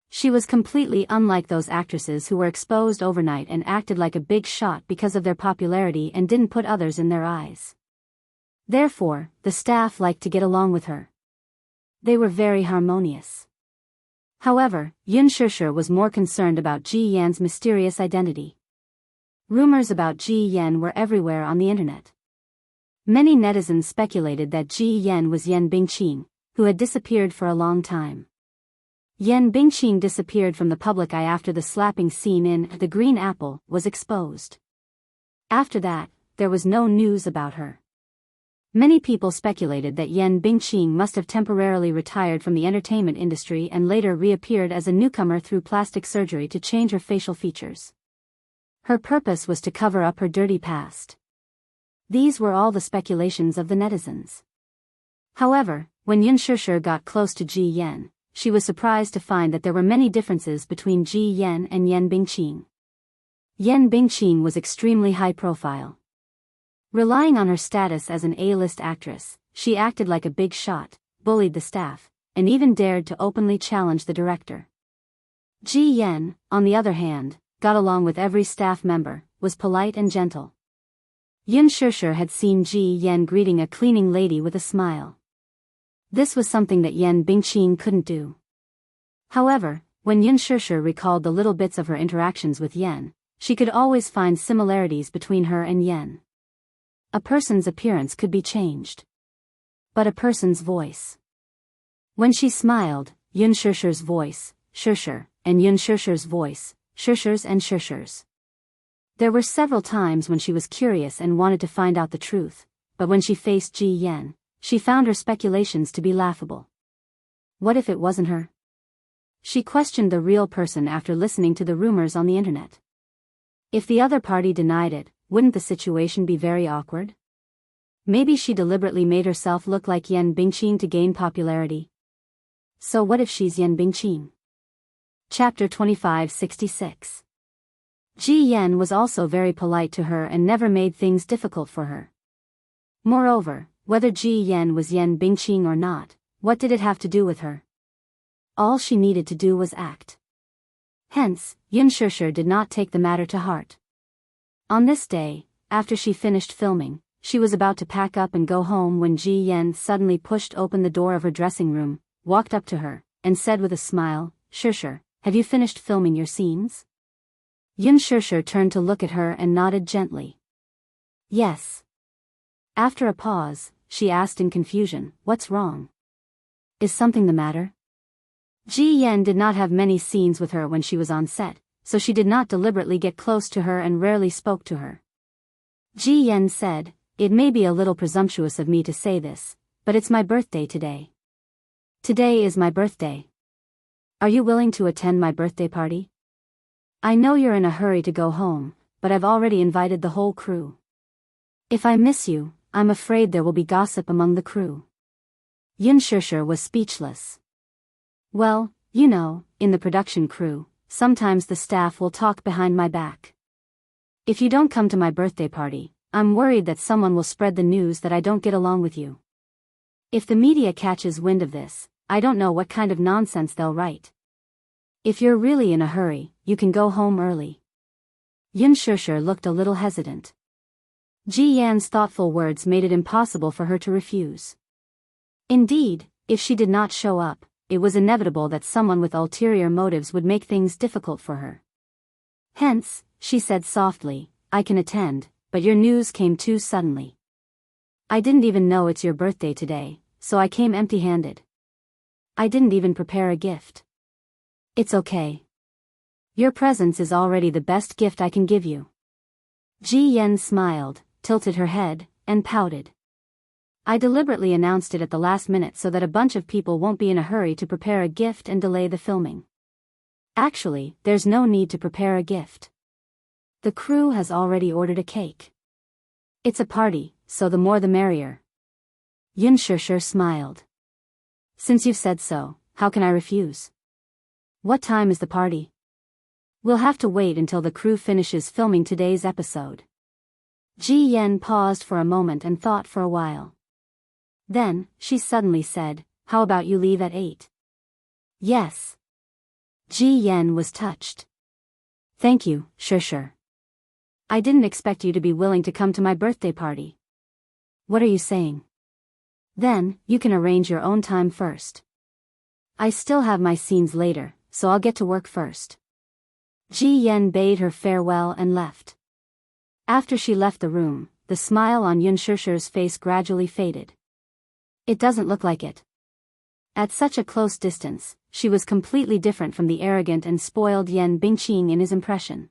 She was completely unlike those actresses who were exposed overnight and acted like a big shot because of their popularity and didn't put others in their eyes. Therefore, the staff liked to get along with her. They were very harmonious. However, Yun Shishir was more concerned about Ji Yan's mysterious identity. Rumors about Ji Yan were everywhere on the internet. Many netizens speculated that Ji Yan was Yan Bingqing, who had disappeared for a long time. Yan Bingqing disappeared from the public eye after the slapping scene in The Green Apple was exposed. After that, there was no news about her. Many people speculated that Yan Bingqing must have temporarily retired from the entertainment industry and later reappeared as a newcomer through plastic surgery to change her facial features. Her purpose was to cover up her dirty past. These were all the speculations of the netizens. However, when Yun Shishir got close to Ji Yan, she was surprised to find that there were many differences between Ji Yan and Yan Bingqing. Yan Bingqing was extremely high profile. Relying on her status as an A-list actress, she acted like a big shot, bullied the staff, and even dared to openly challenge the director. Ji Yan, on the other hand, got along with every staff member, was polite and gentle. Yun Shishir had seen Ji Yan greeting a cleaning lady with a smile. This was something that Yan Bingqing couldn't do. However, when Yun Shishir recalled the little bits of her interactions with Yan, she could always find similarities between her and Yan. A person's appearance could be changed. But a person's voice. When she smiled, Yun Shishir's voice, Shishir, and Yun Shishir's voice, Shishir's and Shishir's. There were several times when she was curious and wanted to find out the truth, but when she faced Ji Yan, she found her speculations to be laughable. What if it wasn't her? She questioned the real person after listening to the rumors on the internet. If the other party denied it, wouldn't the situation be very awkward? Maybe she deliberately made herself look like Yan Bingqing to gain popularity. So what if she's Yan Bingqing? Chapter 2566. Ji Yan was also very polite to her and never made things difficult for her. Moreover, whether Ji Yan was Yan Bingqing or not, what did it have to do with her? All she needed to do was act. Hence, Yun Shishir did not take the matter to heart. On this day, after she finished filming, she was about to pack up and go home when Ji Yan suddenly pushed open the door of her dressing room, walked up to her, and said with a smile, "Shishir, have you finished filming your scenes?" Yun Shishir turned to look at her and nodded gently. Yes. After a pause, she asked in confusion, "What's wrong? Is something the matter?" Ji Yan did not have many scenes with her when she was on set, so she did not deliberately get close to her and rarely spoke to her. Ji Yan said, "It may be a little presumptuous of me to say this, but it's my birthday today. Today is my birthday. Are you willing to attend my birthday party? I know you're in a hurry to go home, but I've already invited the whole crew. If I miss you, I'm afraid there will be gossip among the crew." Yun Shishir was speechless. Well, you know, in the production crew, sometimes the staff will talk behind my back. If you don't come to my birthday party, I'm worried that someone will spread the news that I don't get along with you. If the media catches wind of this, I don't know what kind of nonsense they'll write. If you're really in a hurry, you can go home early. Yunshusher looked a little hesitant. Ji Yan's thoughtful words made it impossible for her to refuse. Indeed, if she did not show up, it was inevitable that someone with ulterior motives would make things difficult for her. Hence, she said softly, I can attend, but your news came too suddenly. I didn't even know it's your birthday today, so I came empty-handed. I didn't even prepare a gift. It's okay. Your presence is already the best gift I can give you. Ji Yan smiled, tilted her head, and pouted. I deliberately announced it at the last minute so that a bunch of people won't be in a hurry to prepare a gift and delay the filming. Actually, there's no need to prepare a gift. The crew has already ordered a cake. It's a party, so the more the merrier. Yunshusher smiled. Since you've said so, how can I refuse? What time is the party? We'll have to wait until the crew finishes filming today's episode. Ji Yan paused for a moment and thought for a while. Then, she suddenly said, how about you leave at 8? Yes. Ji Yan was touched. Thank you, Shusher. I didn't expect you to be willing to come to my birthday party. What are you saying? Then, you can arrange your own time first. I still have my scenes later, so I'll get to work first. Ji Yan bade her farewell and left. After she left the room, the smile on Yunshusher's face gradually faded. It doesn't look like it. At such a close distance, she was completely different from the arrogant and spoiled Yan Bingqing in his impression.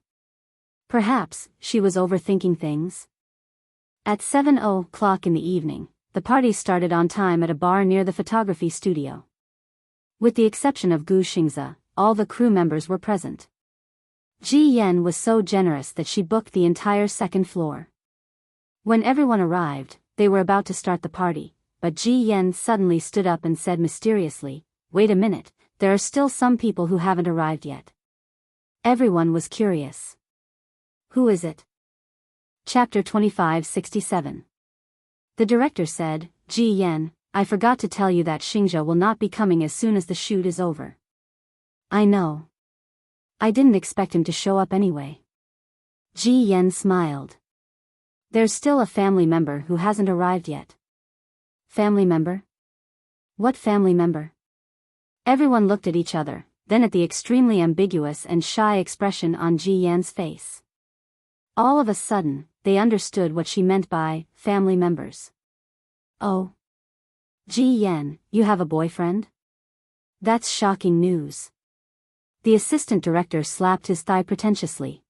Perhaps, she was overthinking things. At 7:00 in the evening, the party started on time at a bar near the photography studio. With the exception of Gu Xingzi, all the crew members were present. Ji Yan was so generous that she booked the entire second floor. When everyone arrived, they were about to start the party, but Ji Yan suddenly stood up and said mysteriously, wait a minute, there are still some people who haven't arrived yet. Everyone was curious. Who is it? Chapter 2567. The director said, Ji Yan, I forgot to tell you that Xingzhe will not be coming as soon as the shoot is over. I know. I didn't expect him to show up anyway. Ji Yan smiled. There's still a family member who hasn't arrived yet. Family member? What family member? Everyone looked at each other, then at the extremely ambiguous and shy expression on Ji Yan's face. All of a sudden, they understood what she meant by family members. Oh. Ji Yan, you have a boyfriend? That's shocking news. The assistant director slapped his thigh pretentiously.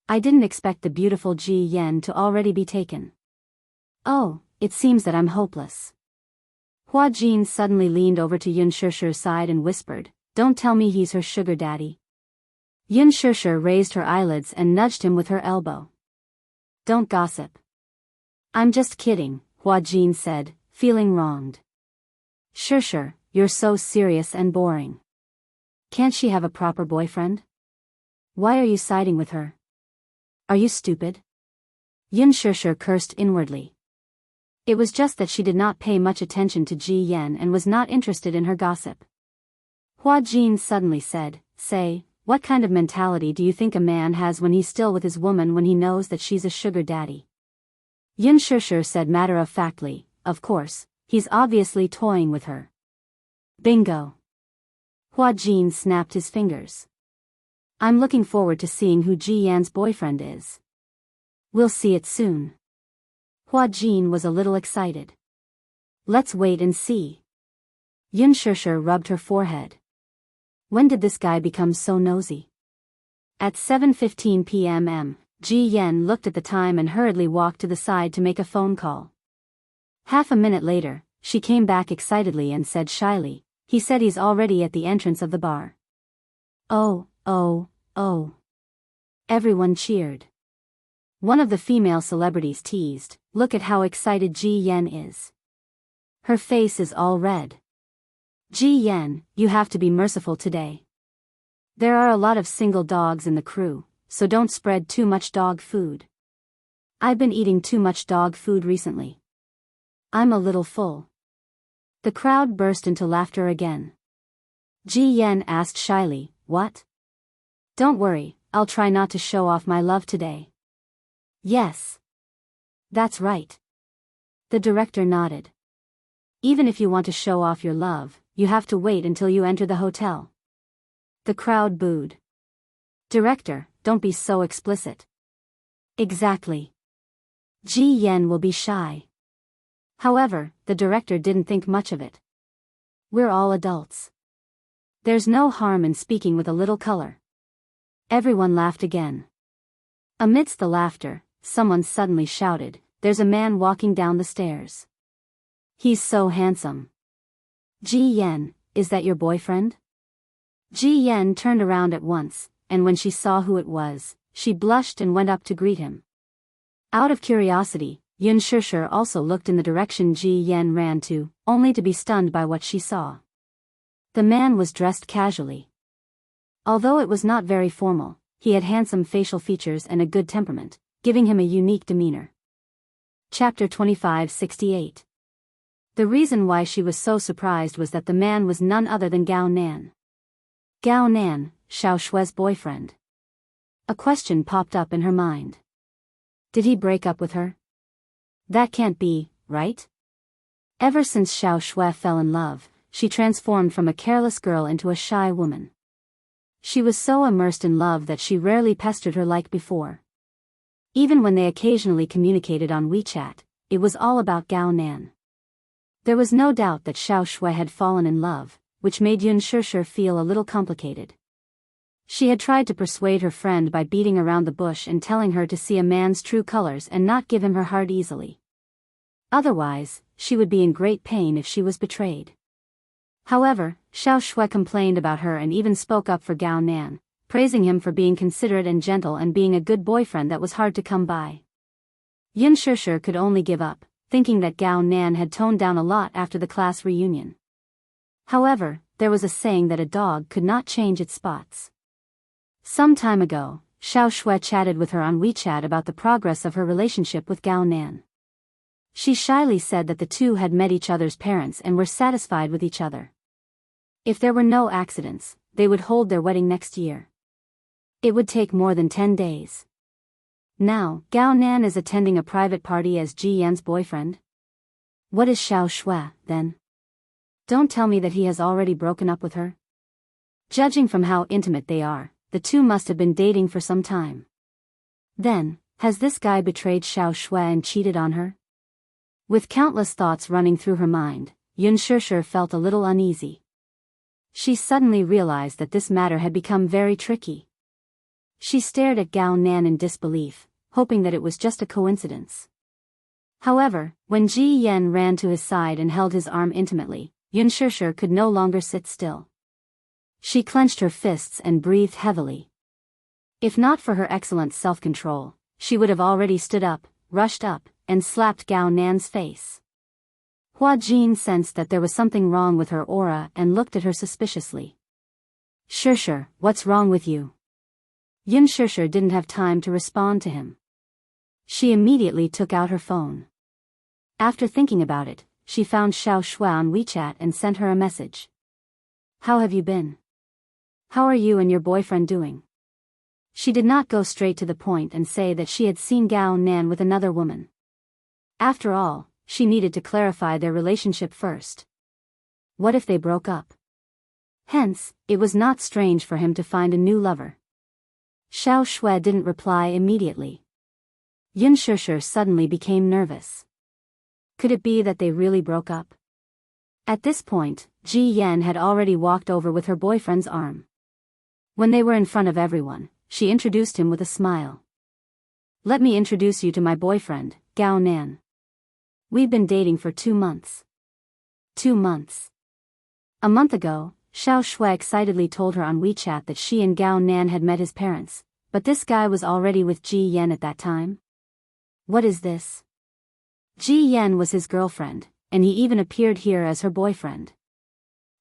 I didn't expect the beautiful Ji Yan to already be taken. Oh, it seems that I'm hopeless. Hua Jin suddenly leaned over to Yunshusher's side and whispered, don't tell me he's her sugar daddy. Yunshusher raised her eyelids and nudged him with her elbow. Don't gossip. I'm just kidding, Hua Jin said, feeling wronged. Shusher, you're so serious and boring. Can't she have a proper boyfriend? Why are you siding with her? Are you stupid? Yunshusher cursed inwardly. It was just that she did not pay much attention to Ji Yan and was not interested in her gossip. Hua Jin suddenly said, say, what kind of mentality do you think a man has when he's still with his woman when he knows that she's a sugar daddy? Yunshusher said matter-of-factly, of course, he's obviously toying with her. Bingo. Hua Jin snapped his fingers. I'm looking forward to seeing who Ji Yan's boyfriend is. We'll see it soon. Hua Jin was a little excited. Let's wait and see. Yunshusher rubbed her forehead. When did this guy become so nosy? At 7:15 p.m. Ji Yan looked at the time and hurriedly walked to the side to make a phone call. Half a minute later, she came back excitedly and said shyly, he said he's already at the entrance of the bar. Oh, oh, oh. Everyone cheered. One of the female celebrities teased, look at how excited Ji Yan is. Her face is all red. Ji Yan, you have to be merciful today. There are a lot of single dogs in the crew, so don't spread too much dog food. I've been eating too much dog food recently. I'm a little full. The crowd burst into laughter again. Ji Yan asked shyly, "What?" "Don't worry, I'll try not to show off my love today." "Yes. That's right." The director nodded. "Even if you want to show off your love, you have to wait until you enter the hotel." The crowd booed. "Director, don't be so explicit." "Exactly. Ji Yan will be shy." However, the director didn't think much of it. "We're all adults. There's no harm in speaking with a little color." Everyone laughed again. Amidst the laughter, someone suddenly shouted, "There's a man walking down the stairs. He's so handsome." "Ji Yan, is that your boyfriend?" Ji Yan turned around at once, and when she saw who it was, she blushed and went up to greet him. Out of curiosity, Yun Shishir also looked in the direction Ji Yan ran to, only to be stunned by what she saw. The man was dressed casually. Although it was not very formal, he had handsome facial features and a good temperament, giving him a unique demeanor. Chapter 2568. The reason why she was so surprised was that the man was none other than Gao Nan. Gao Nan, Xiao Shue's boyfriend. A question popped up in her mind. Did he break up with her? That can't be, right? Ever since Xiao Shui fell in love, she transformed from a careless girl into a shy woman. She was so immersed in love that she rarely pestered her like before. Even when they occasionally communicated on WeChat, it was all about Gao Nan. There was no doubt that Xiao Shui had fallen in love, which made Yun Shishir feel a little complicated. She had tried to persuade her friend by beating around the bush and telling her to see a man's true colors and not give him her heart easily. Otherwise, she would be in great pain if she was betrayed. However, Xiao Shui complained about her and even spoke up for Gao Nan, praising him for being considerate and gentle and being a good boyfriend that was hard to come by. Yun Shishir could only give up, thinking that Gao Nan had toned down a lot after the class reunion. However, there was a saying that a dog could not change its spots. Some time ago, Xiao Shui chatted with her on WeChat about the progress of her relationship with Gao Nan. She shyly said that the two had met each other's parents and were satisfied with each other. If there were no accidents, they would hold their wedding next year. It would take more than 10 days. Now, Gao Nan is attending a private party as Ji Yan's boyfriend? What is Xiao Shui, then? Don't tell me that he has already broken up with her. Judging from how intimate they are, the two must have been dating for some time. Then, has this guy betrayed Xiao Shui and cheated on her? With countless thoughts running through her mind, Yun Shishir felt a little uneasy. She suddenly realized that this matter had become very tricky. She stared at Gao Nan in disbelief, hoping that it was just a coincidence. However, when Ji Yan ran to his side and held his arm intimately, Yun Shishir could no longer sit still. She clenched her fists and breathed heavily. If not for her excellent self-control, she would have already stood up, rushed up, and slapped Gao Nan's face. Hua Jin sensed that there was something wrong with her aura and looked at her suspiciously. "Shishir, what's wrong with you?" Yun Shishir didn't have time to respond to him. She immediately took out her phone. After thinking about it, she found Xiao Shui on WeChat and sent her a message. "How have you been? How are you and your boyfriend doing?" She did not go straight to the point and say that she had seen Gao Nan with another woman. After all, she needed to clarify their relationship first. What if they broke up? Hence, it was not strange for him to find a new lover. Xiao Shui didn't reply immediately. Yun Shishir suddenly became nervous. Could it be that they really broke up? At this point, Ji Yan had already walked over with her boyfriend's arm. When they were in front of everyone, she introduced him with a smile. "Let me introduce you to my boyfriend, Gao Nan. We've been dating for 2 months. 2 months. A month ago, Xiao Shui excitedly told her on WeChat that she and Gao Nan had met his parents, but this guy was already with Ji Yan at that time. What is this? Ji Yan was his girlfriend, and he even appeared here as her boyfriend.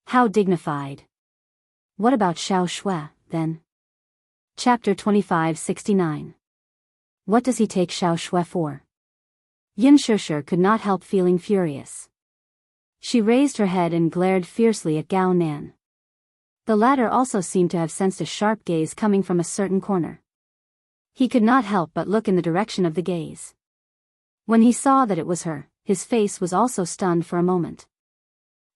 How dignified. What about Xiao Shui, then? Chapter 2569. What does he take Xiao Shui for? Yun Shishir could not help feeling furious. She raised her head and glared fiercely at Gao Nan. The latter also seemed to have sensed a sharp gaze coming from a certain corner. He could not help but look in the direction of the gaze. When he saw that it was her, his face was also stunned for a moment.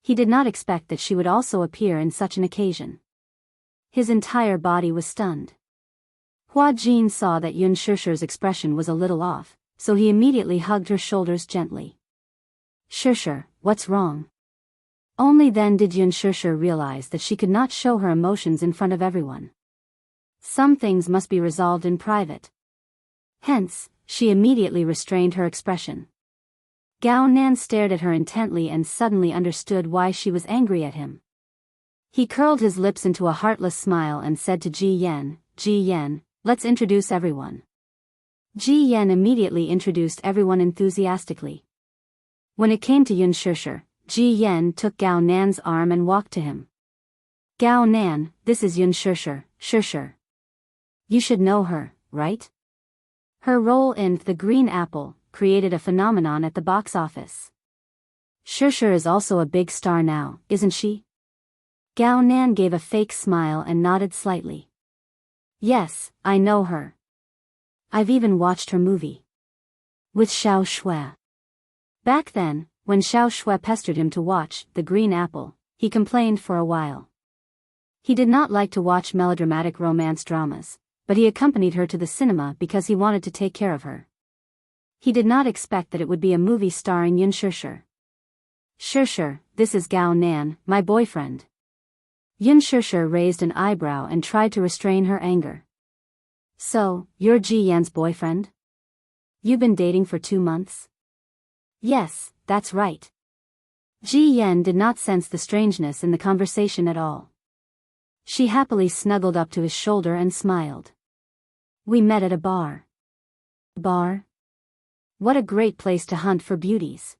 He did not expect that she would also appear in such an occasion. His entire body was stunned. Hua Jin saw that Yun Shishir's expression was a little off, so he immediately hugged her shoulders gently. Shishir, what's wrong? Only then did Yun Shishir realize that she could not show her emotions in front of everyone. Some things must be resolved in private. Hence, she immediately restrained her expression. Gao Nan stared at her intently and suddenly understood why she was angry at him. He curled his lips into a heartless smile and said to Ji Yan, let's introduce everyone. Ji Yan immediately introduced everyone enthusiastically. When it came to Yun Shishir, Ji Yan took Gao Nan's arm and walked to him. Gao Nan, this is Yun Shishir, Shishir. You should know her, right? Her role in The Green Apple created a phenomenon at the box office. Shishir is also a big star now, isn't she? Gao Nan gave a fake smile and nodded slightly. Yes, I know her. I've even watched her movie. With Xiao Shui. Back then, when Xiao Shui pestered him to watch The Green Apple, he complained for a while. He did not like to watch melodramatic romance dramas, but he accompanied her to the cinema because he wanted to take care of her. He did not expect that it would be a movie starring Yun Shishir. Shishir, this is Gao Nan, my boyfriend. Yun Shishir raised an eyebrow and tried to restrain her anger. So, you're Ji Yan's boyfriend? You've been dating for 2 months? Yes, that's right. Ji Yan did not sense the strangeness in the conversation at all. She happily snuggled up to his shoulder and smiled. We met at a bar. Bar? What a great place to hunt for beauties.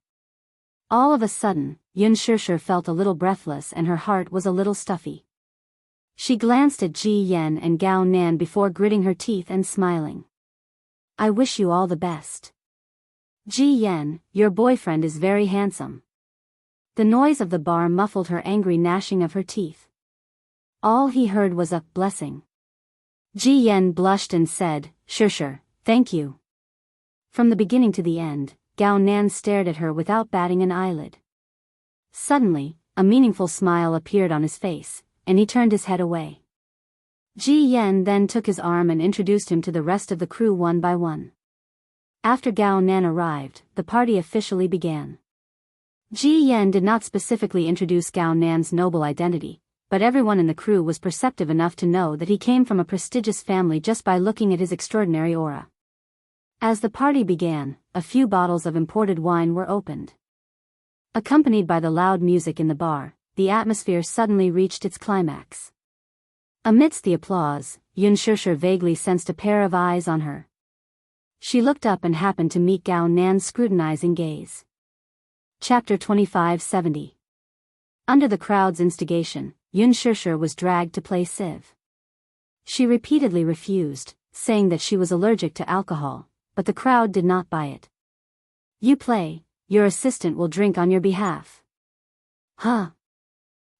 All of a sudden, Yun Shishir felt a little breathless and her heart was a little stuffy. She glanced at Ji Yan and Gao Nan before gritting her teeth and smiling. I wish you all the best. Ji Yan, your boyfriend is very handsome. The noise of the bar muffled her angry gnashing of her teeth. All he heard was a blessing. Ji Yan blushed and said, Shishir, thank you. From the beginning to the end, Gao Nan stared at her without batting an eyelid. Suddenly, a meaningful smile appeared on his face, and he turned his head away. Ji Yan then took his arm and introduced him to the rest of the crew one by one. After Gao Nan arrived, the party officially began. Ji Yan did not specifically introduce Gao Nan's noble identity, but everyone in the crew was perceptive enough to know that he came from a prestigious family just by looking at his extraordinary aura. As the party began, a few bottles of imported wine were opened. Accompanied by the loud music in the bar, the atmosphere suddenly reached its climax. Amidst the applause, Yun Shishir vaguely sensed a pair of eyes on her. She looked up and happened to meet Gao Nan's scrutinizing gaze. Chapter 2570. Under the crowd's instigation, Yun Shishir was dragged to play Civ. She repeatedly refused, saying that she was allergic to alcohol, but the crowd did not buy it. You play, your assistant will drink on your behalf. Huh?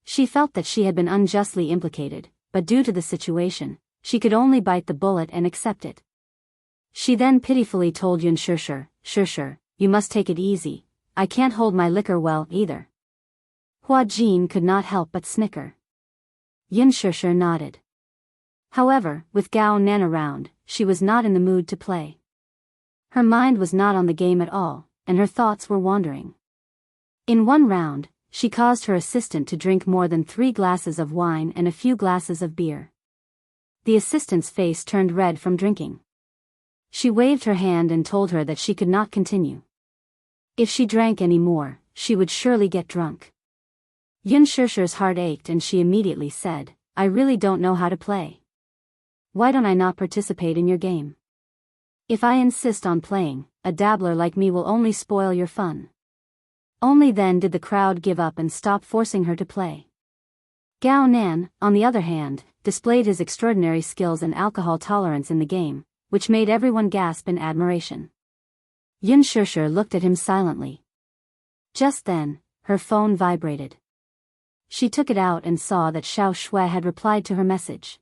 She felt that she had been unjustly implicated, but due to the situation, she could only bite the bullet and accept it. She then pitifully told Yun Shishir, Shishir, you must take it easy, I can't hold my liquor well either. Hua Jin could not help but snicker. Yun Shishir nodded. However, with Gao Nan around, she was not in the mood to play. Her mind was not on the game at all, and her thoughts were wandering. In one round, she caused her assistant to drink more than 3 glasses of wine and a few glasses of beer. The assistant's face turned red from drinking. She waved her hand and told her that she could not continue. If she drank any more, she would surely get drunk. Yun Shishir's heart ached and she immediately said, I really don't know how to play. Why don't I not participate in your game? If I insist on playing, a dabbler like me will only spoil your fun. Only then did the crowd give up and stop forcing her to play. Gao Nan, on the other hand, displayed his extraordinary skills and alcohol tolerance in the game, which made everyone gasp in admiration. Yun Shishir looked at him silently. Just then, her phone vibrated. She took it out and saw that Xiao Shui had replied to her message.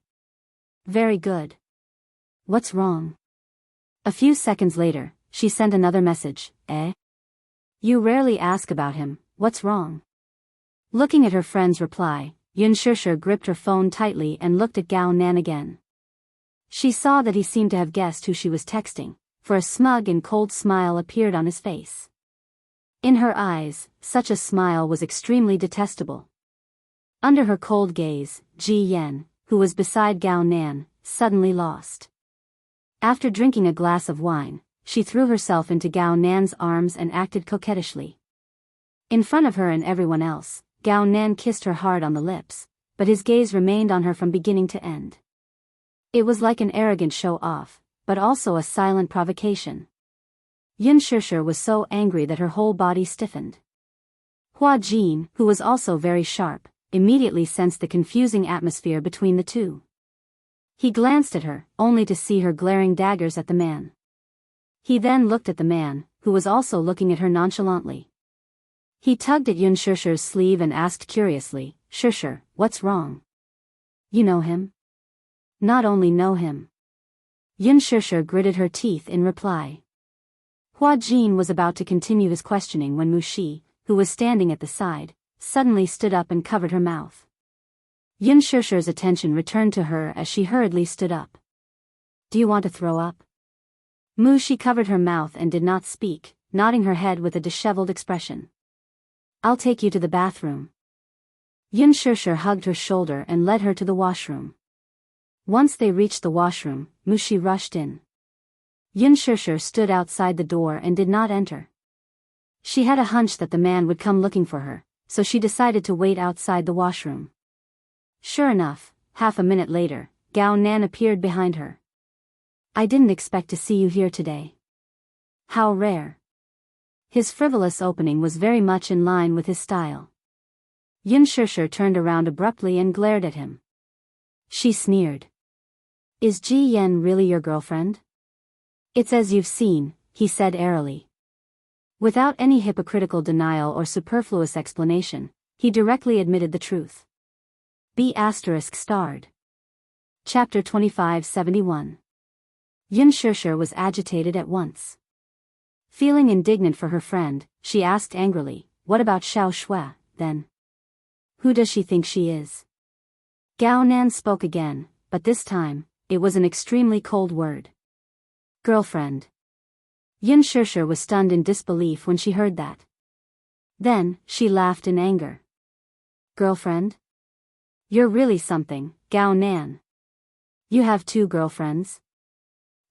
Very good. What's wrong? A few seconds later, she sent another message. You rarely ask about him, what's wrong? Looking at her friend's reply, Yunshurshu gripped her phone tightly and looked at Gao Nan again. She saw that he seemed to have guessed who she was texting, for a smug and cold smile appeared on his face. In her eyes, such a smile was extremely detestable. Under her cold gaze, Ji Yan, who was beside Gao Nan, suddenly lost. After drinking a glass of wine, she threw herself into Gao Nan's arms and acted coquettishly. In front of her and everyone else, Gao Nan kissed her hard on the lips, but his gaze remained on her from beginning to end. It was like an arrogant show-off, but also a silent provocation. Yunshurshu was so angry that her whole body stiffened. Hua Jin, who was also very sharp, immediately sensed the confusing atmosphere between the two. He glanced at her, only to see her glaring daggers at the man. He then looked at the man, who was also looking at her nonchalantly. He tugged at Yunshurshu's sleeve and asked curiously, "Shurshu, what's wrong? You know him?" "Not only know him." Yunshurshu gritted her teeth in reply. Hua Jin was about to continue his questioning when Mushi, who was standing at the side, suddenly stood up and covered her mouth. Yunshurshu's attention returned to her as she hurriedly stood up. "Do you want to throw up?" Mushi covered her mouth and did not speak, nodding her head with a disheveled expression. "I'll take you to the bathroom." Yunshurshu hugged her shoulder and led her to the washroom. Once they reached the washroom, Mushi rushed in. Yunshurshu stood outside the door and did not enter. She had a hunch that the man would come looking for her, so she decided to wait outside the washroom. Sure enough, half a minute later, Gao Nan appeared behind her. "I didn't expect to see you here today." "How rare." His frivolous opening was very much in line with his style. Yunshurshu turned around abruptly and glared at him. She sneered. "Is Ji Yan really your girlfriend?" "It's as you've seen," he said airily. Without any hypocritical denial or superfluous explanation, he directly admitted the truth. ****. Chapter 2571. Yunshurshu was agitated at once. Feeling indignant for her friend, she asked angrily, "What about Xiao Shui, then? Who does she think she is?" Gao Nan spoke again, but this time, it was an extremely cold word. "Girlfriend." Yunshurshu was stunned in disbelief when she heard that. Then, she laughed in anger. "Girlfriend? You're really something, Gao Nan. You have 2 girlfriends?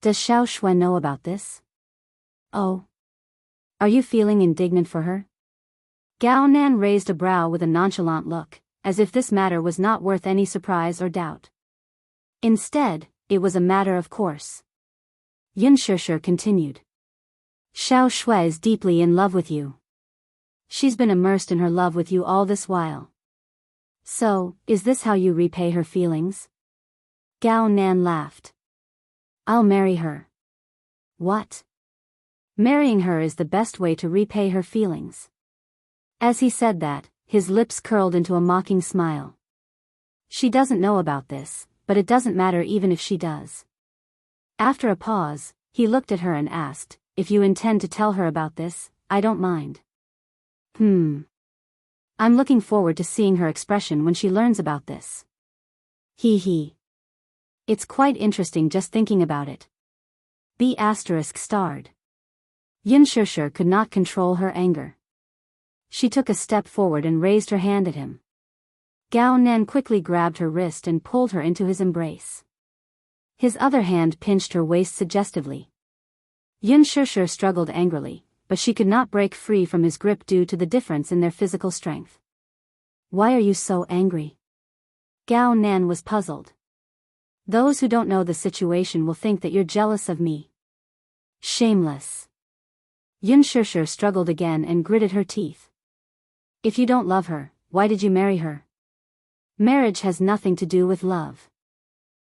Does Xiao Shui know about this? Oh. Are you feeling indignant for her?" Gao Nan raised a brow with a nonchalant look, as if this matter was not worth any surprise or doubt. Instead, it was a matter of course. Yunshurshu continued. "Xiao Shui is deeply in love with you. She's been immersed in her love with you all this while. So, is this how you repay her feelings?" Gao Nan laughed. "I'll marry her." "What?" "Marrying her is the best way to repay her feelings." As he said that, his lips curled into a mocking smile. "She doesn't know about this, but it doesn't matter even if she does." After a pause, he looked at her and asked, "If you intend to tell her about this, I don't mind." I'm looking forward to seeing her expression when she learns about this." He. It's quite interesting just thinking about it. ****. Yunshurshu could not control her anger. She took a step forward and raised her hand at him. Gao Nan quickly grabbed her wrist and pulled her into his embrace. His other hand pinched her waist suggestively. Yunshurshu struggled angrily, but she could not break free from his grip due to the difference in their physical strength. "Why are you so angry?" Gao Nan was puzzled. "Those who don't know the situation will think that you're jealous of me." "Shameless." Yunshurshu struggled again and gritted her teeth. "If you don't love her, why did you marry her? Marriage has nothing to do with love."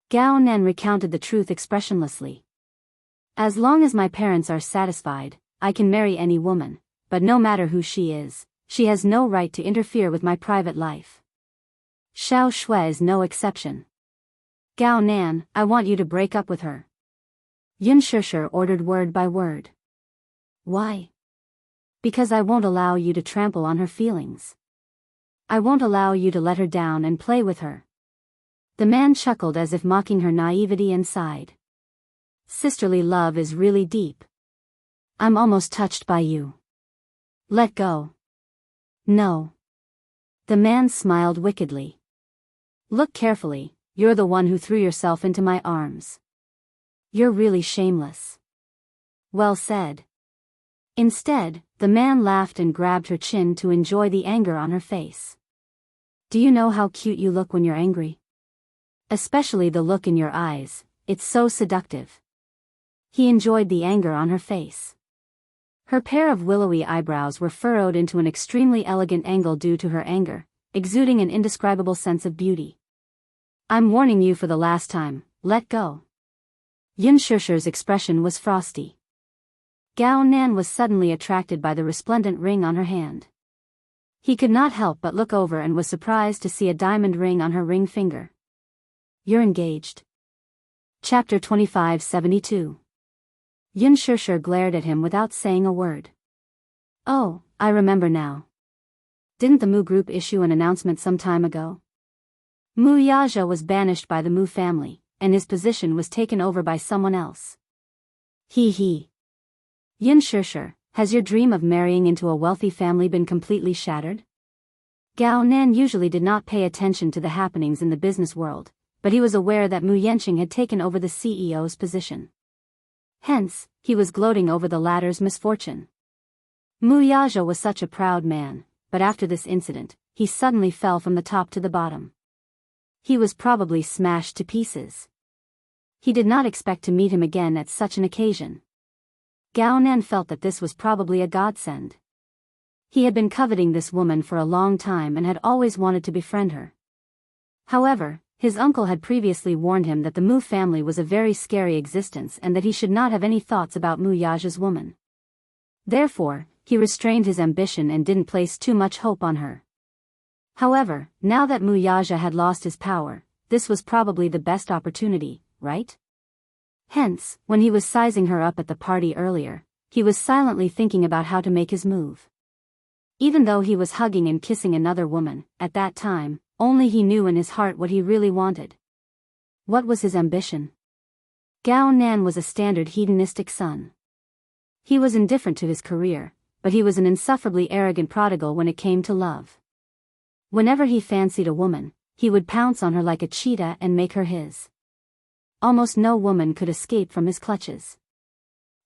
Gao Nan recounted the truth expressionlessly. "As long as my parents are satisfied, I can marry any woman, but no matter who she is, She has no right to interfere with my private life. Xiao Shui is no exception. Gao Nan, I want you to break up with her. Yun Shishir ordered word by word. Why? Because I won't allow you to trample on her feelings. I won't allow you to let her down and play with her. The man chuckled as if mocking her naivety and sighed. Sisterly love is really deep. I'm almost touched by you. Let go. No. The man smiled wickedly. Look carefully, you're the one who threw yourself into my arms. You're really shameless. Well said. Instead, the man laughed and grabbed her chin to enjoy the anger on her face. Do you know how cute you look when you're angry? Especially the look in your eyes, it's so seductive. He enjoyed the anger on her face. Her pair of willowy eyebrows were furrowed into an extremely elegant angle due to her anger, exuding an indescribable sense of beauty. I'm warning you for the last time, let go. Yun Shishir's expression was frosty. Gao Nan was suddenly attracted by the resplendent ring on her hand. He could not help but look over and was surprised to see a diamond ring on her ring finger. You're engaged. Chapter 2572. Yun Shishir glared at him without saying a word. Oh, I remember now. Didn't the Mu group issue an announcement some time ago? Mu Yaja was banished by the Mu family, and his position was taken over by someone else. He. Yun Shishir, has your dream of marrying into a wealthy family been completely shattered? Gao Nan usually did not pay attention to the happenings in the business world, but he was aware that Mu Yanqing had taken over the CEO's position. Hence, he was gloating over the latter's misfortune. Mu Yaja was such a proud man, but after this incident, he suddenly fell from the top to the bottom. He was probably smashed to pieces. He did not expect to meet him again at such an occasion. Gao Nan felt that this was probably a godsend. He had been coveting this woman for a long time and had always wanted to befriend her. However, his uncle had previously warned him that the Mu family was a very scary existence and that he should not have any thoughts about Mu Yaja's woman. Therefore, he restrained his ambition and didn't place too much hope on her. However, now that Mu Yaja had lost his power, this was probably the best opportunity, right? Hence, when he was sizing her up at the party earlier, he was silently thinking about how to make his move. Even though he was hugging and kissing another woman, at that time, only he knew in his heart what he really wanted. What was his ambition? Gao Nan was a standard hedonistic son. He was indifferent to his career, but he was an insufferably arrogant prodigal when it came to love. Whenever he fancied a woman, he would pounce on her like a cheetah and make her his. Almost no woman could escape from his clutches.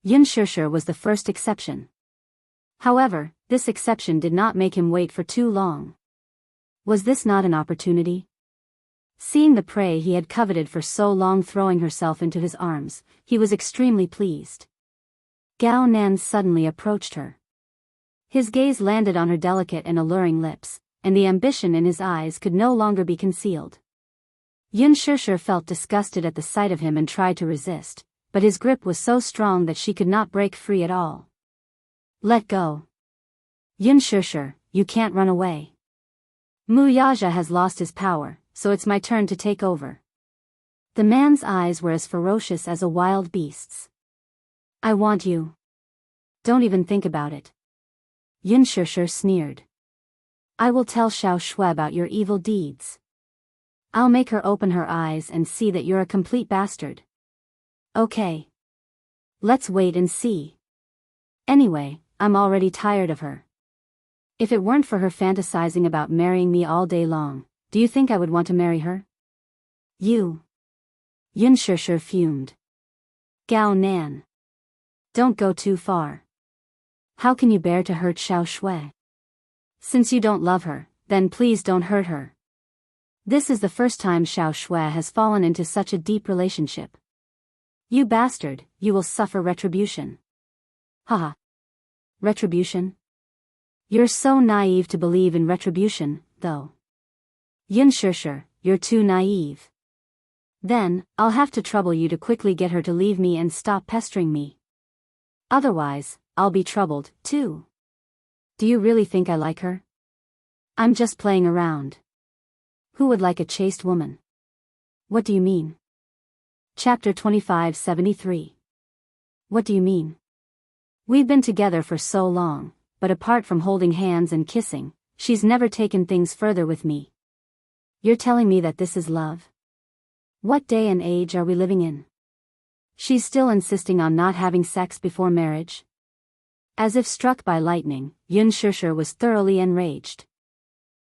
Yun Shishir was the first exception. However, this exception did not make him wait for too long. Was this not an opportunity? Seeing the prey he had coveted for so long throwing herself into his arms, he was extremely pleased. Gao Nan suddenly approached her. His gaze landed on her delicate and alluring lips, and the ambition in his eyes could no longer be concealed. Yun Shishir felt disgusted at the sight of him and tried to resist, but his grip was so strong that she could not break free at all. Let go. Yun Shishir, you can't run away. Mu Yaja has lost his power, so it's my turn to take over. The man's eyes were as ferocious as a wild beast's. I want you. Don't even think about it. Yun Shishir sneered. I will tell Xiao Shui about your evil deeds. I'll make her open her eyes and see that you're a complete bastard. Okay. Let's wait and see. Anyway, I'm already tired of her. If it weren't for her fantasizing about marrying me all day long, do you think I would want to marry her? You. Yun Shishir fumed. Gao Nan. Don't go too far. How can you bear to hurt Xiao Shui? Since you don't love her, then please don't hurt her. This is the first time Xiao Shui has fallen into such a deep relationship. You bastard, you will suffer retribution. Haha. Retribution? You're so naive to believe in retribution, though. Yun Shishir, you're too naive. Then, I'll have to trouble you to quickly get her to leave me and stop pestering me. Otherwise, I'll be troubled, too. Do you really think I like her? I'm just playing around. Who would like a chaste woman? What do you mean? Chapter 2573. What do you mean? We've been together for so long, but apart from holding hands and kissing, she's never taken things further with me. You're telling me that this is love? What day and age are we living in? She's still insisting on not having sex before marriage? As if struck by lightning, Xianxia was thoroughly enraged.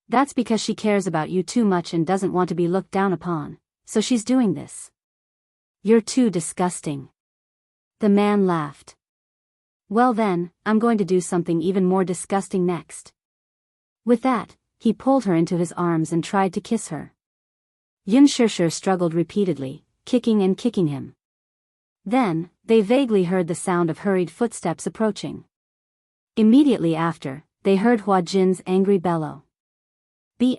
That's because she cares about you too much and doesn't want to be looked down upon, so she's doing this. You're too disgusting. The man laughed. Well then, I'm going to do something even more disgusting next. With that, he pulled her into his arms and tried to kiss her. Xianxia struggled repeatedly, kicking and kicking him. Then, they vaguely heard the sound of hurried footsteps approaching. Immediately after, they heard Hua Jin's angry bellow. B*****.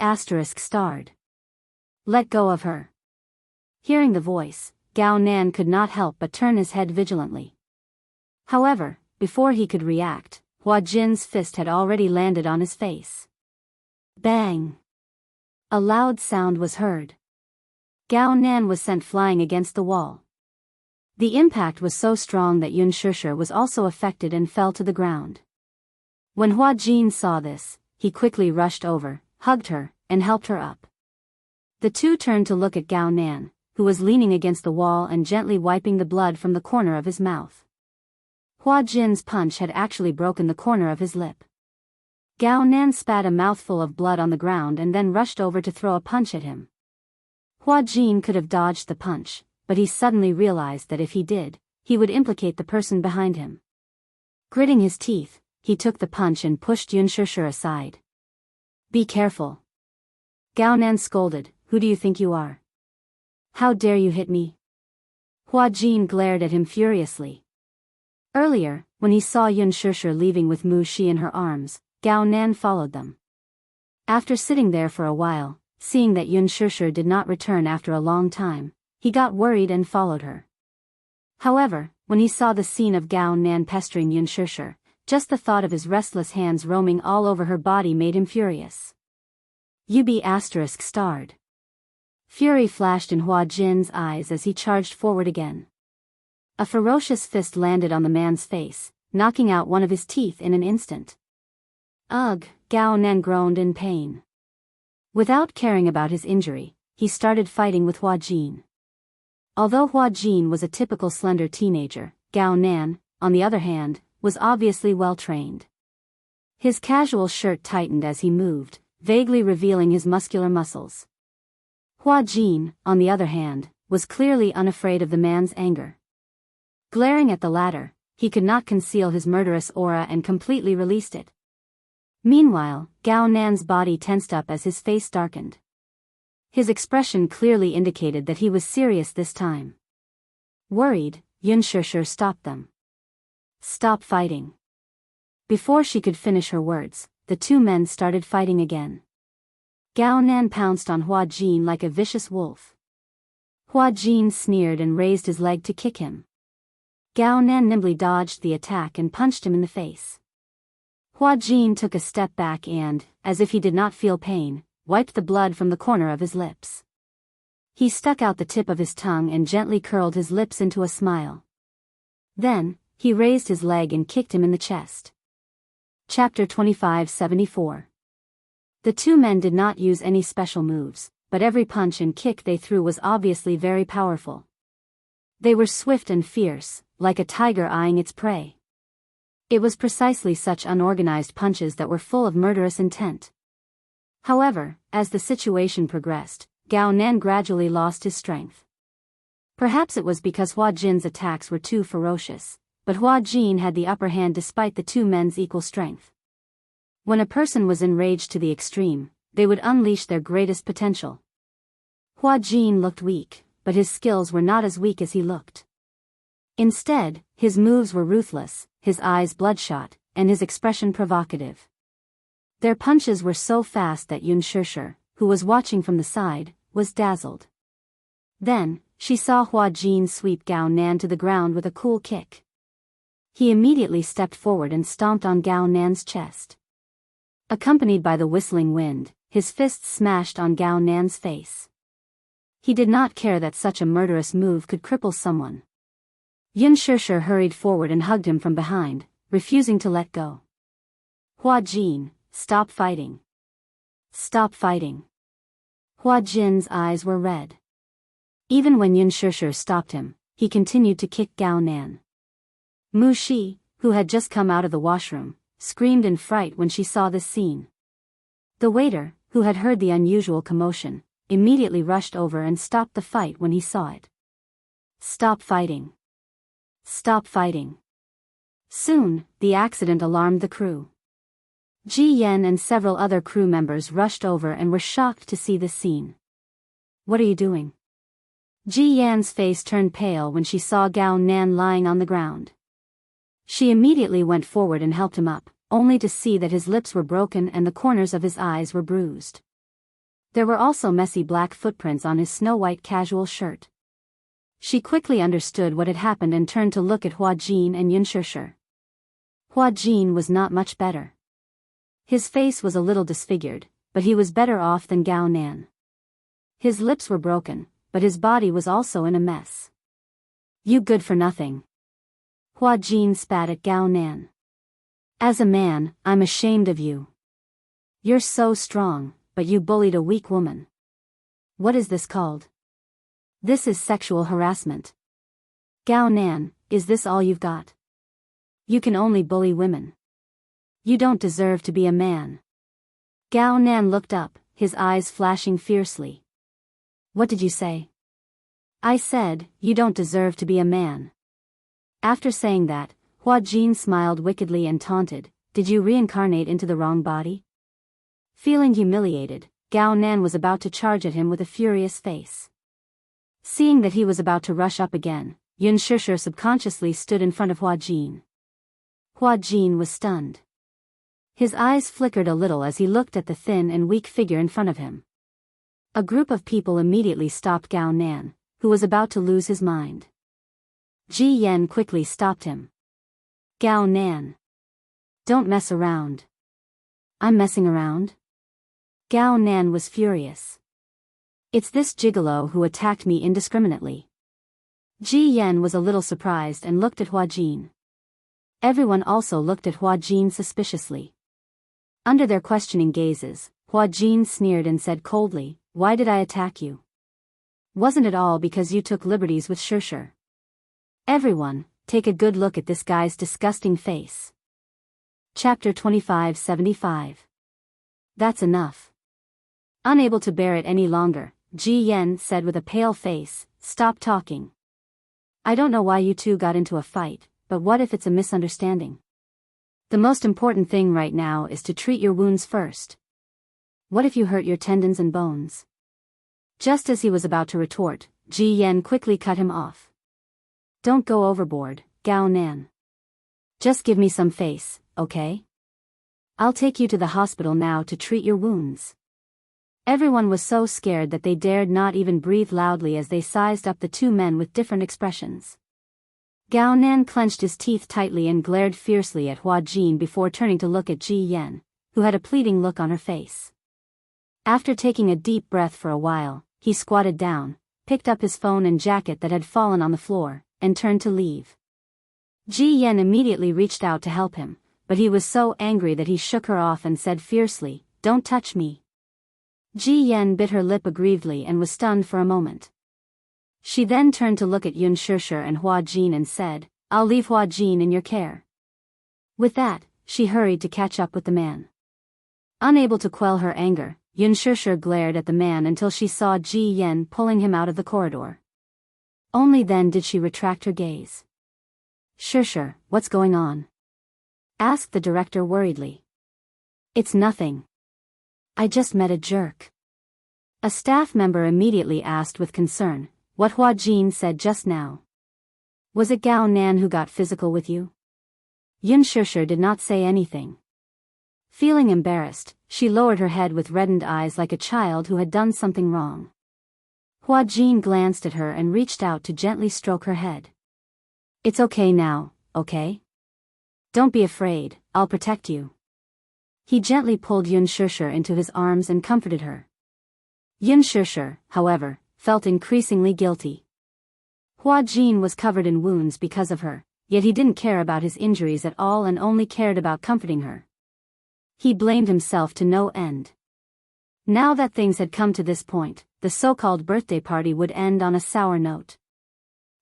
Let go of her. Hearing the voice, Gao Nan could not help but turn his head vigilantly. However, before he could react, Hua Jin's fist had already landed on his face. Bang! A loud sound was heard. Gao Nan was sent flying against the wall. The impact was so strong that Xianxia was also affected and fell to the ground. When Hua Jin saw this, he quickly rushed over, hugged her, and helped her up. The two turned to look at Gao Nan, who was leaning against the wall and gently wiping the blood from the corner of his mouth. Hua Jin's punch had actually broken the corner of his lip. Gao Nan spat a mouthful of blood on the ground and then rushed over to throw a punch at him. Hua Jin could have dodged the punch, but he suddenly realized that if he did, he would implicate the person behind him. Gritting his teeth, he took the punch and pushed Xianxia aside. Be careful. Gao Nan scolded, who do you think you are? How dare you hit me? Hua Jin glared at him furiously. Earlier, when he saw Xianxia leaving with Mu Xi in her arms, Gao Nan followed them. After sitting there for a while, seeing that Xianxia did not return after a long time, he got worried and followed her. However, when he saw the scene of Gao Nan pestering Xianxia, just the thought of his restless hands roaming all over her body made him furious. You be *****. Fury flashed in Hua Jin's eyes as he charged forward again. A ferocious fist landed on the man's face, knocking out one of his teeth in an instant. Ugh, Gao Nan groaned in pain. Without caring about his injury, he started fighting with Hua Jin. Although Hua Jin was a typical slender teenager, Gao Nan, on the other hand, was obviously well trained. His casual shirt tightened as he moved, vaguely revealing his muscular muscles. Hua Jin, on the other hand, was clearly unafraid of the man's anger. Glaring at the latter, he could not conceal his murderous aura and completely released it. Meanwhile, Gao Nan's body tensed up as his face darkened. His expression clearly indicated that he was serious this time. Worried, Xianxia stopped them. Stop fighting. Before she could finish her words, the two men started fighting again. Gao Nan pounced on Hua Jin like a vicious wolf. Hua Jin sneered and raised his leg to kick him. Gao Nan nimbly dodged the attack and punched him in the face. Hua Jin took a step back and, as if he did not feel pain, wiped the blood from the corner of his lips. He stuck out the tip of his tongue and gently curled his lips into a smile. Then, he raised his leg and kicked him in the chest. Chapter 2574. The two men did not use any special moves, but every punch and kick they threw was obviously very powerful. They were swift and fierce, like a tiger eyeing its prey. It was precisely such unorganized punches that were full of murderous intent. However, as the situation progressed, Gao Nan gradually lost his strength. Perhaps it was because Hua Jin's attacks were too ferocious, but Hua Jin had the upper hand despite the two men's equal strength. When a person was enraged to the extreme, they would unleash their greatest potential. Hua Jin looked weak, but his skills were not as weak as he looked. Instead, his moves were ruthless, his eyes bloodshot, and his expression provocative. Their punches were so fast that Xianxia, who was watching from the side, was dazzled. Then, she saw Hua Jin sweep Gao Nan to the ground with a cool kick. He immediately stepped forward and stomped on Gao Nan's chest. Accompanied by the whistling wind, his fists smashed on Gao Nan's face. He did not care that such a murderous move could cripple someone. Yun Shishir hurried forward and hugged him from behind, refusing to let go. Hua Jin, stop fighting. Stop fighting. Hua Jin's eyes were red. Even when Yun Shishir stopped him, he continued to kick Gao Nan. Mu Shi, who had just come out of the washroom, screamed in fright when she saw this scene. The waiter, who had heard the unusual commotion, immediately rushed over and stopped the fight when he saw it. Stop fighting. Stop fighting. Soon, the accident alarmed the crew. Ji Yen and several other crew members rushed over and were shocked to see this scene. What are you doing? Ji Yan's face turned pale when she saw Gao Nan lying on the ground. She immediately went forward and helped him up, only to see that his lips were broken and the corners of his eyes were bruised. There were also messy black footprints on his snow-white casual shirt. She quickly understood what had happened and turned to look at Hua Jin and Yun Shishir. Hua Jin was not much better. His face was a little disfigured, but he was better off than Gao Nan. His lips were broken, but his body was also in a mess. You good for nothing. Hua Jin spat at Gao Nan. As a man, I'm ashamed of you. You're so strong, but you bullied a weak woman. What is this called? This is sexual harassment. Gao Nan, is this all you've got? You can only bully women. You don't deserve to be a man. Gao Nan looked up, his eyes flashing fiercely. What did you say? I said, you don't deserve to be a man. After saying that, Hua Jin smiled wickedly and taunted, did you reincarnate into the wrong body? Feeling humiliated, Gao Nan was about to charge at him with a furious face. Seeing that he was about to rush up again, Yun Shishir subconsciously stood in front of Hua Jin. Hua Jin was stunned. His eyes flickered a little as he looked at the thin and weak figure in front of him. A group of people immediately stopped Gao Nan, who was about to lose his mind. Ji Yen quickly stopped him. Gao Nan. Don't mess around. I'm messing around? Gao Nan was furious. It's this gigolo who attacked me indiscriminately. Ji Yen was a little surprised and looked at Hua Jin. Everyone also looked at Hua Jin suspiciously. Under their questioning gazes, Hua Jin sneered and said coldly, why did I attack you? Wasn't it all because you took liberties with Shishir? Everyone, take a good look at this guy's disgusting face. Chapter 2575. That's enough. Unable to bear it any longer, Ji Yen said with a pale face, stop talking. I don't know why you two got into a fight, but what if it's a misunderstanding? The most important thing right now is to treat your wounds first. What if you hurt your tendons and bones? Just as he was about to retort, Ji Yen quickly cut him off. Don't go overboard, Gao Nan. Just give me some face, okay? I'll take you to the hospital now to treat your wounds. Everyone was so scared that they dared not even breathe loudly as they sized up the two men with different expressions. Gao Nan clenched his teeth tightly and glared fiercely at Hua Jin before turning to look at Ji Yen, who had a pleading look on her face. After taking a deep breath for a while, he squatted down, picked up his phone and jacket that had fallen on the floor, and turned to leave. Ji Yen immediately reached out to help him, but he was so angry that he shook her off and said fiercely, don't touch me. Ji Yen bit her lip aggrievedly and was stunned for a moment. She then turned to look at Yun Shishir and Hua Jin and said, I'll leave Hua Jin in your care. With that, she hurried to catch up with the man. Unable to quell her anger, Yun Shishir glared at the man until she saw Ji Yen pulling him out of the corridor. Only then did she retract her gaze. Shishir, what's going on? Asked the director worriedly. It's nothing. I just met a jerk. A staff member immediately asked with concern, what Hua Jin said just now. Was it Gao Nan who got physical with you? Yun Shishir did not say anything. Feeling embarrassed, she lowered her head with reddened eyes like a child who had done something wrong. Hua Jin glanced at her and reached out to gently stroke her head. It's okay now, okay? Don't be afraid, I'll protect you. He gently pulled Yun Shishir into his arms and comforted her. Yun Shishir, however, felt increasingly guilty. Hua Jin was covered in wounds because of her, yet he didn't care about his injuries at all and only cared about comforting her. He blamed himself to no end. Now that things had come to this point, the so-called birthday party would end on a sour note.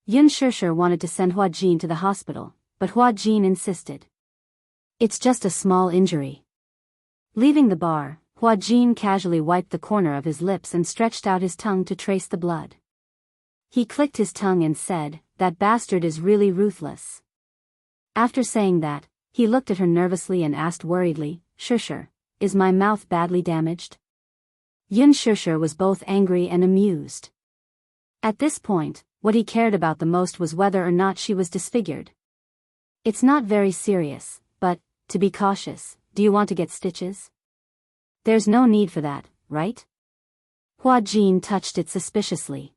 Yun Shishir wanted to send Hua Jin to the hospital, but Hua Jin insisted. It's just a small injury. Leaving the bar, Hua Jin casually wiped the corner of his lips and stretched out his tongue to trace the blood. He clicked his tongue and said, "That bastard is really ruthless." After saying that, he looked at her nervously and asked worriedly, "Shishir, is my mouth badly damaged?" Yun Shishir was both angry and amused. At this point, what he cared about the most was whether or not she was disfigured. "It's not very serious, but, to be cautious, do you want to get stitches?" "There's no need for that, right?" Hua Jin touched it suspiciously.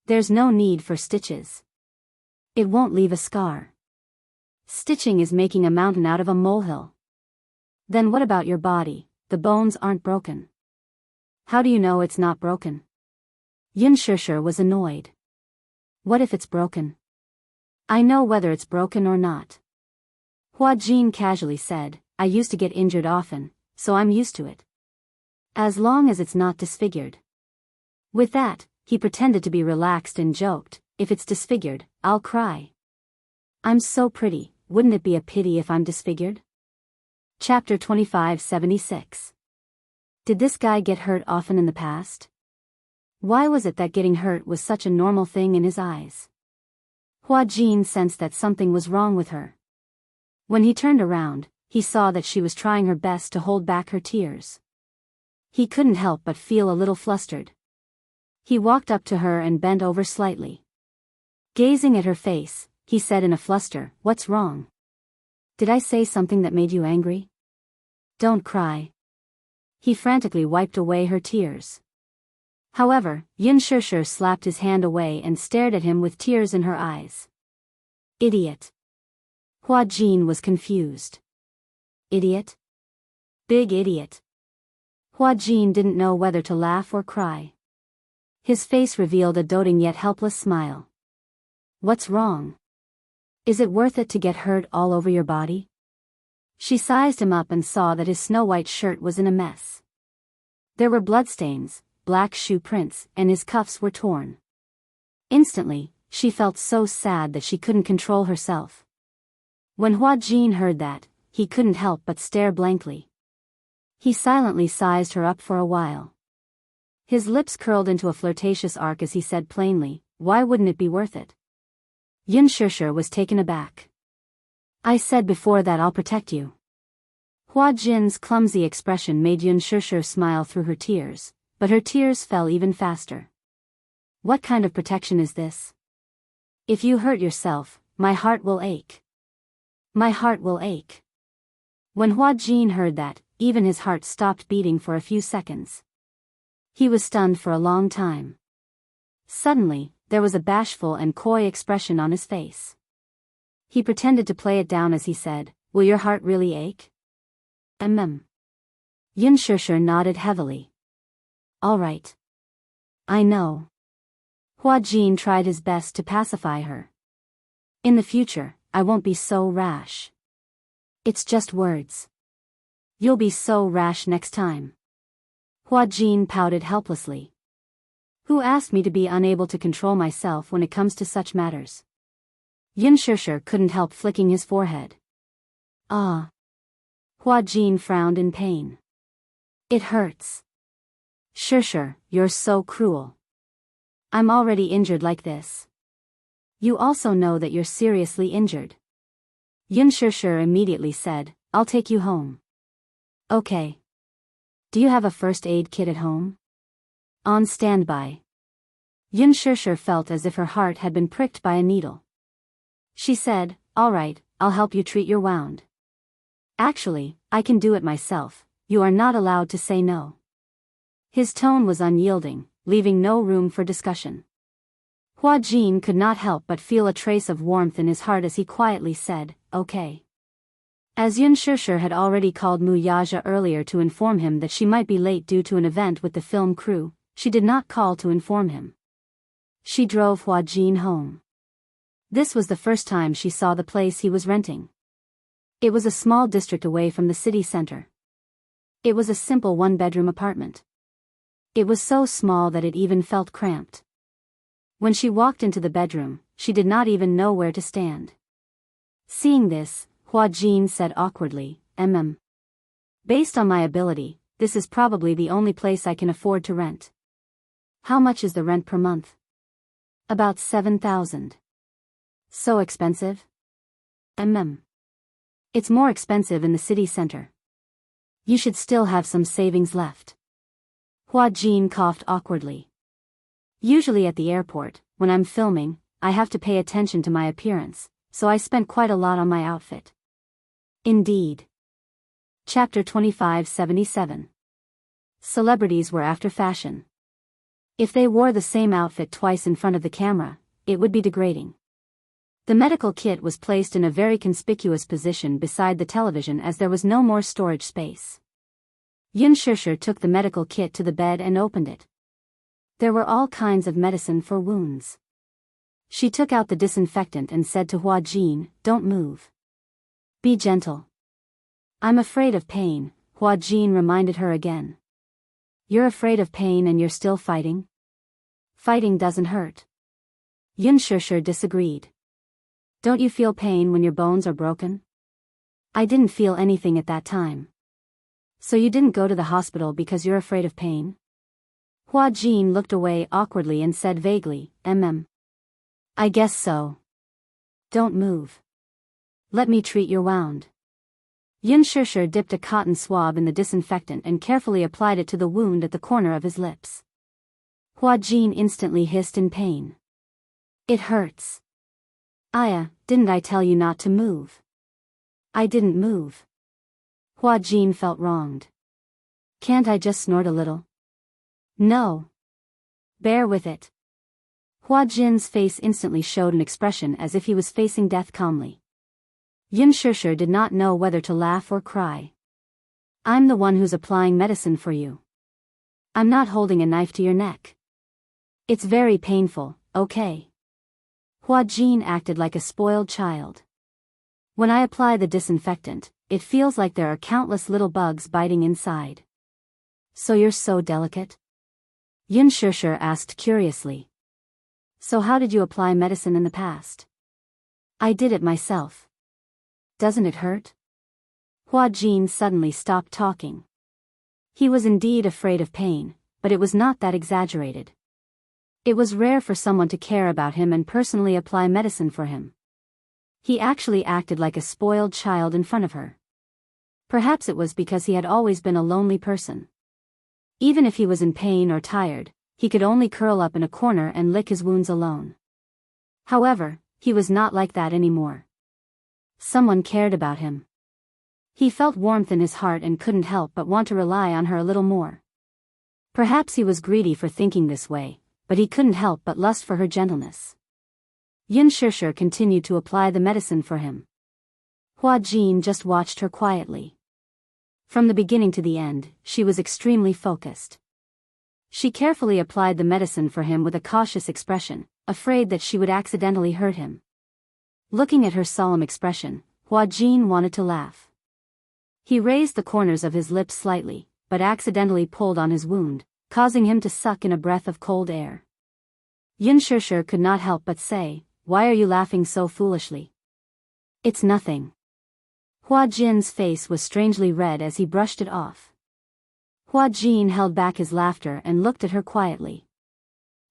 "There's no need for stitches. It won't leave a scar. Stitching is making a mountain out of a molehill." "Then what about your body? The bones aren't broken." "How do you know it's not broken?" Yun Shishir was annoyed. "What if it's broken?" "I know whether it's broken or not." Hua Jin casually said, "I used to get injured often, so I'm used to it. As long as it's not disfigured." With that, he pretended to be relaxed and joked, "If it's disfigured, I'll cry. I'm so pretty, wouldn't it be a pity if I'm disfigured?" Chapter 2576. Did this guy get hurt often in the past? Why was it that getting hurt was such a normal thing in his eyes? Hua Jin sensed that something was wrong with her. When he turned around, he saw that she was trying her best to hold back her tears. He couldn't help but feel a little flustered. He walked up to her and bent over slightly. Gazing at her face, he said in a fluster, "What's wrong? Did I say something that made you angry? Don't cry." He frantically wiped away her tears. However, Yun Shishir slapped his hand away and stared at him with tears in her eyes. "Idiot." Hua Jin was confused. "Idiot? Big idiot." Hua Jin didn't know whether to laugh or cry. His face revealed a doting yet helpless smile. "What's wrong? Is it worth it to get hurt all over your body?" She sized him up and saw that his snow-white shirt was in a mess. There were bloodstains, black shoe prints, and his cuffs were torn. Instantly, she felt so sad that she couldn't control herself. When Hua Jin heard that, he couldn't help but stare blankly. He silently sized her up for a while. His lips curled into a flirtatious arc as he said plainly, "Why wouldn't it be worth it?" Yun Shishir was taken aback. "I said before that I'll protect you." Hua Jin's clumsy expression made Yun Shishir smile through her tears, but her tears fell even faster. "What kind of protection is this? If you hurt yourself, my heart will ache. My heart will ache." When Hua Jin heard that, even his heart stopped beating for a few seconds. He was stunned for a long time. Suddenly, there was a bashful and coy expression on his face. He pretended to play it down as he said, "Will your heart really ache?" Yun Shishir nodded heavily. "All right. I know." Hua Jin tried his best to pacify her. "In the future, I won't be so rash. It's just words." "You'll be so rash next time." Hua Jin pouted helplessly. "Who asked me to be unable to control myself when it comes to such matters?" Yun Shishir couldn't help flicking his forehead. "Ah." Hua Jin frowned in pain. "It hurts." "Shishir, you're so cruel. I'm already injured like this. You also know that you're seriously injured." Yun Shishir immediately said, "I'll take you home." "Okay. Do you have a first aid kit at home?" "On standby." Yun Shishir felt as if her heart had been pricked by a needle. She said, "All right, I'll help you treat your wound. Actually, I can do it myself, you are not allowed to say no." His tone was unyielding, leaving no room for discussion. Hua Jin could not help but feel a trace of warmth in his heart as he quietly said, "Okay." As Yun Shishir had already called Mu Yaja earlier to inform him that she might be late due to an event with the film crew, she did not call to inform him. She drove Hua Jin home. This was the first time she saw the place he was renting. It was a small district away from the city center. It was a simple one-bedroom apartment. It was so small that it even felt cramped. When she walked into the bedroom, she did not even know where to stand. Seeing this, Hua Jin said awkwardly, Based on my ability, this is probably the only place I can afford to rent. How much is the rent per month? About 7,000. So expensive? It's more expensive in the city center. You should still have some savings left. Hua Jin coughed awkwardly. Usually at the airport, when I'm filming, I have to pay attention to my appearance, so I spent quite a lot on my outfit. Indeed. Chapter 2577. Celebrities were after fashion. If they wore the same outfit twice in front of the camera, it would be degrading. The medical kit was placed in a very conspicuous position beside the television as there was no more storage space. Yun Shishir took the medical kit to the bed and opened it. There were all kinds of medicine for wounds. She took out the disinfectant and said to Hua Jin, "Don't move. Be gentle." "I'm afraid of pain," Hua Jin reminded her again. "You're afraid of pain and you're still fighting? Fighting doesn't hurt." Yun Shishir disagreed. "Don't you feel pain when your bones are broken?" "I didn't feel anything at that time." "So you didn't go to the hospital because you're afraid of pain?" Hua Jin looked away awkwardly and said vaguely, I guess so." "Don't move. Let me treat your wound." Yun Shishir dipped a cotton swab in the disinfectant and carefully applied it to the wound at the corner of his lips. Hua Jin instantly hissed in pain. "It hurts." "Aya, didn't I tell you not to move?" "I didn't move." Hua Jin felt wronged. "Can't I just snort a little?" "No. Bear with it." Hua Jin's face instantly showed an expression as if he was facing death calmly. Yun Shishir did not know whether to laugh or cry. "I'm the one who's applying medicine for you. I'm not holding a knife to your neck. It's very painful, okay?" Hua Jin acted like a spoiled child. "When I apply the disinfectant, it feels like there are countless little bugs biting inside." "So you're so delicate?" Yun Shishir asked curiously. "So how did you apply medicine in the past?" "I did it myself." "Doesn't it hurt?" Hua Jin suddenly stopped talking. He was indeed afraid of pain, but it was not that exaggerated. It was rare for someone to care about him and personally apply medicine for him. He actually acted like a spoiled child in front of her. Perhaps it was because he had always been a lonely person. Even if he was in pain or tired, he could only curl up in a corner and lick his wounds alone. However, he was not like that anymore. Someone cared about him. He felt warmth in his heart and couldn't help but want to rely on her a little more. Perhaps he was greedy for thinking this way, but he couldn't help but lust for her gentleness. Yun Shishir continued to apply the medicine for him. Hua Jin just watched her quietly. From the beginning to the end, she was extremely focused. She carefully applied the medicine for him with a cautious expression, afraid that she would accidentally hurt him. Looking at her solemn expression, Hua Jin wanted to laugh. He raised the corners of his lips slightly, but accidentally pulled on his wound, causing him to suck in a breath of cold air. Yun Shishir could not help but say, "Why are you laughing so foolishly?" "It's nothing." Hua Jin's face was strangely red as he brushed it off. Hua Jin held back his laughter and looked at her quietly.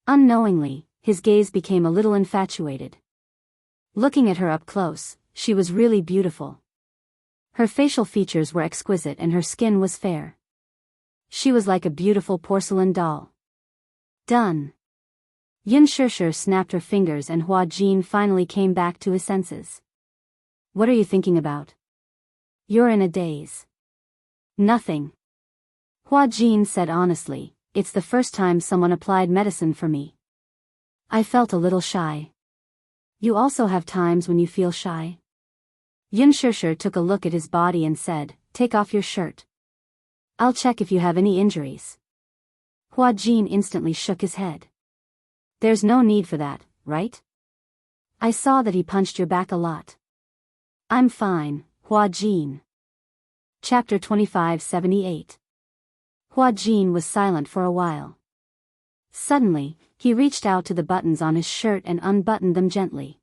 Unknowingly, his gaze became a little infatuated. Looking at her up close, she was really beautiful. Her facial features were exquisite and her skin was fair. She was like a beautiful porcelain doll. "Done." Yun Shishir snapped her fingers and Hua Jin finally came back to his senses. "What are you thinking about?" "You're in a daze." "Nothing." Hua Jin said honestly, "It's the first time someone applied medicine for me. I felt a little shy." "You also have times when you feel shy?" Yunshusher took a look at his body and said, "Take off your shirt. I'll check if you have any injuries." Hua Jin instantly shook his head. "There's no need for that, right? I saw that he punched your back a lot." "I'm fine, Hua Jin." Chapter 2578. Hua Jin was silent for a while. Suddenly, he reached out to the buttons on his shirt and unbuttoned them gently.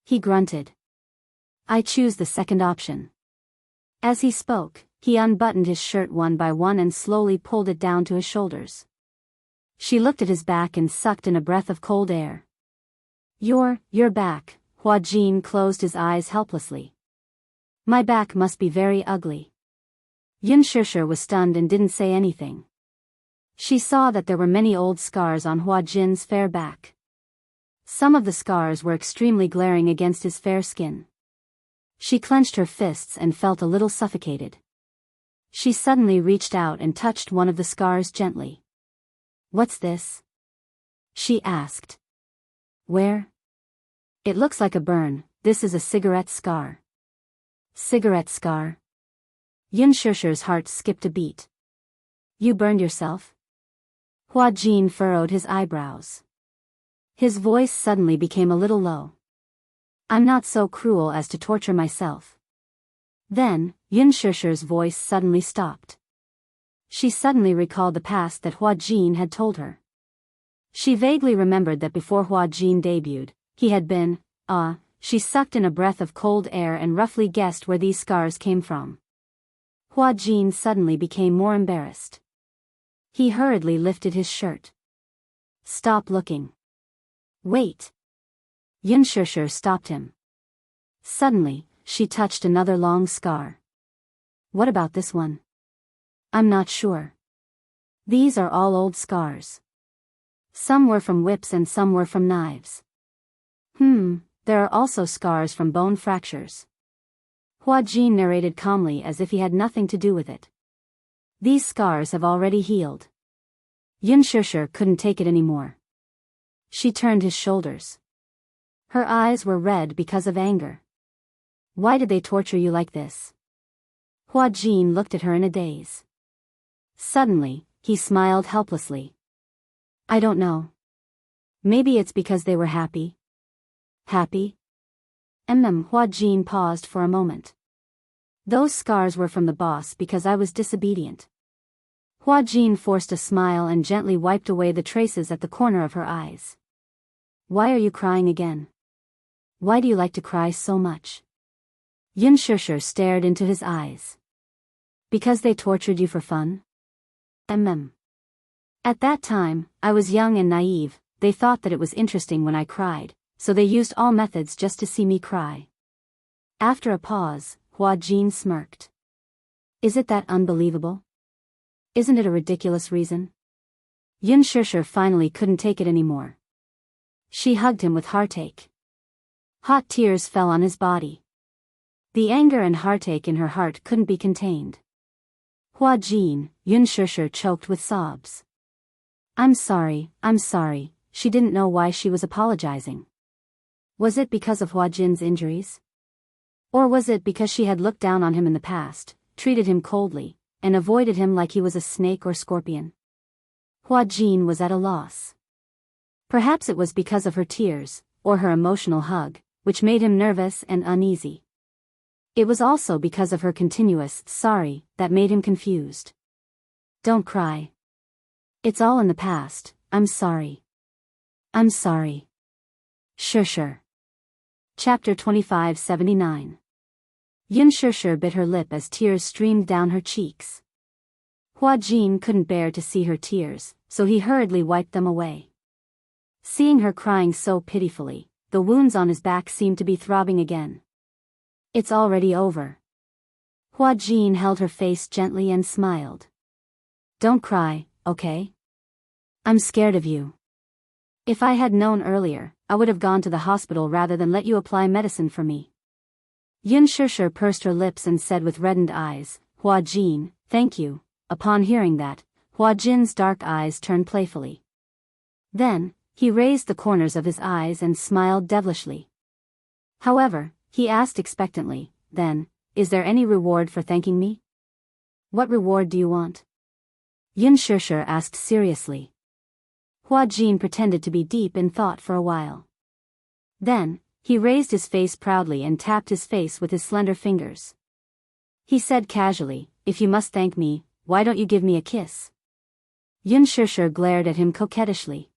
He grunted. "I choose the second option." As he spoke, he unbuttoned his shirt one by one and slowly pulled it down to his shoulders. She looked at his back and sucked in a breath of cold air. Your back." Hua Jin closed his eyes helplessly. "My back must be very ugly." Yunshusher was stunned and didn't say anything. She saw that there were many old scars on Hua Jin's fair back. Some of the scars were extremely glaring against his fair skin. She clenched her fists and felt a little suffocated. She suddenly reached out and touched one of the scars gently. "What's this?" she asked. "Where?" "It looks like a burn. This is a cigarette scar." "Cigarette scar?" Yunshusher's heart skipped a beat. "You burned yourself?" Hua Jin furrowed his eyebrows. His voice suddenly became a little low. "I'm not so cruel as to torture myself." Then, Yunshusher's voice suddenly stopped. She suddenly recalled the past that Hua Jin had told her. She vaguely remembered that before Hua Jin debuted, he had been, she sucked in a breath of cold air and roughly guessed where these scars came from. Hua Jin suddenly became more embarrassed. He hurriedly lifted his shirt. "Stop looking." "Wait." Yunshusher stopped him. Suddenly, she touched another long scar. "What about this one?" "I'm not sure. These are all old scars. Some were from whips and some were from knives. There are also scars from bone fractures." Hua Jin narrated calmly as if he had nothing to do with it. "These scars have already healed." Yunshusher couldn't take it anymore. She turned his shoulders. Her eyes were red because of anger. "Why did they torture you like this?" Hua Jin looked at her in a daze. Suddenly, he smiled helplessly. "I don't know. Maybe it's because they were happy." "Happy?" Hua Jin paused for a moment. "Those scars were from the boss because I was disobedient." Hua Jin forced a smile and gently wiped away the traces at the corner of her eyes. "Why are you crying again? Why do you like to cry so much?" Yunshusher stared into his eyes. "Because they tortured you for fun?" At that time, I was young and naive. They thought that it was interesting when I cried, so they used all methods just to see me cry." After a pause, Hua Jin smirked. "Is it that unbelievable? Isn't it a ridiculous reason?" Yunshusher finally couldn't take it anymore. She hugged him with heartache. Hot tears fell on his body. The anger and heartache in her heart couldn't be contained. "Hua Jin," Yunshusher choked with sobs. I'm sorry." She didn't know why she was apologizing. Was it because of Hua Jin's injuries? Or was it because she had looked down on him in the past, treated him coldly, and avoided him like he was a snake or scorpion? Hua Jin was at a loss. Perhaps it was because of her tears, or her emotional hug, which made him nervous and uneasy. It was also because of her continuous "sorry" that made him confused. "Don't cry. It's all in the past. I'm sorry." "I'm sorry." Sure. Chapter 2579. Yunshusher bit her lip as tears streamed down her cheeks. Hua Jin couldn't bear to see her tears, so he hurriedly wiped them away. Seeing her crying so pitifully, the wounds on his back seemed to be throbbing again. "It's already over." Hua Jin held her face gently and smiled. "Don't cry, okay? I'm scared of you. If I had known earlier, I would have gone to the hospital rather than let you apply medicine for me." Yunshusher pursed her lips and said with reddened eyes, "Hua Jin, thank you." Upon hearing that, Hua Jin's dark eyes turned playfully. Then, he raised the corners of his eyes and smiled devilishly. However, he asked expectantly, then, is there any reward for thanking me? What reward do you want? Yun Shishir asked seriously. Hua Jin pretended to be deep in thought for a while. Then, he raised his face proudly and tapped his face with his slender fingers. He said casually, if you must thank me, why don't you give me a kiss? Yun Shishir glared at him coquettishly.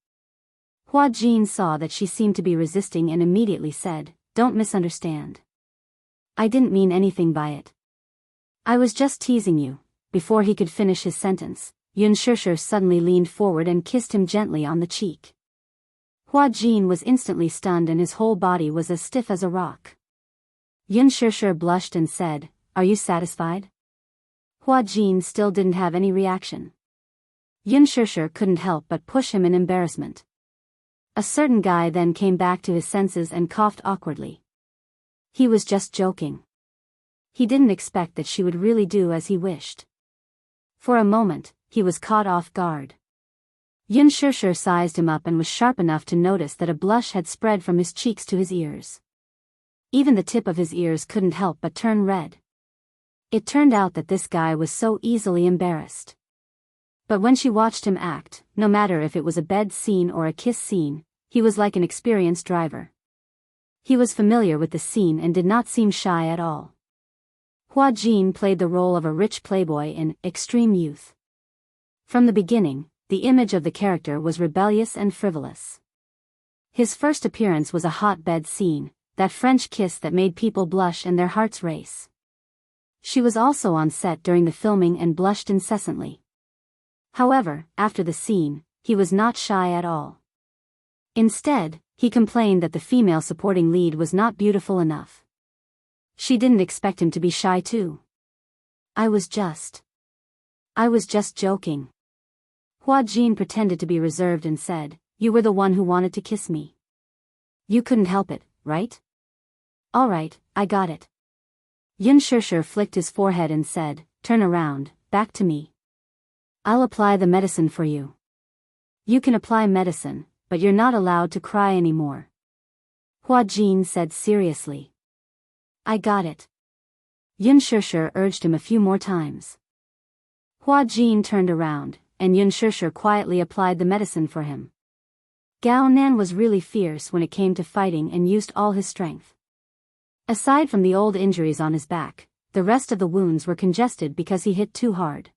Hua Jin saw that she seemed to be resisting and immediately said, don't misunderstand. I didn't mean anything by it. I was just teasing you. Before he could finish his sentence, Yun Shishir suddenly leaned forward and kissed him gently on the cheek. Hua Jin was instantly stunned and his whole body was as stiff as a rock. Yun Shishir blushed and said, are you satisfied? Hua Jin still didn't have any reaction. Yun Shishir couldn't help but push him in embarrassment. A certain guy then came back to his senses and coughed awkwardly. He was just joking. He didn't expect that she would really do as he wished. For a moment, he was caught off guard. Yun Shishir sized him up and was sharp enough to notice that a blush had spread from his cheeks to his ears. Even the tip of his ears couldn't help but turn red. It turned out that this guy was so easily embarrassed. But when she watched him act, no matter if it was a bed scene or a kiss scene, he was like an experienced driver. He was familiar with the scene and did not seem shy at all. Hua Jin played the role of a rich playboy in Extreme Youth. From the beginning, the image of the character was rebellious and frivolous. His first appearance was a hotbed scene, that French kiss that made people blush and their hearts race. She was also on set during the filming and blushed incessantly. However, after the scene, he was not shy at all. Instead, he complained that the female supporting lead was not beautiful enough. She didn't expect him to be shy too. I was just joking. Hua Jin pretended to be reserved and said, you were the one who wanted to kiss me. You couldn't help it, right? All right, I got it. Yun Shishir flicked his forehead and said, turn around, back to me. I'll apply the medicine for you. You can apply medicine, but you're not allowed to cry anymore. Hua Jin said seriously. I got it. Yun Shishir urged him a few more times. Hua Jin turned around, and Yun Shishir quietly applied the medicine for him. Gao Nan was really fierce when it came to fighting and used all his strength. Aside from the old injuries on his back, the rest of the wounds were congested because he hit too hard.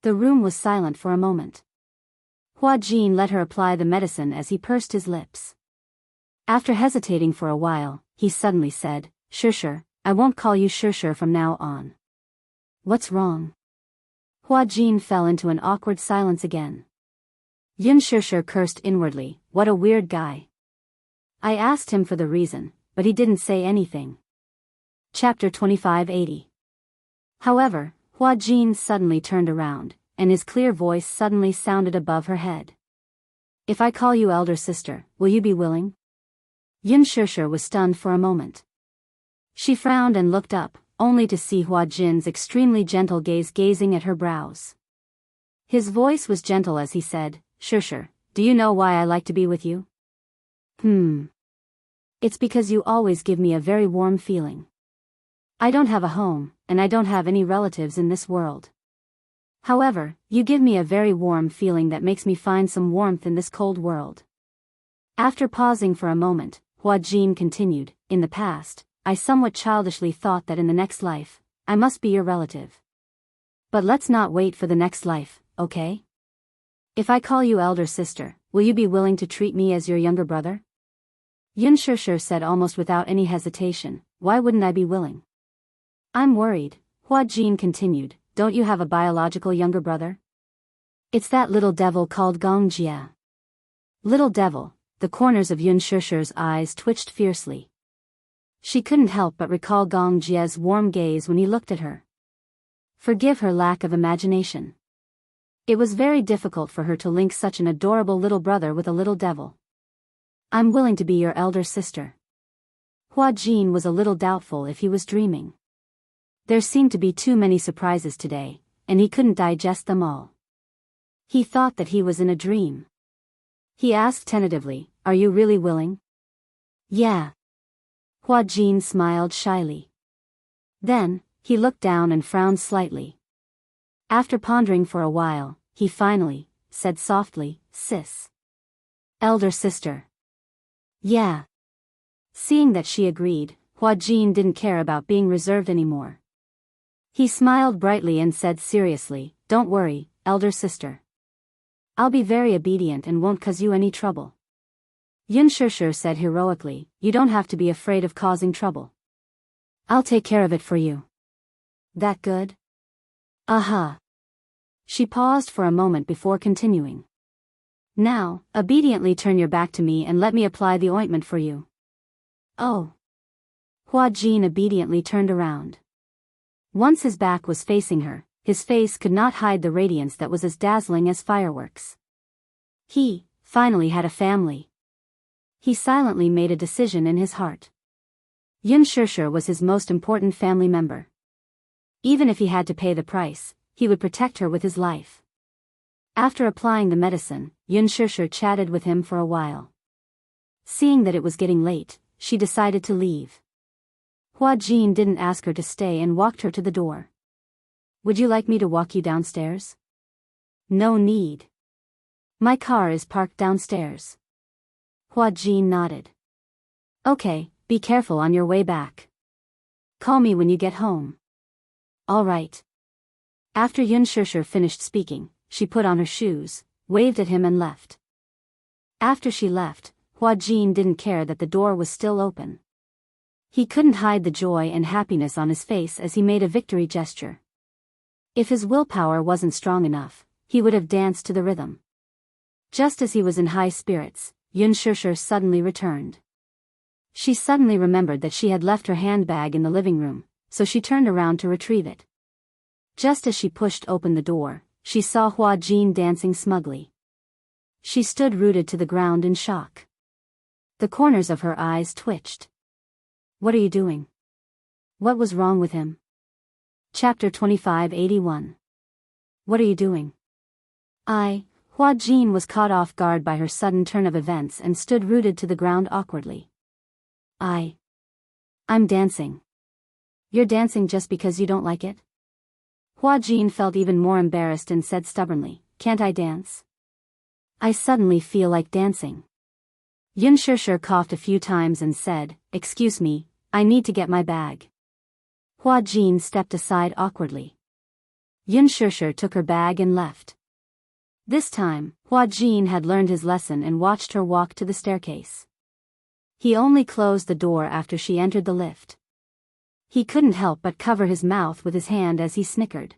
The room was silent for a moment. Hua Jin let her apply the medicine as he pursed his lips. After hesitating for a while, he suddenly said, Shishir, I won't call you Shishir from now on. What's wrong? Hua Jin fell into an awkward silence again. Yun Shishir cursed inwardly, what a weird guy. I asked him for the reason, but he didn't say anything. Chapter 2580. However, Hua Jin suddenly turned around, and his clear voice suddenly sounded above her head. If I call you elder sister, will you be willing? Yun Shishir was stunned for a moment. She frowned and looked up, only to see Hua Jin's extremely gentle gaze gazing at her brows. His voice was gentle as he said, Shishir, do you know why I like to be with you? It's because you always give me a very warm feeling. I don't have a home, and I don't have any relatives in this world. However, you give me a very warm feeling that makes me find some warmth in this cold world. After pausing for a moment, Hua Jin continued, in the past, I somewhat childishly thought that in the next life, I must be your relative. But let's not wait for the next life, okay? If I call you elder sister, will you be willing to treat me as your younger brother? Yun Shishir said almost without any hesitation, why wouldn't I be willing? I'm worried, Hua Jin continued, don't you have a biological younger brother? It's that little devil called Gongjia. Little devil, the corners of Yun Shishir's eyes twitched fiercely. She couldn't help but recall Gongjia's warm gaze when he looked at her. Forgive her lack of imagination. It was very difficult for her to link such an adorable little brother with a little devil. I'm willing to be your elder sister. Hua Jin was a little doubtful if he was dreaming. There seemed to be too many surprises today, and he couldn't digest them all. He thought that he was in a dream. He asked tentatively, are you really willing? Yeah. Hua Jin smiled shyly. Then, he looked down and frowned slightly. After pondering for a while, he finally said softly, "Sis. Elder sister." "Yeah." Seeing that she agreed, Hua Jin didn't care about being reserved anymore. He smiled brightly and said seriously, "Don't worry, elder sister. I'll be very obedient and won't cause you any trouble." Yun Shishir said heroically, "You don't have to be afraid of causing trouble. I'll take care of it for you." "That good?" "Uh-huh." She paused for a moment before continuing. "Now, obediently turn your back to me and let me apply the ointment for you." "Oh." Hua Jin obediently turned around. Once his back was facing her, his face could not hide the radiance that was as dazzling as fireworks. He, finally had a family. He silently made a decision in his heart. Yun Shishir was his most important family member. Even if he had to pay the price, he would protect her with his life. After applying the medicine, Yun Shishir chatted with him for a while. Seeing that it was getting late, she decided to leave. Hua Jin didn't ask her to stay and walked her to the door. "Would you like me to walk you downstairs?" "No need. My car is parked downstairs." Hua Jin nodded. "Okay, be careful on your way back. Call me when you get home." "All right." After Yun Shishir finished speaking, she put on her shoes, waved at him and left. After she left, Hua Jin didn't care that the door was still open. He couldn't hide the joy and happiness on his face as he made a victory gesture. If his willpower wasn't strong enough, he would have danced to the rhythm. Just as he was in high spirits, Yun Shishir suddenly returned. She suddenly remembered that she had left her handbag in the living room, so she turned around to retrieve it. Just as she pushed open the door, she saw Hua Jin dancing smugly. She stood rooted to the ground in shock. The corners of her eyes twitched. "What are you doing? What was wrong with him?" Chapter 2581. "What are you doing?" Hua Jin was caught off guard by her sudden turn of events and stood rooted to the ground awkwardly. I'm dancing." "You're dancing just because you don't like it?" Hua Jin felt even more embarrassed and said stubbornly, "Can't I dance? I suddenly feel like dancing." Yun Shishir coughed a few times and said, "Excuse me, I need to get my bag." Hua Jin stepped aside awkwardly. Yun Shishir took her bag and left. This time, Hua Jin had learned his lesson and watched her walk to the staircase. He only closed the door after she entered the lift. He couldn't help but cover his mouth with his hand as he snickered.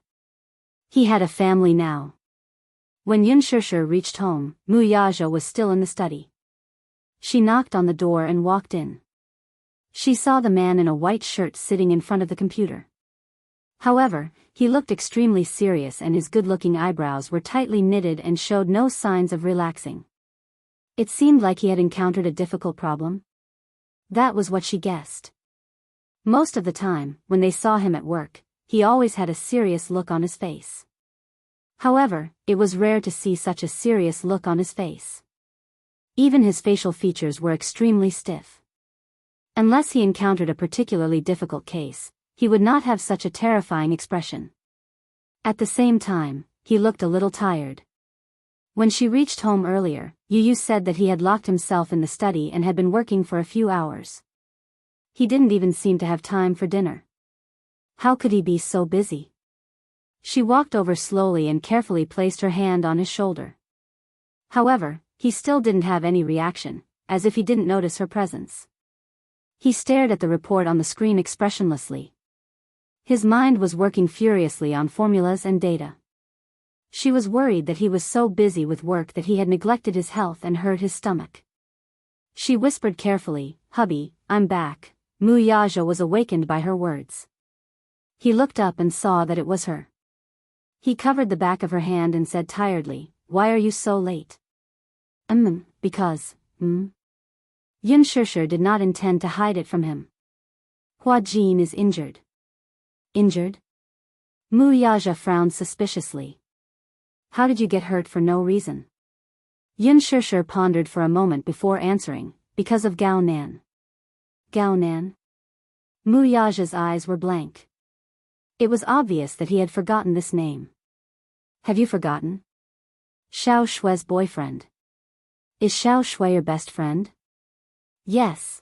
He had a family now. When Yun Shishir reached home, Mu Yaja was still in the study. She knocked on the door and walked in. She saw the man in a white shirt sitting in front of the computer. However, he looked extremely serious and his good-looking eyebrows were tightly knitted and showed no signs of relaxing. It seemed like he had encountered a difficult problem. That was what she guessed. Most of the time, when they saw him at work, he always had a serious look on his face. However, it was rare to see such a serious look on his face. Even his facial features were extremely stiff. Unless he encountered a particularly difficult case, he would not have such a terrifying expression. At the same time, he looked a little tired. When she reached home earlier, Yu said that he had locked himself in the study and had been working for a few hours. He didn't even seem to have time for dinner. How could he be so busy? She walked over slowly and carefully placed her hand on his shoulder. However, he still didn't have any reaction, as if he didn't notice her presence. He stared at the report on the screen expressionlessly. His mind was working furiously on formulas and data. She was worried that he was so busy with work that he had neglected his health and hurt his stomach. She whispered carefully, "Hubby, I'm back." Mu Yaja was awakened by her words. He looked up and saw that it was her. He covered the back of her hand and said tiredly, "Why are you so late?" Because. Yun Shishir did not intend to hide it from him. "Hua Jin is injured." "Injured?" Mu Yaja frowned suspiciously. "How did you get hurt for no reason?" Yun Shishir pondered for a moment before answering, "Because of Gao Nan." "Gao Nan?" Mu Yaja's eyes were blank. It was obvious that he had forgotten this name. Have you forgotten? Xiao Shui's boyfriend. Is Xiao Shui your best friend? Yes.